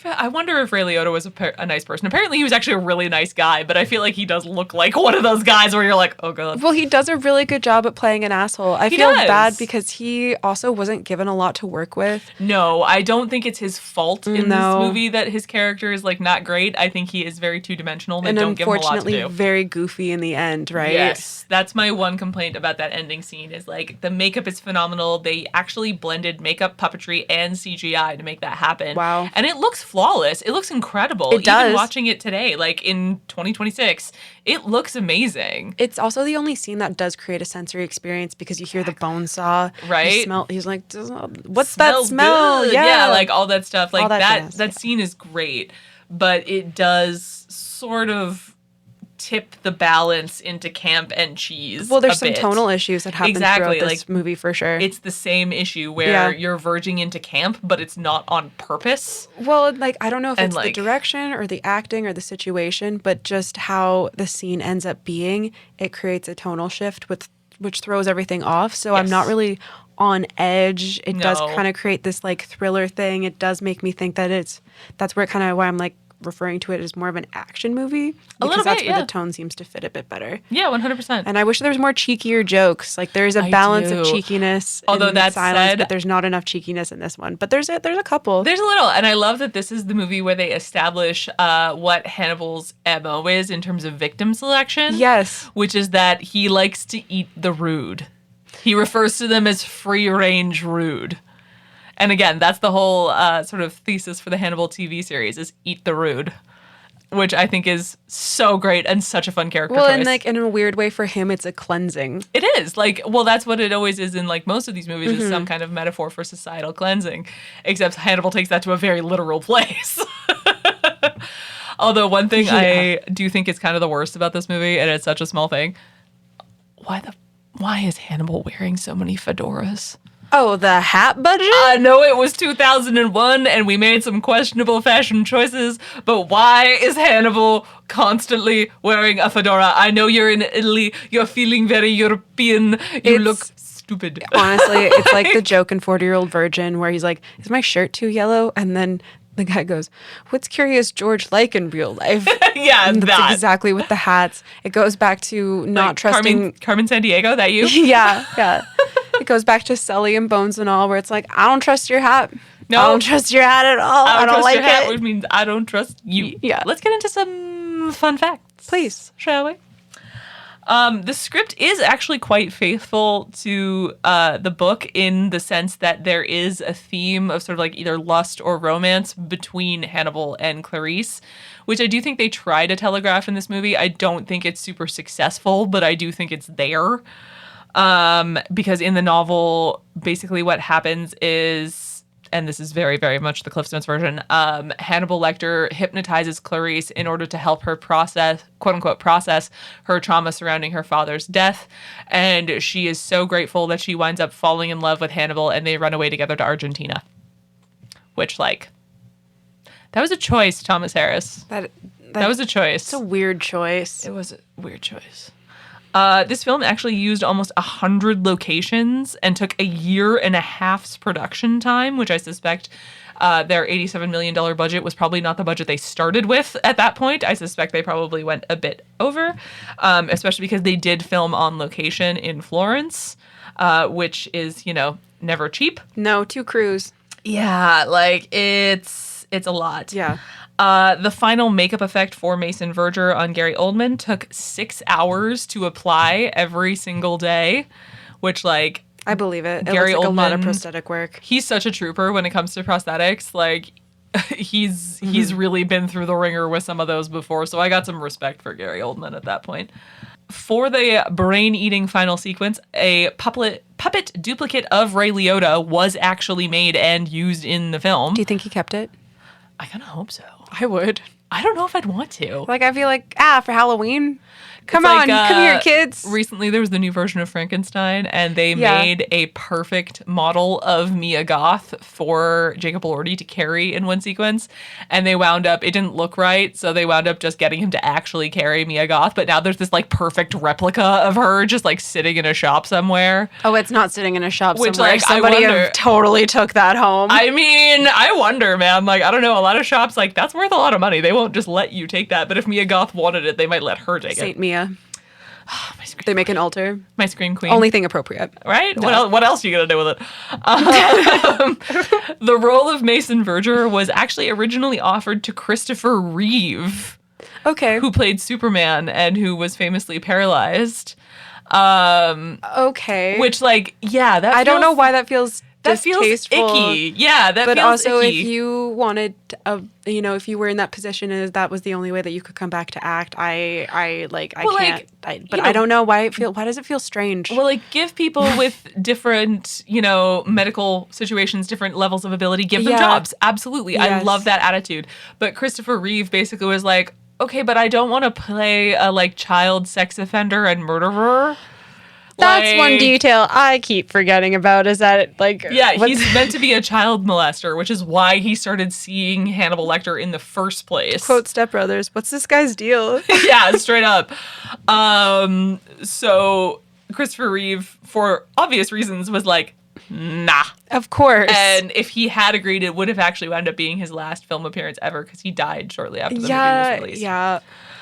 I wonder if Ray Liotta was a nice person. Apparently, he was actually a really nice guy, but I feel like he does look like one of those guys where you're like, oh, God. Well, he does a really good job at playing an asshole. I feel bad because he also wasn't given a lot to work with. No, I don't think it's his fault in this movie that his character is, like, not great. I think he is very two-dimensional. And don't give him a lot to do. Unfortunately, very goofy in the end, right? Yes, that's my one complaint about that ending scene is, like, the makeup is phenomenal. They actually blended makeup, puppetry, and CGI to make that happen. Wow. And it looks flawless. It looks incredible. It does. Even watching it today, like, in 2026, it looks amazing. It's also the only scene that does create a sensory experience because you hear the bone saw. Right? He's like, what's that smell? Good. Yeah, like, all that stuff. Like, that jazz, scene is great. But it does sort of tip the balance into camp and cheese. Well, there's some tonal issues that happen throughout this movie for sure. It's the same issue where you're verging into camp, but it's not on purpose. Well, like, I don't know if it's the direction or the acting or the situation, but just how the scene ends up being, it creates a tonal shift which throws everything off. So I'm not really on edge. It does kind of create this, like, thriller thing. It does make me think that that's where why I'm, like, referring to it as more of an action movie because that's where the tone seems to fit a bit better. Yeah, 100%. And I wish there was more cheekier jokes. Like, there's a balance of cheekiness in Silence, but there's not enough cheekiness in this one. But there's a couple. There's a little, and I love that this is the movie where they establish what Hannibal's MO is in terms of victim selection. Yes. Which is that he likes to eat the rude. He refers to them as free-range rude. And again, that's the whole sort of thesis for the Hannibal TV series is eat the rude, which I think is so great and such a fun character choice. Well, and, like, in a weird way for him, it's a cleansing. It is. Like, well, that's what it always is in, like, most of these movies is some kind of metaphor for societal cleansing, except Hannibal takes that to a very literal place. Although one thing I do think is kind of the worst about this movie, and it's such a small thing, why is Hannibal wearing so many fedoras? Oh, the hat budget? I know it was 2001 and we made some questionable fashion choices, but why is Hannibal constantly wearing a fedora? I know you're in Italy, you're feeling very European, you look stupid. Honestly, it's like the joke in 40-Year-Old Virgin where he's like, is my shirt too yellow? And then the guy goes, what's Curious George like in real life? Yeah, and that's exactly with the hats. It goes back to not like trusting... Carmen Sandiego, that you? Yeah. It goes back to Sully and Bones and all, where it's like, I don't trust your hat. No. I don't trust your hat at all. I don't like your hat, it. Which means I don't trust you. Yeah. Let's get into some fun facts. Please. Shall we? The script is actually quite faithful to the book in the sense that there is a theme of sort of like either lust or romance between Hannibal and Clarice, which I do think they try to telegraph in this movie. I don't think it's super successful, but I do think it's there. Because in the novel, basically what happens is, and this is very, very much the CliffsNotes version, Hannibal Lecter hypnotizes Clarice in order to help her process, quote unquote, process her trauma surrounding her father's death. And she is so grateful that she winds up falling in love with Hannibal, and they run away together to Argentina. Which, like, that was a choice, Thomas Harris. That was a choice. It's a weird choice. It was a weird choice. This film actually used almost 100 locations and took a year and a half's production time, which I suspect their $87 million budget was probably not the budget they started with at that point. I suspect they probably went a bit over, especially because they did film on location in Florence, which is, you know, never cheap. No, 2 crews. Yeah, like, it's a lot. Yeah. The final makeup effect for Mason Verger on Gary Oldman took 6 hours to apply every single day, which, like... I believe it. It Gary looks like Oldman, a lot of prosthetic work. He's such a trooper when it comes to prosthetics. Like, he's really been through the ringer with some of those before, so I got some respect for Gary Oldman at that point. For the brain-eating final sequence, a puppet duplicate of Ray Liotta was actually made and used in the film. Do you think he kept it? I kind of hope so. I would. I don't know if I'd want to. Like, I feel like, for Halloween. Come like, on, come here, kids. Recently, there was the new version of Frankenstein, and they made a perfect model of Mia Goth for Jacob Elordi to carry in one sequence. And they wound up, it didn't look right, so they wound up just getting him to actually carry Mia Goth. But now there's this, like, perfect replica of her just, like, sitting in a shop somewhere. Oh, it's not sitting in a shop Which, somewhere. like, Somebody totally took that home. I mean, I wonder, man. Like, I don't know. A lot of shops, like, that's worth a lot of money. They won't just let you take that. But if Mia Goth wanted it, they might let her take Saint it. Mia. They make an altar. My Scream Queen. Only thing appropriate. Right? No. What else are you going to do with it? The role of Mason Verger was actually originally offered to Christopher Reeve. Okay. Who played Superman and who was famously paralyzed. Okay. Which, like, yeah, that I don't know why that feels distasteful. Icky. Yeah, that but feels also, icky. if you wanted, if you were in that position and that was the only way that you could come back to act, I can't. I don't know why why does it feel strange? Well, like, give people with different, medical situations, different levels of ability, give them jobs. Absolutely. Yes. I love that attitude. But Christopher Reeve basically was like, okay, but I don't want to play a, like, child sex offender and murderer. That's one detail I keep forgetting about is that, like... Yeah, he's meant to be a child molester, which is why he started seeing Hannibal Lecter in the first place. Quote Step Brothers, what's this guy's deal? Yeah, straight up. So Christopher Reeve, for obvious reasons, was like, nah. Of course. And if he had agreed, it would have actually wound up being his last film appearance ever because he died shortly after the movie was released. Yeah,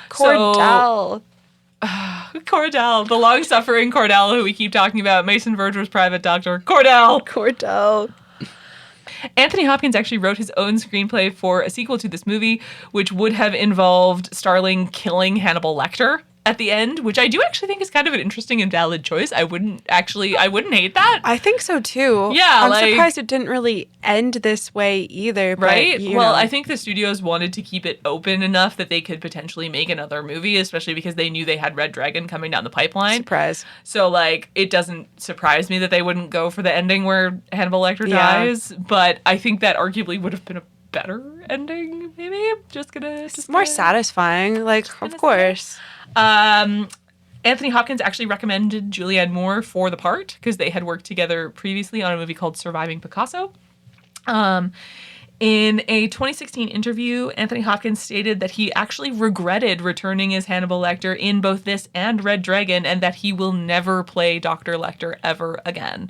Cordell. Cordell, the long-suffering Cordell who we keep talking about, Mason Verger's private doctor. Cordell. Anthony Hopkins actually wrote his own screenplay for a sequel to this movie, which would have involved Starling killing Hannibal Lecter at the end, which I do actually think is kind of an interesting and valid choice. I wouldn't hate that. I think so too. Yeah, I'm surprised it didn't really end this way either. Right? Well, I think the studios wanted to keep it open enough that they could potentially make another movie, especially because they knew they had Red Dragon coming down the pipeline. Surprise. So, like, it doesn't surprise me that they wouldn't go for the ending where Hannibal Lecter dies, but I think that arguably would have been a better ending, maybe? Just more satisfying, like, of course. Anthony Hopkins actually recommended Julianne Moore for the part because they had worked together previously on a movie called Surviving Picasso. In a 2016 interview, Anthony Hopkins stated that he actually regretted returning as Hannibal Lecter in both this and Red Dragon and that he will never play Dr. Lecter ever again.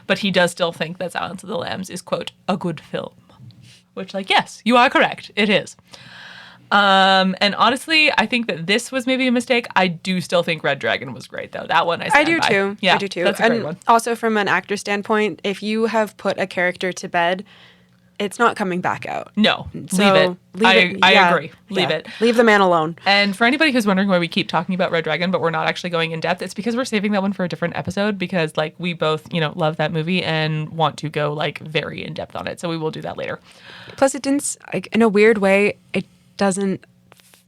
But he does still think that Silence of the Lambs is, quote, a good film. Which, like, yes, you are correct. It is. And honestly, I think that this was maybe a mistake. I do still think Red Dragon was great, though. That one I do too. Yeah, I do too. That's a great one. Also, from an actor standpoint, if you have put a character to bed, it's not coming back out. No, so leave it. I agree. Leave it. Leave the man alone. And for anybody who's wondering why we keep talking about Red Dragon, but we're not actually going in depth, it's because we're saving that one for a different episode because, like, we both, love that movie and want to go, like, very in depth on it. So we will do that later. Plus, it didn't, like, in a weird way, it doesn't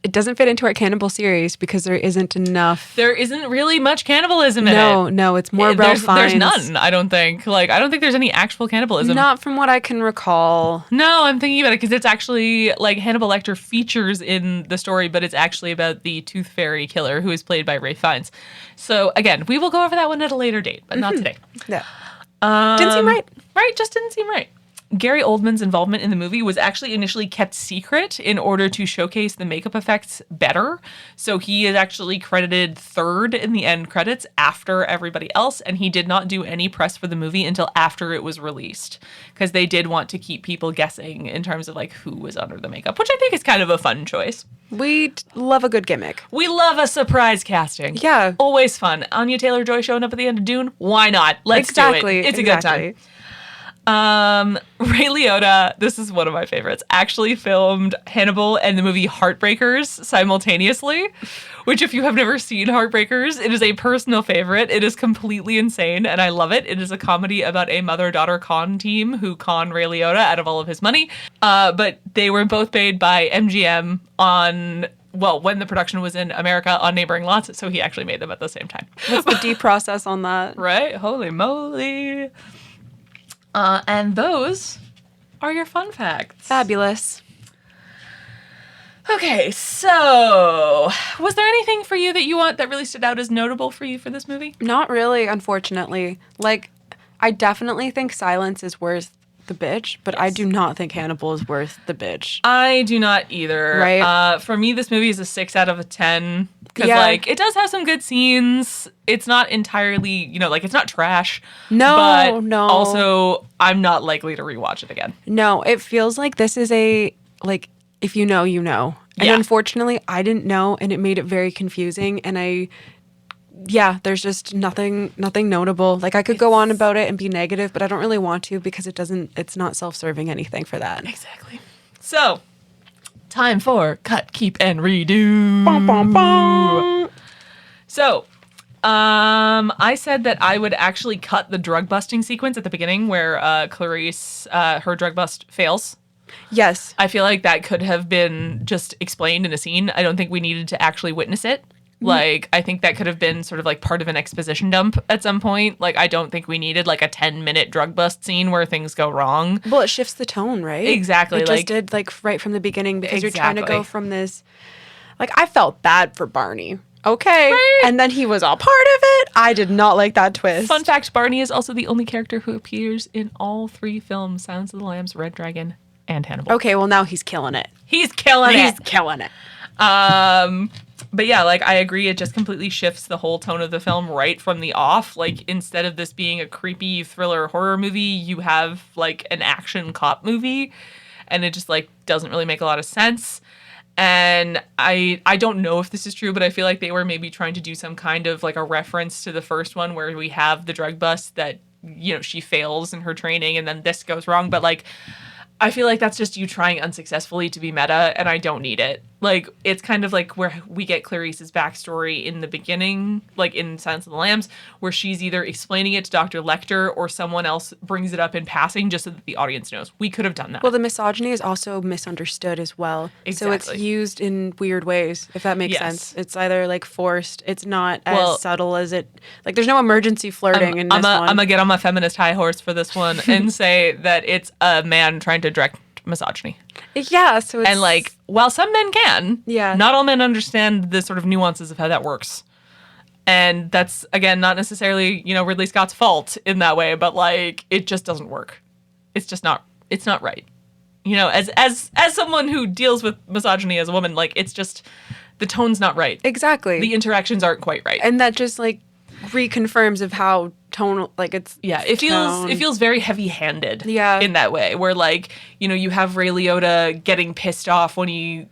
it doesn't fit into our cannibal series because there isn't enough. There isn't really much cannibalism in No, it. no, it's more Ralph There's Fiennes. none, I don't think. Like, I don't think there's any actual cannibalism. Not from what I can recall. No, I'm thinking about it because it's actually, like, Hannibal Lecter features in the story, but it's actually about the Tooth Fairy killer who is played by Ralph Fiennes. So, again, we will go over that one at a later date, but not today. Yeah. Didn't seem right. Right, just didn't seem right. Gary Oldman's involvement in the movie was actually initially kept secret in order to showcase the makeup effects better. So he is actually credited third in the end credits after everybody else, and he did not do any press for the movie until after it was released because they did want to keep people guessing in terms of like who was under the makeup, which I think is kind of a fun choice. We love a good gimmick. We love a surprise casting. Yeah. Always fun. Anya Taylor-Joy showing up at the end of Dune? Why not? Let's do it. It's a good time. Ray Liotta, this is one of my favorites, actually filmed Hannibal and the movie Heartbreakers simultaneously, which if you have never seen Heartbreakers, it is a personal favorite. It is completely insane and I love it. It is a comedy about a mother-daughter con team who con Ray Liotta out of all of his money. But they were both paid by MGM on, well, when the production was in America on neighboring lots, so he actually made them at the same time. What's the D process on that? Right? Holy moly. And those are your fun facts. Fabulous. Okay, so was there anything for you that really stood out as notable for you for this movie? Not really, unfortunately. Like, I definitely think silence is worth the bitch, but I do not think Hannibal is worth the bitch. I do not either. Right. For me, this movie is a 6 out of a 10. Because, Yeah. like, it does have some good scenes. It's not entirely, it's not trash. No, but no. Also, I'm not likely to rewatch it again. No, it feels like this is like, if you know, you know. And Yeah. unfortunately, I didn't know, and it made it very confusing. And there's just nothing notable. Like, I could go on about it and be negative, but I don't really want to because it's not self-serving anything for that. Exactly. So, time for cut, keep, and redo. Bum, bum, bum. So, I said that I would actually cut the drug busting sequence at the beginning where Clarice, her drug bust fails. Yes. I feel like that could have been just explained in a scene. I don't think we needed to actually witness it. Like, I think that could have been sort of like part of an exposition dump at some point. Like, I don't think we needed like a 10-minute drug bust scene where things go wrong. Well, it shifts the tone, right? Exactly. It like, just did, like, right from the beginning because you're trying to Exactly. go from this. Like, I felt bad for Barney. Okay. Right. And then he was all part of it. I did not like that twist. Fun fact, Barney is also the only character who appears in all 3 films, Silence of the Lambs, Red Dragon, and Hannibal. Okay, well, now he's killing it. He's killing it. He's killing it. But yeah, like, I agree. It just completely shifts the whole tone of the film right from the off. Like, instead of this being a creepy thriller horror movie, you have like an action cop movie, and it just like doesn't really make a lot of sense. And I don't know if this is true, but I feel like they were maybe trying to do some kind of like a reference to the first one where we have the drug bust that, she fails in her training and then this goes wrong. But like, I feel like that's just you trying unsuccessfully to be meta, and I don't need it. Like, it's kind of like where we get Clarice's backstory in the beginning, like in Silence of the Lambs, where she's either explaining it to Dr. Lecter or someone else brings it up in passing just so that the audience knows. We could have done that. Well, the misogyny is also misunderstood as well. So it's Exactly. used in weird ways, if that makes Yes. sense. It's either like forced. It's not as Well, subtle as it. Like, there's no emergency flirting in this one. I'm gonna get on my feminist high horse for this one and say that it's a man trying to direct misogyny. Yeah, so it's... And like, while some men can, Yeah. not all men understand the sort of nuances of how that works. And that's, again, not necessarily, Ridley Scott's fault in that way, but like, it just doesn't work. It's just not, it's not right. As someone who deals with misogyny as a woman, like, it's just, the tone's not right. Exactly. The interactions aren't quite right. And that just like reconfirms of how tonal, like, it's... Yeah, it feels very heavy-handed. Yeah. In that way, where like, you have Ray Liotta getting pissed off when he,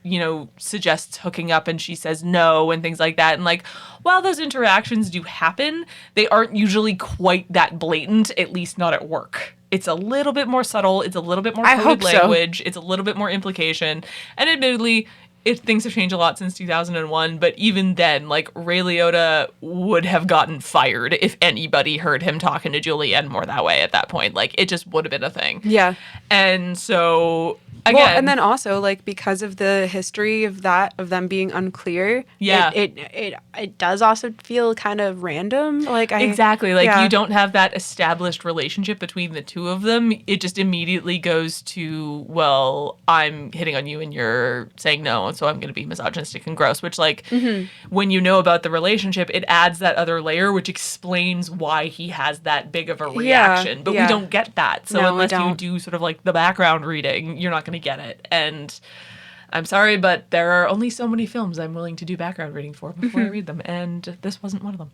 suggests hooking up and she says no and things like that. And like, while those interactions do happen, they aren't usually quite that blatant, at least not at work. It's a little bit more subtle. It's a little bit more I coded hope so. language. It's a little bit more implication. And admittedly, things have changed a lot since 2001, but even then, like, Ray Liotta would have gotten fired if anybody heard him talking to Julianne Moore that way at that point. Like, it just would have been a thing. Yeah. And so again, well, and then also like because of the history of them being unclear, it does also feel kind of random. Like exactly, like you don't have that established relationship between the two of them. It just immediately goes to, well, I'm hitting on you and you're saying no, and so I'm going to be misogynistic and gross. Which, like, when you know about the relationship, it adds that other layer, which explains why he has that big of a reaction. But we don't get that, so unless you do sort of like the background reading, you're not going to get it. And I'm sorry, but there are only so many films I'm willing to do background reading for before I read them, and this wasn't one of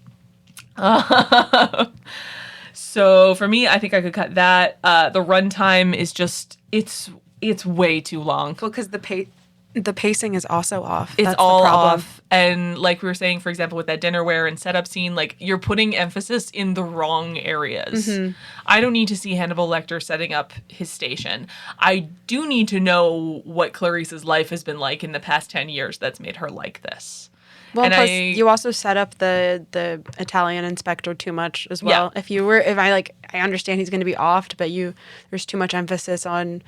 them. So for me, I think I could cut that. The runtime is just it's way too long. Well, because the pacing is also off. It's That's all the problem. off. And like we were saying, for example, with that dinnerware and setup scene, like you're putting emphasis in the wrong areas. I don't need to see Hannibal Lecter setting up his station. I do need to know what Clarice's life has been like in the past 10 years that's made her like this. Well, and plus you also set up the Italian inspector too much as well. Yeah. I understand he's going to be offed, but there's too much emphasis on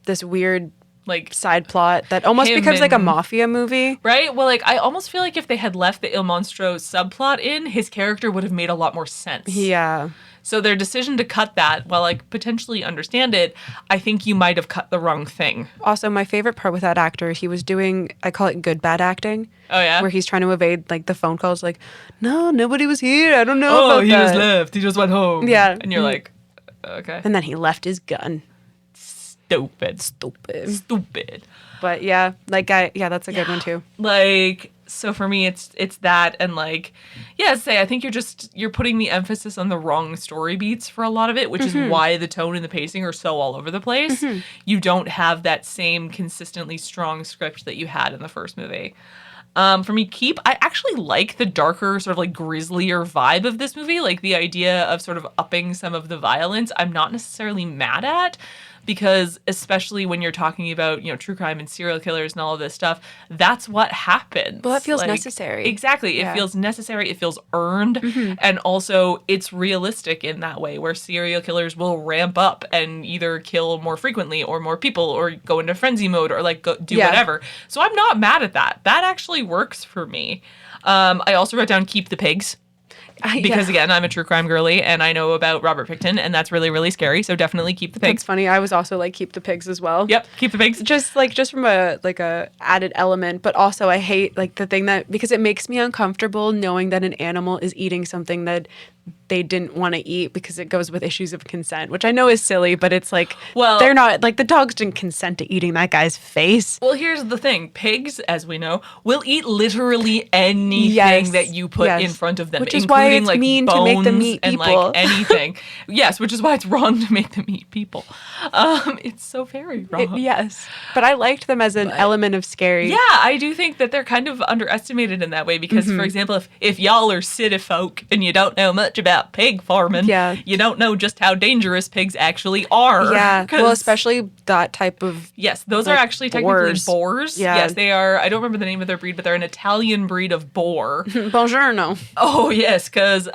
this weird like side plot that almost becomes like a mafia movie. Right? Well, like I almost feel like if they had left the Il Monstro subplot in, his character would have made a lot more sense. Yeah. So their decision to cut that, while I potentially understand it, I think you might have cut the wrong thing. Also, my favorite part with that actor, he was doing, I call it good bad acting. Oh, yeah? Where he's trying to evade like the phone calls like, no, nobody was here. I don't know about that. He just left. He just went home. Yeah. And you're like, okay. And then he left his gun. Stupid. But yeah, that's a good one too. Like, so for me, it's that, and like, I think you're putting the emphasis on the wrong story beats for a lot of it, which is why the tone and the pacing are so all over the place. You don't have that same consistently strong script that you had in the first movie. For me, I actually like the darker, sort of like grislier vibe of this movie, like the idea of sort of upping some of the violence. I'm not necessarily mad at. Because especially when you're talking about, true crime and serial killers and all of this stuff, that's what happens. Well, it feels necessary. Exactly. It feels necessary. It feels earned. And also it's realistic in that way where serial killers will ramp up and either kill more frequently or more people or go into frenzy mode or like do whatever. So I'm not mad at that. That actually works for me. I also wrote down keep the pigs. Because, again, I'm a true crime girly, and I know about Robert Pickton, and that's really, really scary, so definitely keep the pigs. That's funny. I was also like, keep the pigs as well. Yep, keep the pigs. Just from a added element, but also I hate, like, the thing that, because it makes me uncomfortable knowing that an animal is eating something that they didn't want to eat because it goes with issues of consent, which I know is silly, but it's like, well, they're not, like, the dogs didn't consent to eating that guy's face. Well, here's the thing. Pigs, as we know, will eat literally anything that you put in front of them, which is why it's like mean bones to make them eat and people. Like anything. Yes, which is why it's wrong to make them eat people. It's so very wrong. Yes, but I liked them as an element of scary. Yeah, I do think that they're kind of underestimated in that way because, for example, if y'all are city folk and you don't know much about pig farming, you don't know just how dangerous pigs actually are. Yeah, well, especially that type of those are actually technically boars. Yeah. Yes, they are. I don't remember the name of their breed, but they're an Italian breed of boar. Buongiorno. Oh, yes, because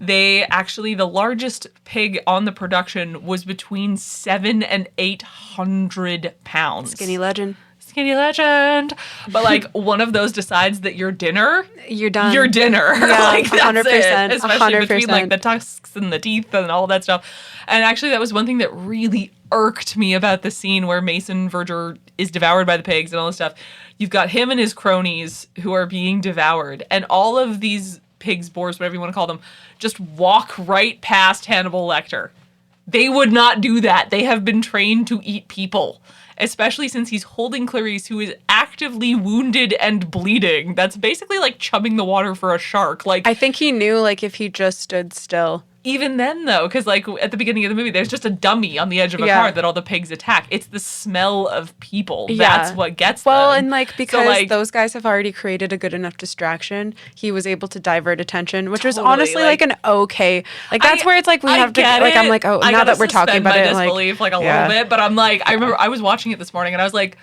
they actually, the largest pig on the production was between 700 and 800 pounds. Skinny legend. But like one of those decides that you're dinner, you're done. You're dinner. Yeah, like that's 100%, it. Especially 100%. between like the tusks and the teeth and all that stuff. And actually that was one thing that really irked me about the scene where Mason Verger is devoured by the pigs and all this stuff. You've got him and his cronies who are being devoured, and all of these pigs, boars, whatever you want to call them, just walk right past Hannibal Lecter. They would not do that. They have been trained to eat people. Especially since he's holding Clarice, who is actively wounded and bleeding. That's basically like chumming the water for a shark. Like, I think he knew, like, if he just stood still. Even then, though, because like at the beginning of the movie, there's just a dummy on the edge of a car that all the pigs attack. It's the smell of people. That's what gets them. Well, and like because those guys have already created a good enough distraction, he was able to divert attention, which was honestly like an okay. Like that's where it's like we have to. Like I'm like, oh, now that we're talking about it, disbelief, like a little bit. But I'm like, I remember I was watching it this morning and I was like,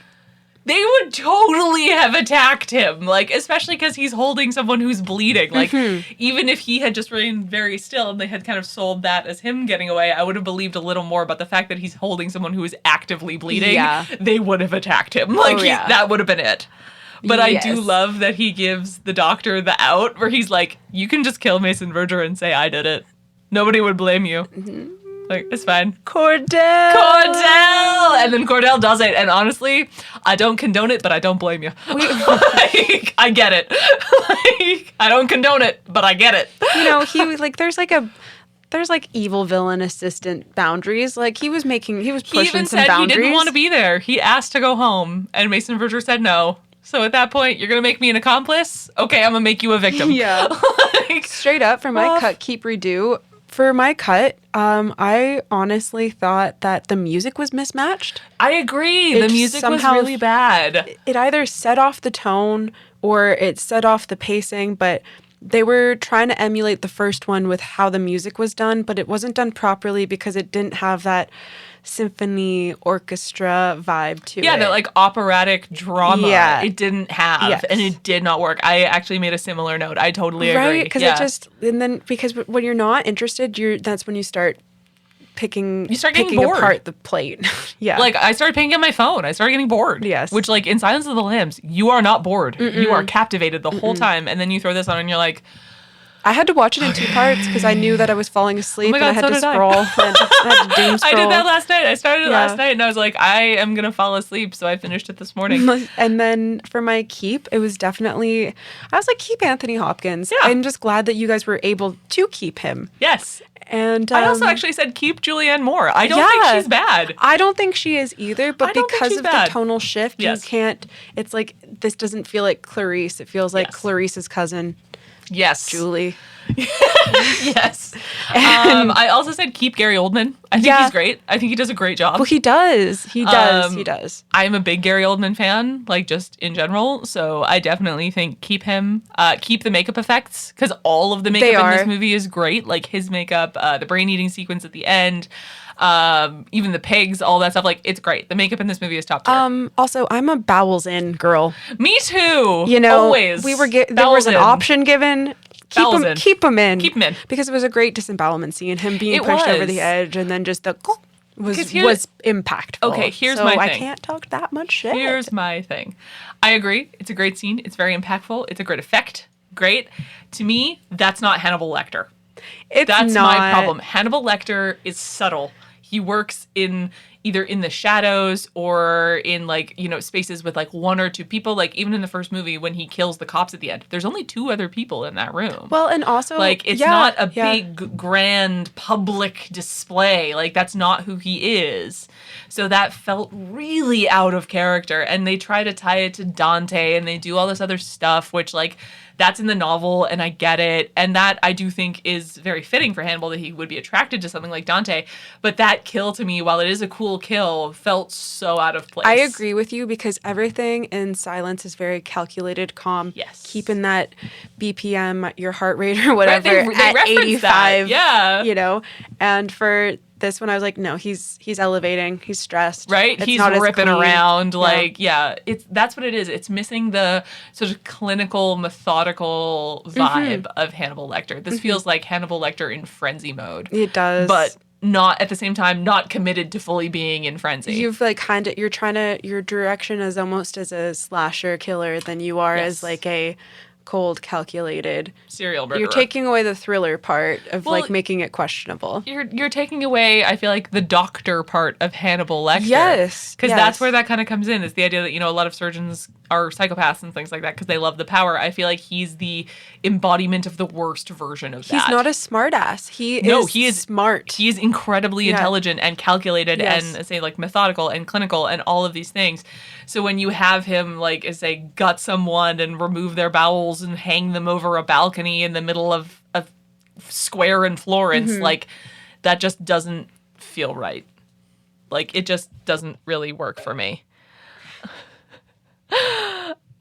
they would totally have attacked him. Like, especially because he's holding someone who's bleeding. Like, even if he had just remained very still and they had kind of sold that as him getting away, I would have believed a little more. But the fact that he's holding someone who is actively bleeding, they would have attacked him. Like, that would have been it. But I do love that he gives the doctor the out where he's like, you can just kill Mason Verger and say I did it. Nobody would blame you. Like, it's fine. Cordell! And then Cordell does it. And honestly, I don't condone it, but I don't blame you. Like, I get it. Like, I don't condone it, but I get it. You know, he like there's like evil villain assistant boundaries. Like he was pushing some boundaries. He even said he didn't want to be there. He asked to go home, and Mason Verger said no. So at that point, you're going to make me an accomplice? Okay, I'm going to make you a victim. Yeah. Like, straight up for my cut, keep, redo. For my cut, I honestly thought that the music was mismatched. I agree. The music was really bad. It either set off the tone or it set off the pacing, but they were trying to emulate the first one with how the music was done, but it wasn't done properly because it didn't have that symphony orchestra vibe to it. Yeah, that like operatic drama it didn't have, and it did not work. I actually made a similar note. I totally agree. Right, because when you're not interested, that's when you start picking apart the plate. Yeah. Like I started picking up my phone. I started getting bored. Yes. Which like in Silence of the Lambs, you are not bored. You are captivated the whole time, and then you throw this on and you're like, I had to watch it in 2 parts because I knew that I was falling asleep and I had to scroll. I had to doom scroll. I did that last night. I started it last night and I was like, I am going to fall asleep. So I finished it this morning. And then for my keep, it was definitely, I was like, keep Anthony Hopkins. Yeah. I'm just glad that you guys were able to keep him. Yes. And I also actually said keep Julianne Moore. I don't think she's bad. I don't think she is either, but because of the tonal shift, you can't, it's like, this doesn't feel like Clarice. It feels like Clarice's cousin. Yes. Julie. Yes. I also said keep Gary Oldman. I think he's great. I think he does a great job. Well, he does. He does. I'm a big Gary Oldman fan, like just in general. So I definitely think keep him. Keep the makeup effects because all of the makeup in this movie is great. Like his makeup, the brain eating sequence at the end. Even the pigs, all that stuff, like it's great. The makeup in this movie is top tier. Also, I'm a bowels in girl. Me too. You know, always. There was an option given. Keep him in. Because it was a great disembowelment scene. Him being pushed over the edge and then just was impactful. Okay, here's my thing. I can't talk that much shit. Here's my thing. I agree. It's a great scene. It's very impactful. It's a great effect. Great. To me, that's not Hannibal Lecter. That's my problem. Hannibal Lecter is subtle. He works either in the shadows or in like, you know, spaces with like 1 or 2 people. Like even in the first movie when he kills the cops at the end, there's only 2 other people in that room. Well, and also like it's not a big grand public display. Like that's not who he is. So that felt really out of character. And they try to tie it to Dante and they do all this other stuff, which like that's in the novel and I get it. And that I do think is very fitting for Hannibal that he would be attracted to something like Dante. But that kill to me, while it is a cool kill, felt so out of place. I agree with you because everything in Silence is very calculated, calm. Yes. Keeping that BPM, your heart rate or whatever, right, they at 85. That. Yeah. You know? And for this one, I was like, no, he's elevating. He's stressed. Right? He's ripping around. Like, that's what it is. It's missing the sort of clinical, methodical vibe of Hannibal Lecter. This feels like Hannibal Lecter in frenzy mode. It does. But not at the same time, not committed to fully being in frenzy. You've like your direction is almost as a slasher killer than you are as like a cold, calculated serial murderer. You're taking away the thriller part of like making it questionable. You're taking away, I feel like, the doctor part of Hannibal Lecter. Yes. Because that's where that kind of comes in. Is the idea that, you know, a lot of surgeons are psychopaths and things like that because they love the power. I feel like he's the embodiment of the worst version of that. He's not a smartass. He is smart. He is incredibly intelligent and calculated and, say, like, methodical and clinical and all of these things. So when you have him, like, say, gut someone and remove their bowels and hang them over a balcony in the middle of a square in Florence, like, that just doesn't feel right. Like, it just doesn't really work for me.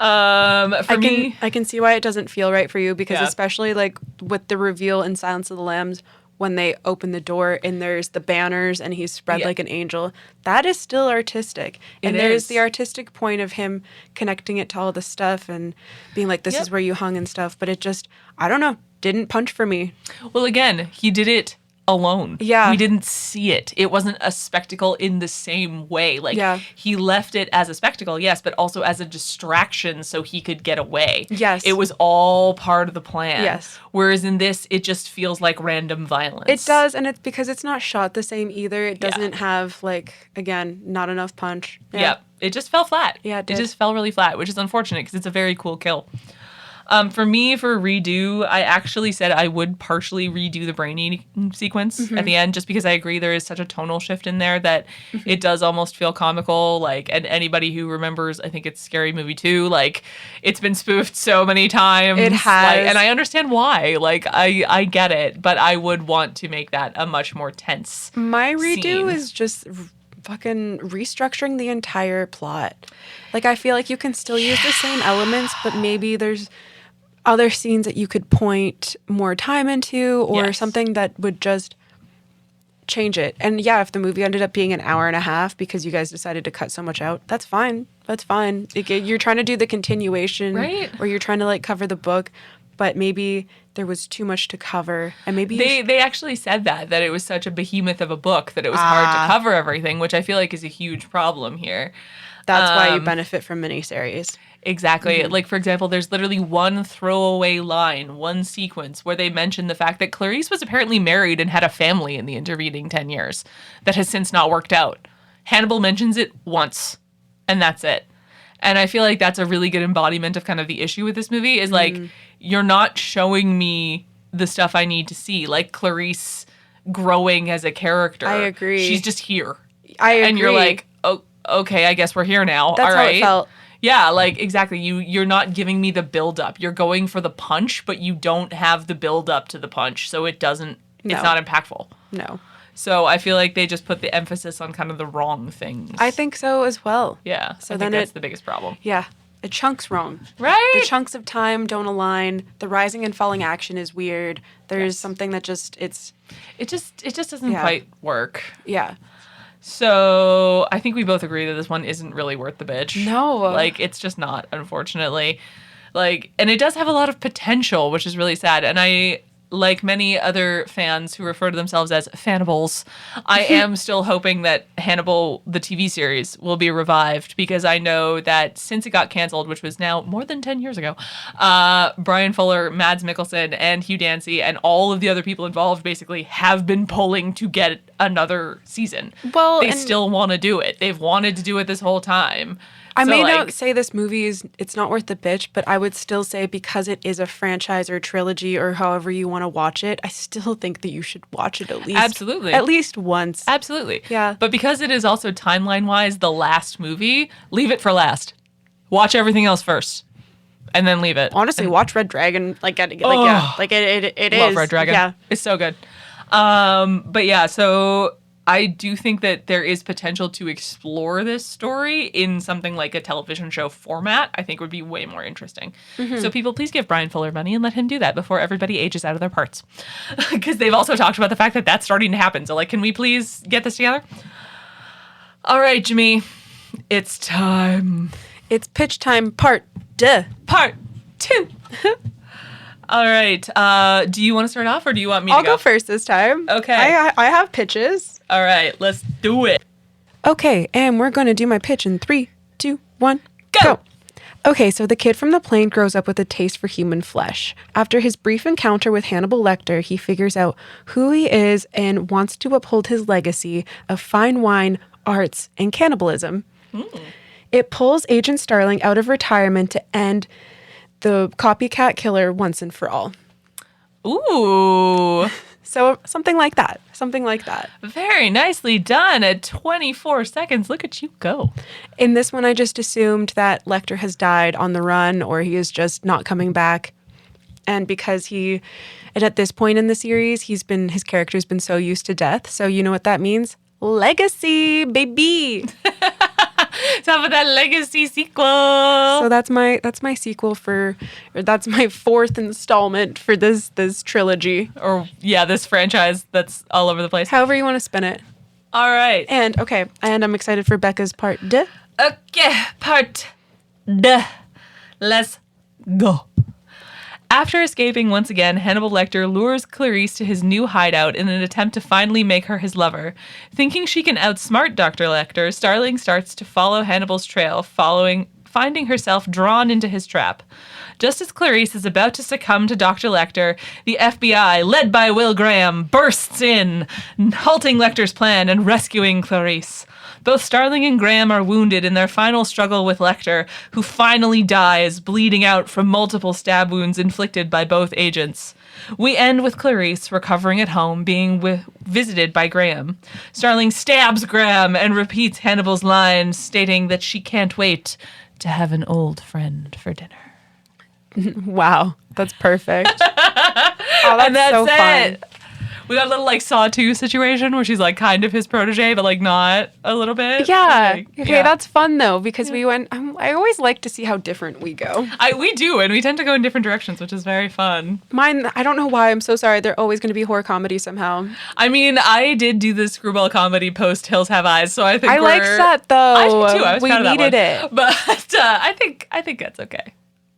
I can see why it doesn't feel right for you because especially like with the reveal in Silence of the Lambs, when they open the door and there's the banners and he's spread Yeah. like an angel. That is still artistic. And It there's is. the artistic point of him connecting it to all the stuff and being like, this Yep. is where you hung and stuff. But it just, I don't know, didn't punch for me. Well, again, he did it alone. Yeah. We didn't see it. It wasn't a spectacle in the same way. Like, Yeah. he left it as a spectacle, yes, but also as a distraction so he could get away. Yes. It was all part of the plan. Yes. Whereas in this, it just feels like random violence. It does, and it's because it's not shot the same either. It doesn't have, like, again, not enough punch. Yeah. It just fell flat. Yeah, it It did. just fell really flat, which is unfortunate because it's a very cool kill. For me, for redo, I actually said I would partially redo the brain eating sequence Mm-hmm. at the end, just because I agree there is such a tonal shift in there that it does almost feel comical. Like, and anybody who remembers, I think it's Scary Movie 2, like, it's been spoofed so many times. It has. Like, and I understand why. Like, I get it, but I would want to make that a much more tense. My redo scene. is just fucking restructuring the entire plot. Like, I feel like you can still use the same elements, but maybe there's other scenes that you could point more time into or Yes. something that would just change it. And yeah, if the movie ended up being an hour and a half because you guys decided to cut so much out, that's fine. That's fine. Like, you're trying to do the continuation, Right. or you're trying to like cover the book, but maybe there was too much to cover, and maybe you They actually said that it was such a behemoth of a book that it was hard to cover everything, which I feel like is a huge problem here. that's why you benefit from miniseries. Exactly. Like, for example, there's literally one throwaway line, one sequence where they mention the fact that Clarice was apparently married and had a family in the intervening 10 years that has since not worked out. Hannibal mentions it once, and that's it. And I feel like that's a really good embodiment of kind of the issue with this movie is like, you're not showing me the stuff I need to see, like Clarice growing as a character. I agree. She's just here. I agree. And you're like, oh, okay, I guess we're here now. That's All how right. it felt. Yeah, like exactly. You're not giving me the build up. You're going for the punch, but you don't have the build up to the punch, so it doesn't. No. It's not impactful. No. So I feel like they just put the emphasis on kind of the wrong things. I think so as well. Yeah. So I then think that's it- the biggest problem. Yeah. The chunks wrong. Right. The chunks of time don't align. The rising and falling action is weird. There's Yes. something that just It just doesn't Yeah. quite work. yeah. So I think we both agree that this one isn't really worth the bitch. No. Like, it's just not, unfortunately. Like, and it does have a lot of potential, which is really sad. And I, like many other fans who refer to themselves as Fannibals, I am still hoping that Hannibal, the TV series, will be revived, because I know that since it got canceled, which was now more than 10 years ago, Brian Fuller, Mads Mikkelsen, and Hugh Dancy, and all of the other people involved basically have been pulling to get another season. Well, they and- still want to do it. They've wanted to do it this whole time. I So, may like, not say this movie it's not worth the bitch, but I would still say, because it is a franchise or trilogy or however you want to watch it, I still think that you should watch it at least Absolutely. at least once. Absolutely. Yeah. But because it is also timeline-wise the last movie, leave it for last. Watch everything else first, and then leave it. Honestly, watch Red Dragon. It Love is. Red Dragon. Yeah. It's so good. But yeah, so I do think that there is potential to explore this story in something like a television show format. I think would be way more interesting. So people, please give Brian Fuller money and let him do that before everybody ages out of their parts. Because they've also talked about the fact that that's starting to happen. So like, can we please get this together? All right, Jimmy, it's time. It's pitch time part duh. Part 2. All right. Do you want to start off, or do you want me I'll to go first this time. Okay. I have pitches. All right, let's do it. Okay, and we're going to do my pitch in 3, 2, 1, Go. Okay, so the kid from the plane grows up with a taste for human flesh. After his brief encounter with Hannibal Lecter, he figures out who he is and wants to uphold his legacy of fine wine, arts, and cannibalism. It pulls Agent Starling out of retirement to end the copycat killer once and for all. Ooh, So something like that. Something like that. very nicely done. At 24 seconds, look at you go. In this one, I just assumed that Lecter has died on the run, or he is just not coming back. And because and at this point in the series, his character's been so used to death. So you know what that means? Legacy, baby. up with that legacy sequel. So that's my sequel that's my fourth installment for this trilogy. Or yeah, this franchise that's all over the place. However you want to spin it. All right. And I'm excited for Becca's part D. Okay, part D. Let's go. After escaping once again, Hannibal Lecter lures Clarice to his new hideout in an attempt to finally make her his lover. Thinking she can outsmart Dr. Lecter, Starling starts to follow Hannibal's trail, finding herself drawn into his trap. Just as Clarice is about to succumb to Dr. Lecter, the FBI, led by Will Graham, bursts in, halting Lecter's plan and rescuing Clarice. Both Starling and Graham are wounded in their final struggle with Lecter, who finally dies, bleeding out from multiple stab wounds inflicted by both agents. We end with Clarice recovering at home, being visited by Graham. Starling stabs Graham and repeats Hannibal's lines, stating that she can't wait to have an old friend for dinner. Wow, that's perfect. Oh, that's and that's so it. fun. We got a little like Saw 2 situation where she's like kind of his protege, but like not a little bit. Yeah. Like, Okay, that's fun though because we went. I always like to see how different we go. We do, and we tend to go in different directions, which is very fun. Mine, I don't know why. I'm so sorry. They're always going to be horror comedy somehow. I mean, I did do the screwball comedy post Hills Have Eyes, so I think I liked that though. I did too. I was we proud of that needed one. it. But I think that's okay.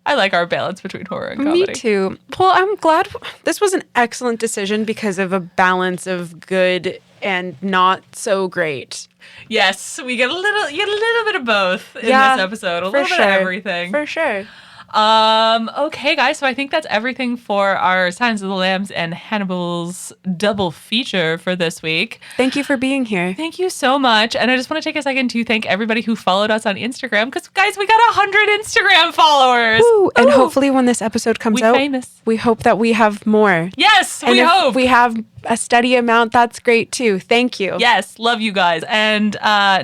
I like our balance between horror and comedy. Me too. Well, I'm glad this was an excellent decision because of a balance of good and not so great. Yes, we get a little bit of both in this episode. A little bit of everything. For sure. Okay, guys, so I think that's everything for our Signs of the Lambs and Hannibal's double feature for this week. Thank you for being here. Thank you so much. And I just want to take a second to thank everybody who followed us on Instagram because, guys, we got 100 Instagram followers. Woo. And hopefully when this episode comes out, famous. we hope that we have more. Yes, and we if hope. we have a steady amount, that's great too. Thank you. Yes, love you guys. And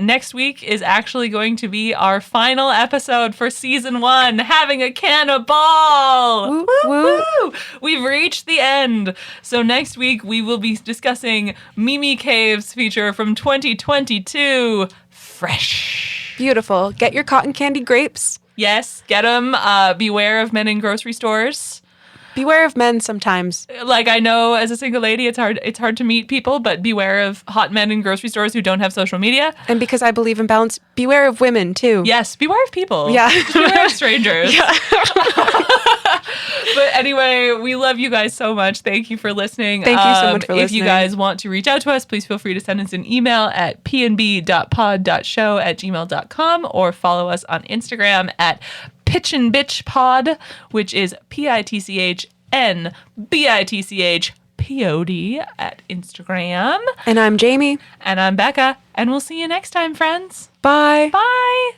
next week is actually going to be our final episode for season 1, having a cannibal. Woo, Woo, woo. woo. We've reached the end. So next week we will be discussing Mimi Cave's feature from 2022, Fresh. Beautiful. Get your cotton candy grapes. Yes, get them. Beware of men in grocery stores. Beware of men sometimes. Like, I know as a single lady, it's hard to meet people, but beware of hot men in grocery stores who don't have social media. And because I believe in balance, beware of women too. Yes, beware of people. Yeah. Beware of strangers. Yeah. But anyway, we love you guys so much. Thank you for listening. Thank you so much for listening. If you guys want to reach out to us, please feel free to send us an email at pnb.pod.show@gmail.com or follow us on Instagram at pitchandbitchpod, which is PITCHNBITCHPOD at Instagram. And I'm Jayme. And I'm Becca. And we'll see you next time, friends. Bye. Bye.